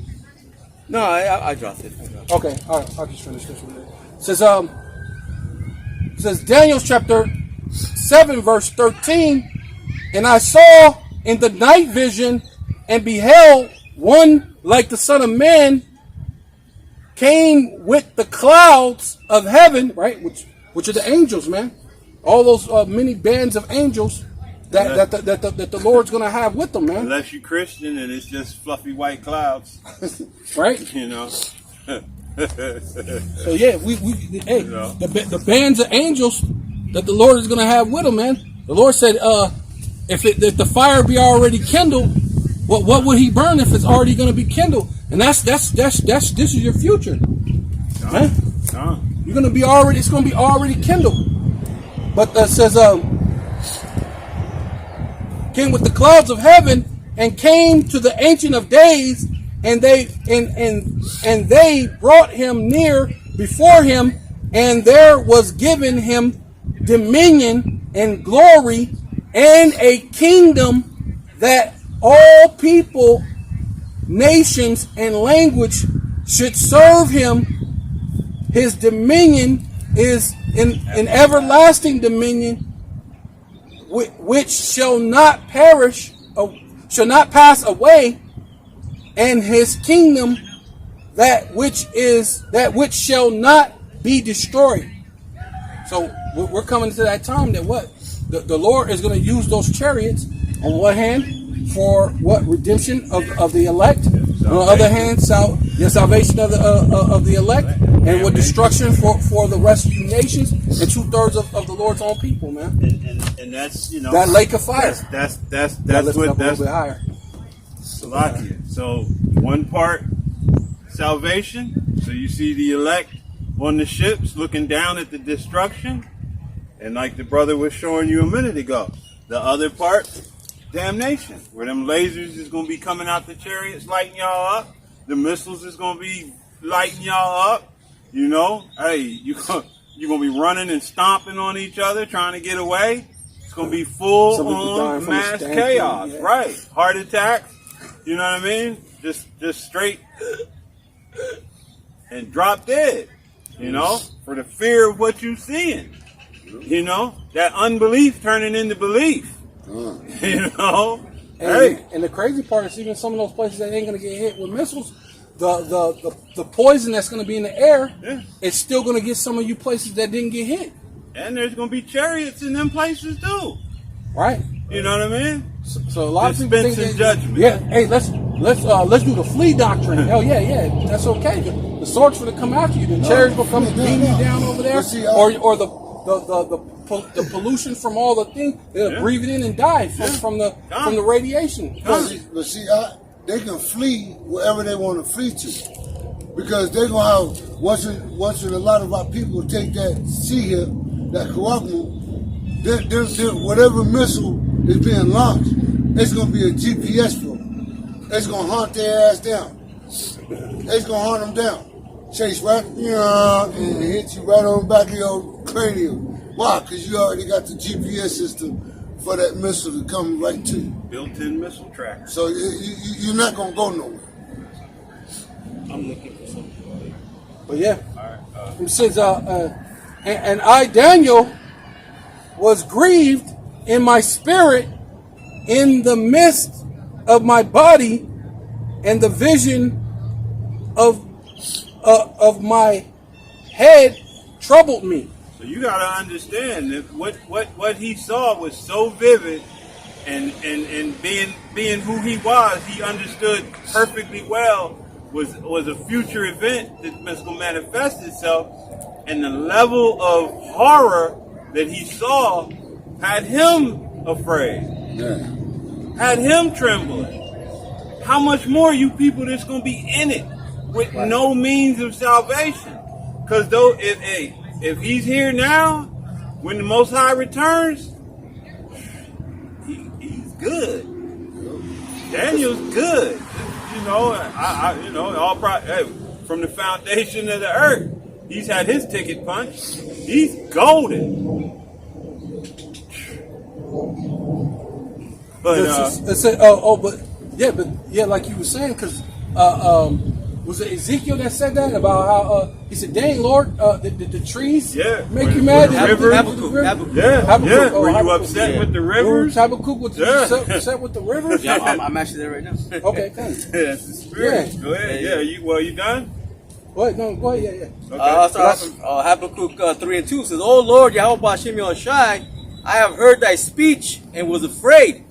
No, I dropped it. Okay. All right. I'll just finish this one. It says Daniel chapter 7 verse 13, and I saw in the night vision and beheld one like the Son of Man came with the clouds of heaven, right? Which are the angels, man. All those many bands of angels that the Lord's gonna have with them, man. Unless you're Christian and it's just fluffy white clouds, Right? you know. So yeah, hey, You know. the bands of angels that the Lord is gonna have with them, man. The Lord said, if the fire be already kindled, what would He burn if it's already gonna be kindled? And this is your future, man. You're gonna be already. It's gonna be already kindled. But it says, came with the clouds of heaven and came to the Ancient of Days, and they brought him near before him, and there was given him dominion and glory and a kingdom that all people, nations, and language should serve him. His dominion is an everlasting dominion which shall not perish, shall not pass away, and his kingdom that which shall not be destroyed. So we're coming to that time that the Lord is going to use those chariots on one hand for what? Redemption of the elect. On the other hand, the salvation of the elect, and with destruction for the rest of you nations and 2/3 of the Lord's own people, man. And that's That lake of fire. That's Lift it up a little bit higher. Salakia. So one part salvation. So you see the elect on the ships looking down at the destruction, and like the brother was showing you a minute ago, the other part, damnation, where them lasers is gonna be coming out the chariots lighting y'all up, the missiles is gonna be lighting y'all up. You know, hey, you're gonna be running and stomping on each other trying to get away. It's gonna be full Some people dying on from mass the chaos, stampede, yeah. right? Heart attacks. You know what I mean? Just straight and drop dead. You know, for the fear of what you're seeing. You know, that unbelief turning into belief. You know, And the crazy part is even some of those places that ain't gonna get hit with missiles, the poison that's gonna be in the air, it's still gonna get some of you places that didn't get hit. and there's gonna be chariots in them places too. Right? You know what I mean? So a lot of people think Dispensing that, judgment. yeah, hey, let's do the flea doctrine. Hell yeah, that's okay. The swords gonna come after you. The chariots will come beam you down over there, But see, or the pollution from all the things. They'll breathe it in and die from the radiation. But see, they can flee wherever they want to flee to. because they're gonna have once a lot of our people take that sea here, that corruptible, then whatever missile is being launched, it's gonna be a GPS for them. It's gonna hunt their ass down. It's gonna hunt them down. Chase right, and hit you right on the back of your cranium. Why? Because you already got the GPS system for that missile to come right to you. Built-in missile tracker. So you're not gonna go nowhere. I'm looking for something. But yeah, it says, and I, Daniel, was grieved in my spirit in the midst of my body, and the vision of my head troubled me. So you gotta understand that what he saw was so vivid, and being who he was, he understood perfectly well was a future event that was gonna manifest itself, and the level of horror that he saw had him afraid, had him trembling. How much more you people that's gonna be in it with no means of salvation? Because though if he's here now, when the Most High returns, he's good. Daniel's good. From the foundation of the earth, he's had his ticket punched. He's golden. But like you were saying, because was it Ezekiel that said that about how he said, "Dang Lord, the trees make you mad." Habakkuk. Were you upset with the rivers? Habakkuk was upset with the rivers. Yeah, I'm actually there right now. Okay, thanks. That's the spirit. Go ahead. You done? Go ahead. Okay. I'll start off Habakkuk 3 and 2 says, "O Lord, Yahweh Hashem Yahushai, I have heard thy speech and was afraid.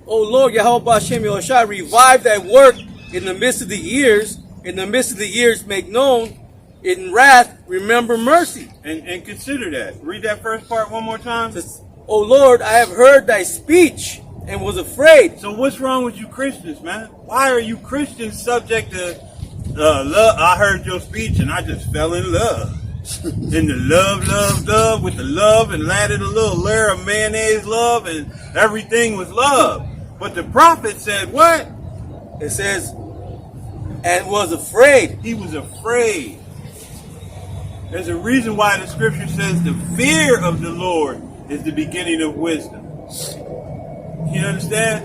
O Lord, Yahweh Hashem Yahushai, revive thy work in the midst of the years. In the midst of the years, make known. In wrath, remember mercy." And consider that. Read that first part one more time. Says, "O Lord, I have heard thy speech and was afraid." So what's wrong with you Christians, man? Why are you Christians subject to love? I heard your speech and I just fell in love. In the love with the love, and added a little layer of mayonnaise love, and everything was love. But the prophet said what? It says, "and was afraid." He was afraid. There's a reason why the scripture says the fear of the Lord is the beginning of wisdom. You understand?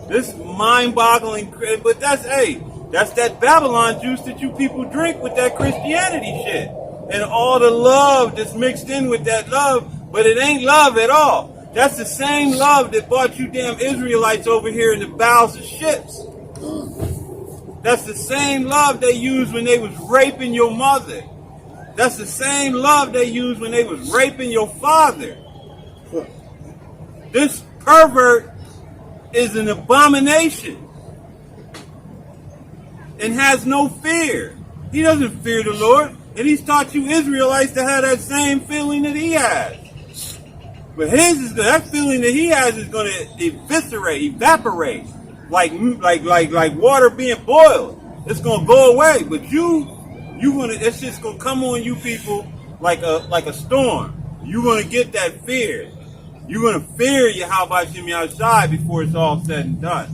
This mind-boggling, but that's that Babylon juice that you people drink with that Christianity shit. And all the love that's mixed in with that love, but it ain't love at all. That's the same love that brought you damn Israelites over here in the bowels of ships. That's the same love they used when they was raping your mother. That's the same love they used when they was raping your father. This pervert is an abomination and has no fear. He doesn't fear the Lord, and he's taught you Israelites to have that same feeling that he has. But that feeling that he has is going to evaporate, like water being boiled. It's going to go away, but it's just going to come on you people like a storm. You're going to get that fear. You're going to fear Yahweh Hashem Yahushai before it's all said and done.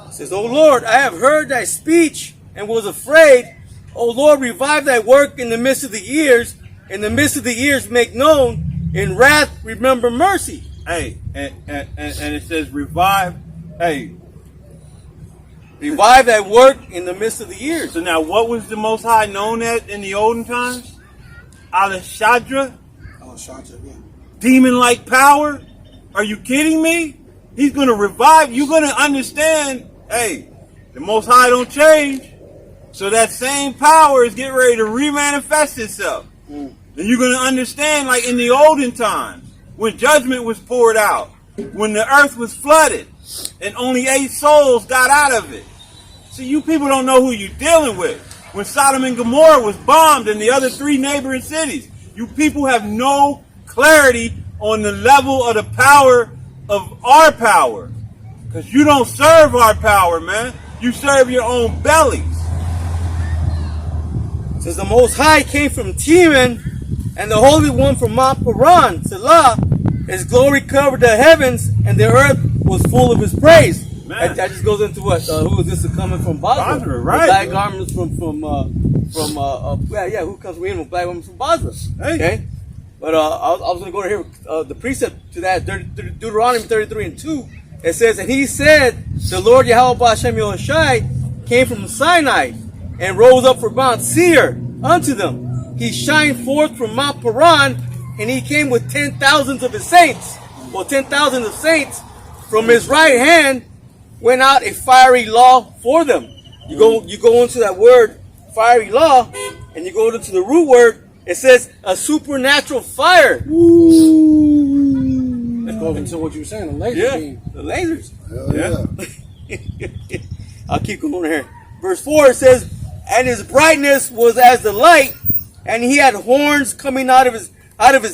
It says, "O Lord, I have heard thy speech and was afraid. O Lord, revive thy work in the midst of the years. In the midst of the years, make known. In wrath, remember mercy." Hey, and it says revive. Hey, revive thy work in the midst of the years. So now, what was the Most High known as in the olden times? Alashadra? Yeah. Demon-like power? Are you kidding me? He's going to revive. You're going to understand, hey, the Most High don't change. So that same power is getting ready to re-manifest itself. And you're going to understand, like in the olden times, when judgment was poured out, when the earth was flooded, and only 8 souls got out of it. See, you people don't know who you're dealing with. When Sodom and Gomorrah was bombed and the other 3 neighboring cities, you people have no clarity on the level of the power of our power. Because you don't serve our power, man. You serve your own bellies. says the Most High came from Teman, and the Holy One from Mount Paran, Selah. His glory covered the heavens, and the earth was full of his praise. That just goes into what? Who is this coming from? Basra, right? The black garments from who comes from Edom? Black women from Basra. Hey. Okay, but I was going to go to here the precept to that Deuteronomy 33:2. It says, and he said, the Lord Yahweh Ba'Shem Yahushai came from Sinai and rose up from Mount Seir unto them. He shined forth from Mount Paran, and he came with 10,000s of his saints. Well, 10,000 of saints. From his right hand went out a fiery law for them. You go into that word fiery law, and you go into the root word. It says a supernatural fire. That goes into what you were saying, the laser beam. The lasers. Yeah. I'll keep going here. Verse 4 it says, and his brightness was as the light, and he had horns coming out of his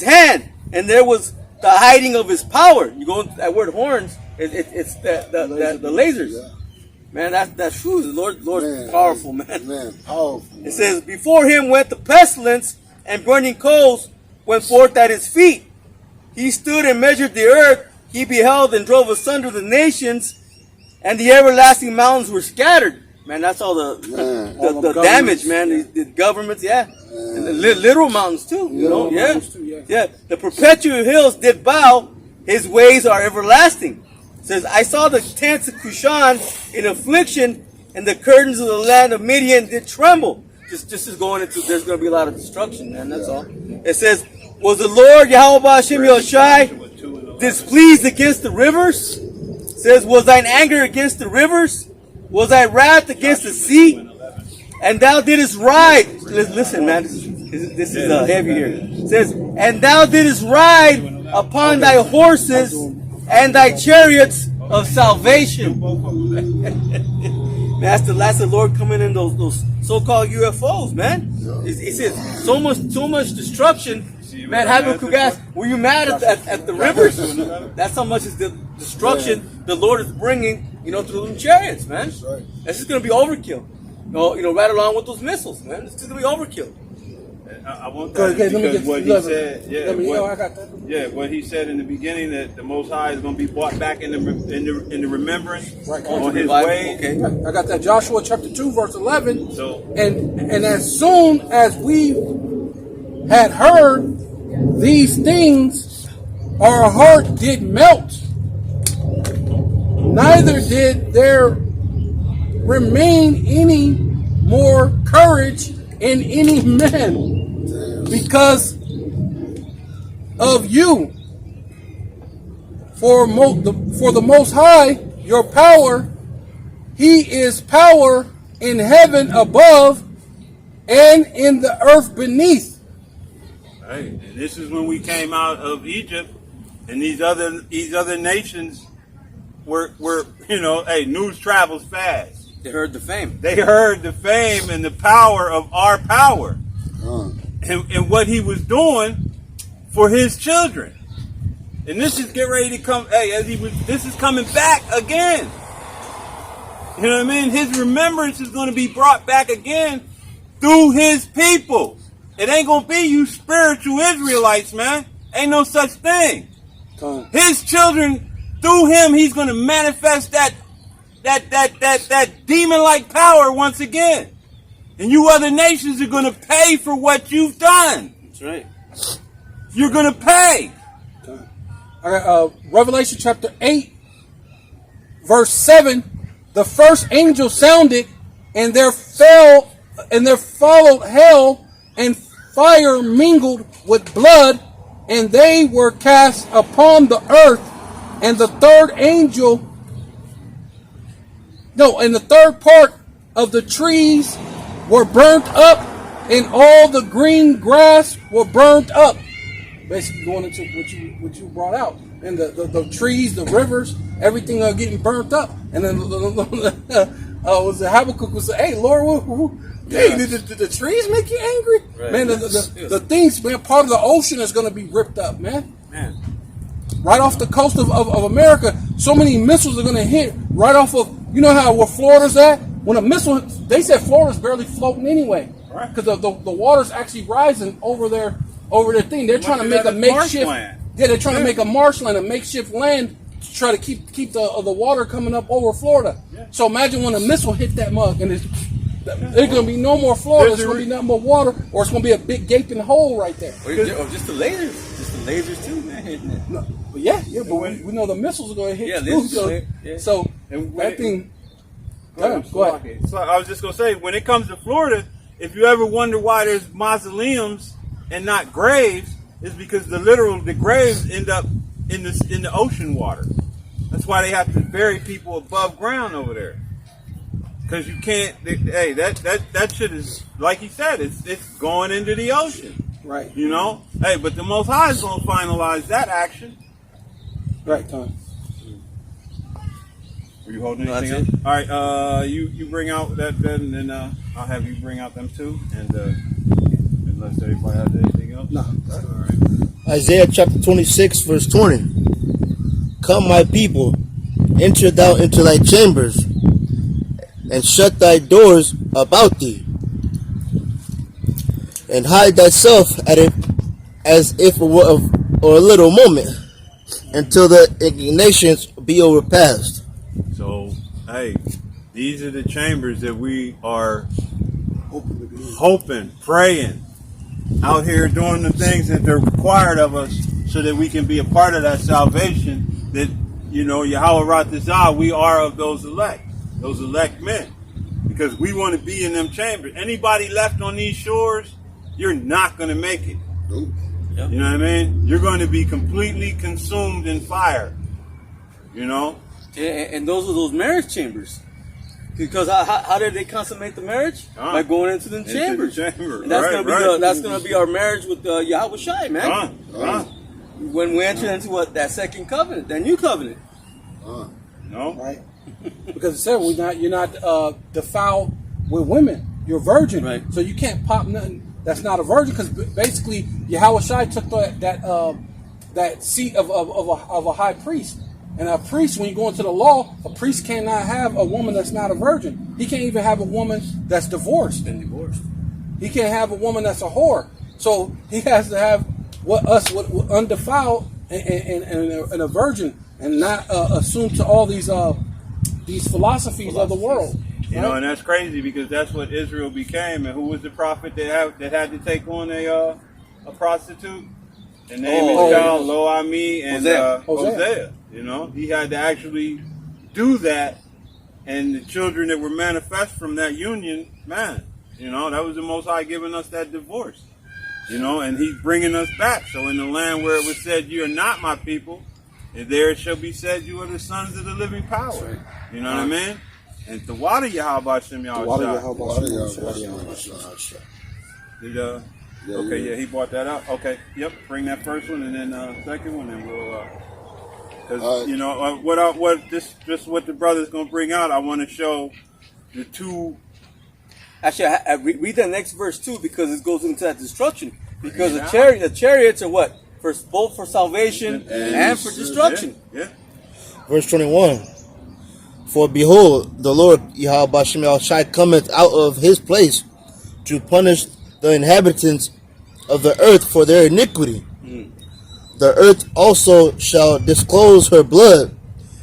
hand, and there was the hiding of his power. You go into that word horns, it's the lasers. Yeah. Man, that's true. The Lord's powerful, man. Man, powerful. It says, before him went the pestilence, and burning coals went forth at his feet. He stood and measured the earth. He beheld and drove asunder the nations, and the everlasting mountains were scattered. Man, that's all the damage, man. The governments, and the literal mountains too. Yeah. The perpetual hills did bow. His ways are everlasting. It says, I saw the tents of Cushan in affliction, and the curtains of the land of Midian did tremble. Just is going into, there's going to be a lot of destruction, man. That's all. It says, was the Lord Yahweh Ba'Shem Yahushai displeased against the rivers? It says, was thine anger against the rivers? Was thy wrath against the sea? And thou didst ride. Listen, man, this is heavy here. It says, and thou didst ride upon thy horses and thy chariots of salvation. Man, that's the Lord coming in those so-called UFOs, man. He says so much destruction. Man, Habakkuk asked, were you mad at the rivers? That's how much is the destruction the Lord is bringing, through them chariots, man. That's just going to be overkill. Right along with those missiles, man. It's just going to be overkill. I want that because what he said, what he said in the beginning, that the Most High is going to be brought back in the remembrance on his way. Okay. I got that Joshua chapter 2 verse 11. And as soon as we had heard these things, our heart did melt. Neither did there remain any more courage in any man because of you. For the Most High, your power, He is power in heaven above and in the earth beneath. Right. And this is when we came out of Egypt, and these other nations were news travels fast. They heard the fame. They heard the fame and the power of our power. And what he was doing for his children. And this is getting ready to come, this is coming back again. You know what I mean? His remembrance is going to be brought back again through his people. It ain't going to be you spiritual Israelites, man. Ain't no such thing. His children, through him, he's going to manifest that demon-like power once again. And you other nations are going to pay for what you've done. That's right. You're going to pay. Revelation chapter 8, verse 7. The first angel sounded, and there followed hell and fire mingled with blood, and they were cast upon the earth. And the third part of the trees were burnt up, and all the green grass were burnt up. Basically going into what you brought out. And the trees, the rivers, everything are getting burnt up. And then was the Habakkuk was hey Lord, did the trees make you angry? Right. Man, the things, man, part of the ocean is going to be ripped up, man. Right off the coast of America, so many missiles are going to hit right off of, where Florida's at? When a missile, they said Florida's barely floating anyway. Right. Because the water's actually rising over their thing. They're trying to make a makeshift. Yeah, they're trying to make a marshland, a makeshift land to try to keep the water coming up over Florida. Yeah. So imagine when a missile hit that mug and there's going to be no more Florida. There's going to be no more water, or it's going to be a big gaping hole right there. Or just the lasers too, man, hitting it. No, but but we know the missiles are going to hit too. So that thing. Go ahead. So I was just going to say, when it comes to Florida, if you ever wonder why there's mausoleums and not graves, it's because the graves end up in the ocean water. That's why they have to bury people above ground over there. Because you can't. Hey, that shit is, like he said, it's going into the ocean. Right. You know. Hey, but the Most High is going to finalize that action. Right, Tom. Are you holding anything up? All right. You bring out that bed, and then I'll have you bring out them too. And unless anybody has anything else. No. All right. Isaiah chapter 26, verse 20. Come, my people, enter thou into thy chambers, and shut thy doors about thee, and hide thyself as if for a little moment, until the indignations be overpassed. So, hey, these are the chambers that we are hoping, praying, out here doing the things that they're required of us so that we can be a part of that salvation that, Yahweh Ratazah, we are of those elect men. Because we want to be in them chambers. Anybody left on these shores, you're not going to make it. Nope. Yep. You know what I mean? You're going to be completely consumed in fire. Yeah, and those marriage chambers. Because how did they consummate the marriage? By going into the chambers. And that's going to be our marriage with Yahweh Shai, man. When we enter into that second covenant, that new covenant. No, right? Because it said you're not defiled with women. You're a virgin, right? So you can't pop nothing that's not a virgin. Because basically, Yahweh Shai took that seat of a high priest. And a priest, when you go into the law, a priest cannot have a woman that's not a virgin. He can't even have a woman that's divorced. He can't have a woman that's a whore. So he has to have undefiled and a virgin, and not assume to all these philosophies of the world. You know, and that's crazy because that's what Israel became. And who was the prophet that had to take on a prostitute? The name is called Lo Ami and Hosea. He had to actually do that, and the children that were manifest from that union, man, that was the Most High giving us that divorce. And he's bringing us back. So in the land where it was said, you are not my people, and there it shall be said, you are the sons of the living power. You know what I mean? And the water Yahweh Shem Yahweh. Okay, he brought that up. Okay, yep. Bring that first one and then second one, and we'll. Because what the brother's gonna bring out, I want to show the two. Actually, I read that next verse too because it goes into that destruction. Because the chariots are what? Both for salvation and for destruction. Yeah. Verse 21. For behold, the Lord Yahweh Shem Shai cometh out of his place to punish the inhabitants of the earth for their iniquity. The earth also shall disclose her blood,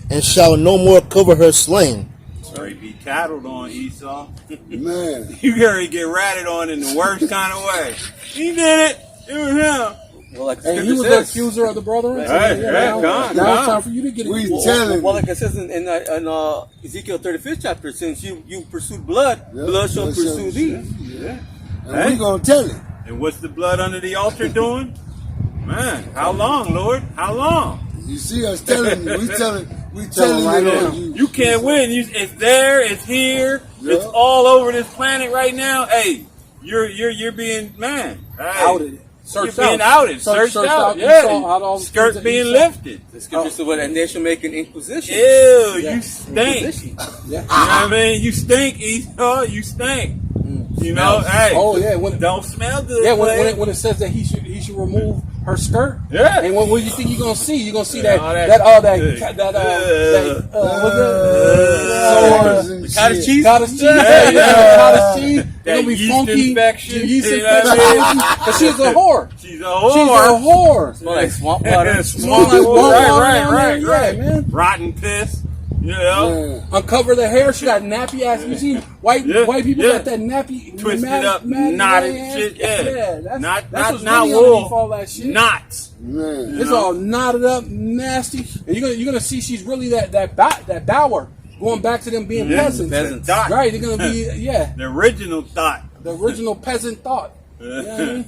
and shall no more cover her slain. Sorry, be tattled on, Esau. Man. You gotta get ratted on in the worst kind of way. He did it. It was him. Well, like he was the accuser of the brethren. Now it's time for you to get it. Well, like it says in Ezekiel 35th chapter, since you pursued blood, blood shall pursue thee. Yeah. And we gonna tell it. And what's the blood under the altar doing? Man, how long, Lord? How long? You see us telling you. We telling right now. You can't win. It's there. It's here. Yeah. It's all over this planet right now. Hey, you're being outed. You're being outed. Searched out. Yeah. Skirt being lifted. The scripture said, and they shall make an inquisition. Ew, you stink. You know what I mean? You stink, Esau. You stink. Don't smell good. Yeah, when it says that he should remove her skirt. Yeah. And what do you think you're gonna see? You're gonna see cottage cheese. Cottage cheese. that gonna be yeast funky. infection. Yeast You know what I mean? infection. But she's a whore. She's a whore. She's a whore. Smell like swamp water. Smell like water. Right. Yeah, man. Rotten piss. You know? Uncover the hair. She got nappy ass. You see, white people got that nappy, twisted up, knotted shit. Yeah, not what's not really wool. underneath all that shit. Knots. It's all knotted up, nasty. And you're gonna see she's really that dower. Going back to them being peasants. Dot. Right, they're gonna be The original thought. the original peasant thought. You know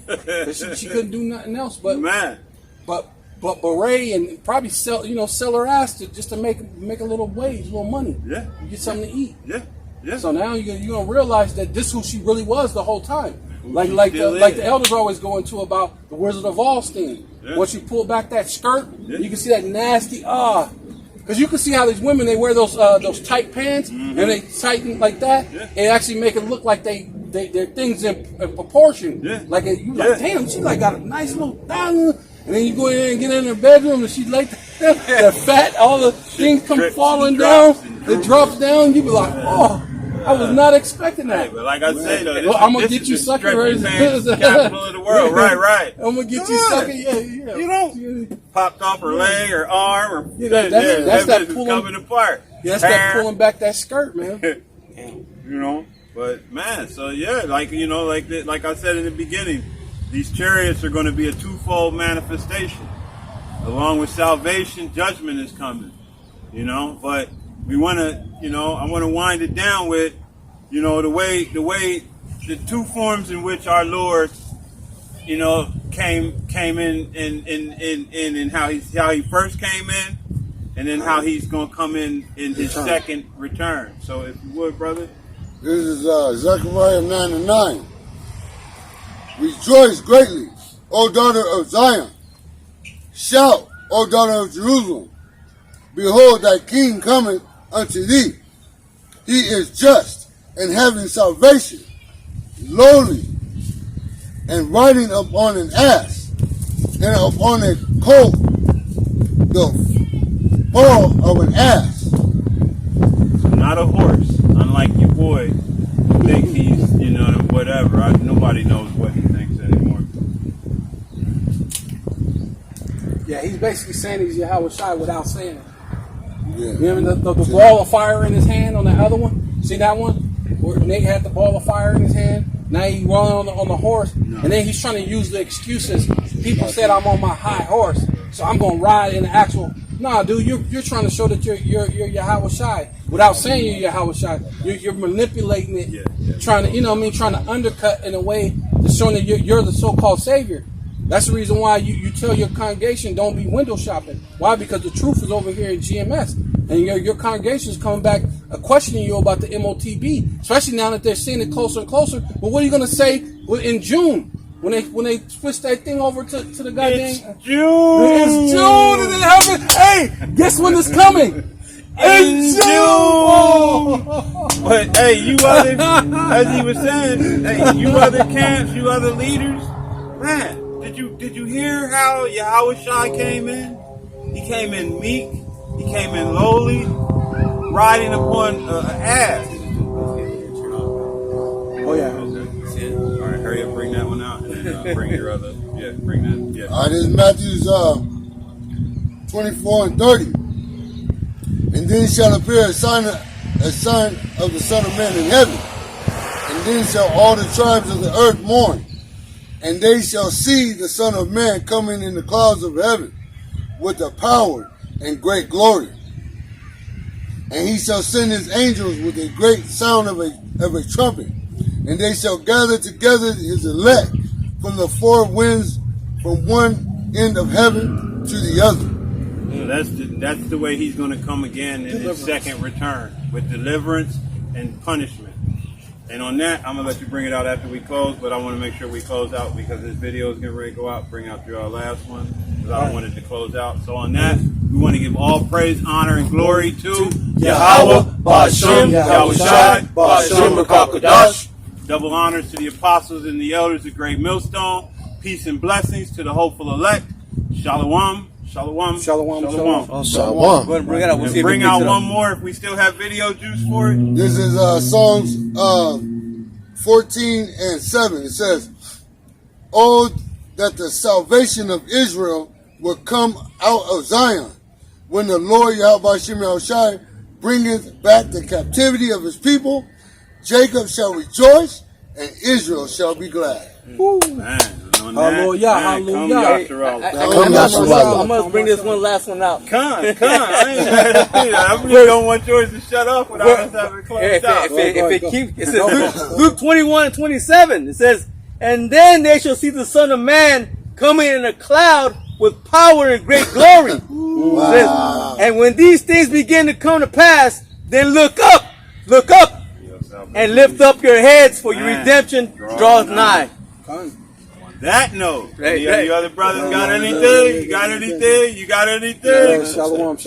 what I mean? She couldn't do nothing else, but Man. But beret and probably sell her ass just to make a little wage, a little money. Yeah. You get something to eat. Yeah. So now you're gonna realize that this is who she really was the whole time. Like the elders always go into about the Wizard of Oz thing. Yeah. Once you pull back that skirt, you can see that nasty because you can see how these women, they wear those tight pants and they tighten like that and actually make it look like they're things in proportion. Yeah. Like you like, damn, she like got a nice little thing. And then you go in there and get in her bedroom and she's like the fat, all the things come falling down. It drops down. You be like, oh, I was not expecting that. Hey, but like I say though, I'm gonna get you sucker. Capital of the world, right. I'm gonna get you sucker. Yeah. You know, popped off her leg or arm or that's that pulling, coming apart. That's that pulling back that skirt, man. You know, but man, so yeah, like like I said in the beginning, these chariots are going to be a twofold manifestation. Along with salvation, judgment is coming. You know, but we want to, I want to wind it down with, the way the two forms in which our Lord, came in and how he first came in, and then how he's going to come in his second return. So if you would, brother. This is Zechariah 9:9. Rejoice greatly, O daughter of Zion. Shout, O daughter of Jerusalem. Behold, thy king cometh unto thee. He is just and having salvation, lowly, and riding upon an ass, and upon a colt, the foal of an ass. So not a horse, unlike your boy who thinks he's, whatever. Nobody knows what he thinks anymore. Yeah, he's basically saying he's Yahweh Shai without saying it. Yeah. You remember the ball of fire in his hand on the other one? See that one? Where Nate had the ball of fire in his hand. Now he's rolling on the horse. No. And then he's trying to use the excuses. People said I'm on my high horse, so I'm going to ride in the actual... Nah, dude, you're trying to show that you're Yahweh Shai without saying you're Yahweh Shai. You're manipulating it, trying to, trying to undercut in a way to show that you're the so-called savior. That's the reason why you tell your congregation don't be window shopping. Why? Because the truth is over here in GMS. And your congregation is coming back questioning you about the MOTB, especially now that they're seeing it closer and closer. But what are you going to say in June when they switch that thing over to the goddamn... It's June! It's June and it happened. Hey, guess when it's coming? In June! But hey, you other, as he was saying, hey, you other camps, you other leaders, man, did you hear how Yahweh Shai came in? He came in meek, he came in lowly, riding upon an ass. Oh yeah. Okay. All right, hurry up, bring that one out, and then bring your other. Yeah, bring that. Yeah. This is Matthew 24:30. And then shall appear a sign of the Son of Man in heaven. And then shall all the tribes of the earth mourn. And they shall see the Son of Man coming in the clouds of heaven with the power and great glory. And he shall send his angels with a great sound of a trumpet. And they shall gather together his elect from the four winds, from one end of heaven to the other. That's the way he's going to come again in his second return, with deliverance and punishment. And on that, I'm going to let you bring it out after we close, but I want to make sure we close out because this video is getting ready to go out. Bring out your last one because I don't want it to close out. So on that, we want to give all praise, honor, and glory to Yahweh, Ba'ashem, Yahweh Shai, Ba'ashem, Rakakadash. Double honors to the apostles and the elders of Great Millstone. Peace and blessings to the hopeful elect. Shalom. Shalom. Shalom. Shalom. Shalom. Go ahead and bring it out. We'll see if Bring we can out mix it one up. more if we still have video juice for it. This is Psalms 14 and 7. It says, "Oh, that the salvation of Israel would come out of Zion, when the Lord Yahweh Shem Yahushai bringeth back the captivity of his people. Jacob shall rejoice, and Israel shall be glad." Hallelujah, hallelujah. I'm gonna bring this one last one out. I really don't want yours to shut up without us having closed out. It says Luke 21:27. It says, "And then they shall see the Son of Man coming in a cloud with power and great glory." It says, "And when these things begin to come to pass, then look up, and lift up your heads, for your redemption draweth nigh." That note. You other brothers got anything? You got anything? Shalom.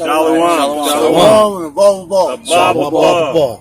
Shalom and above. Above.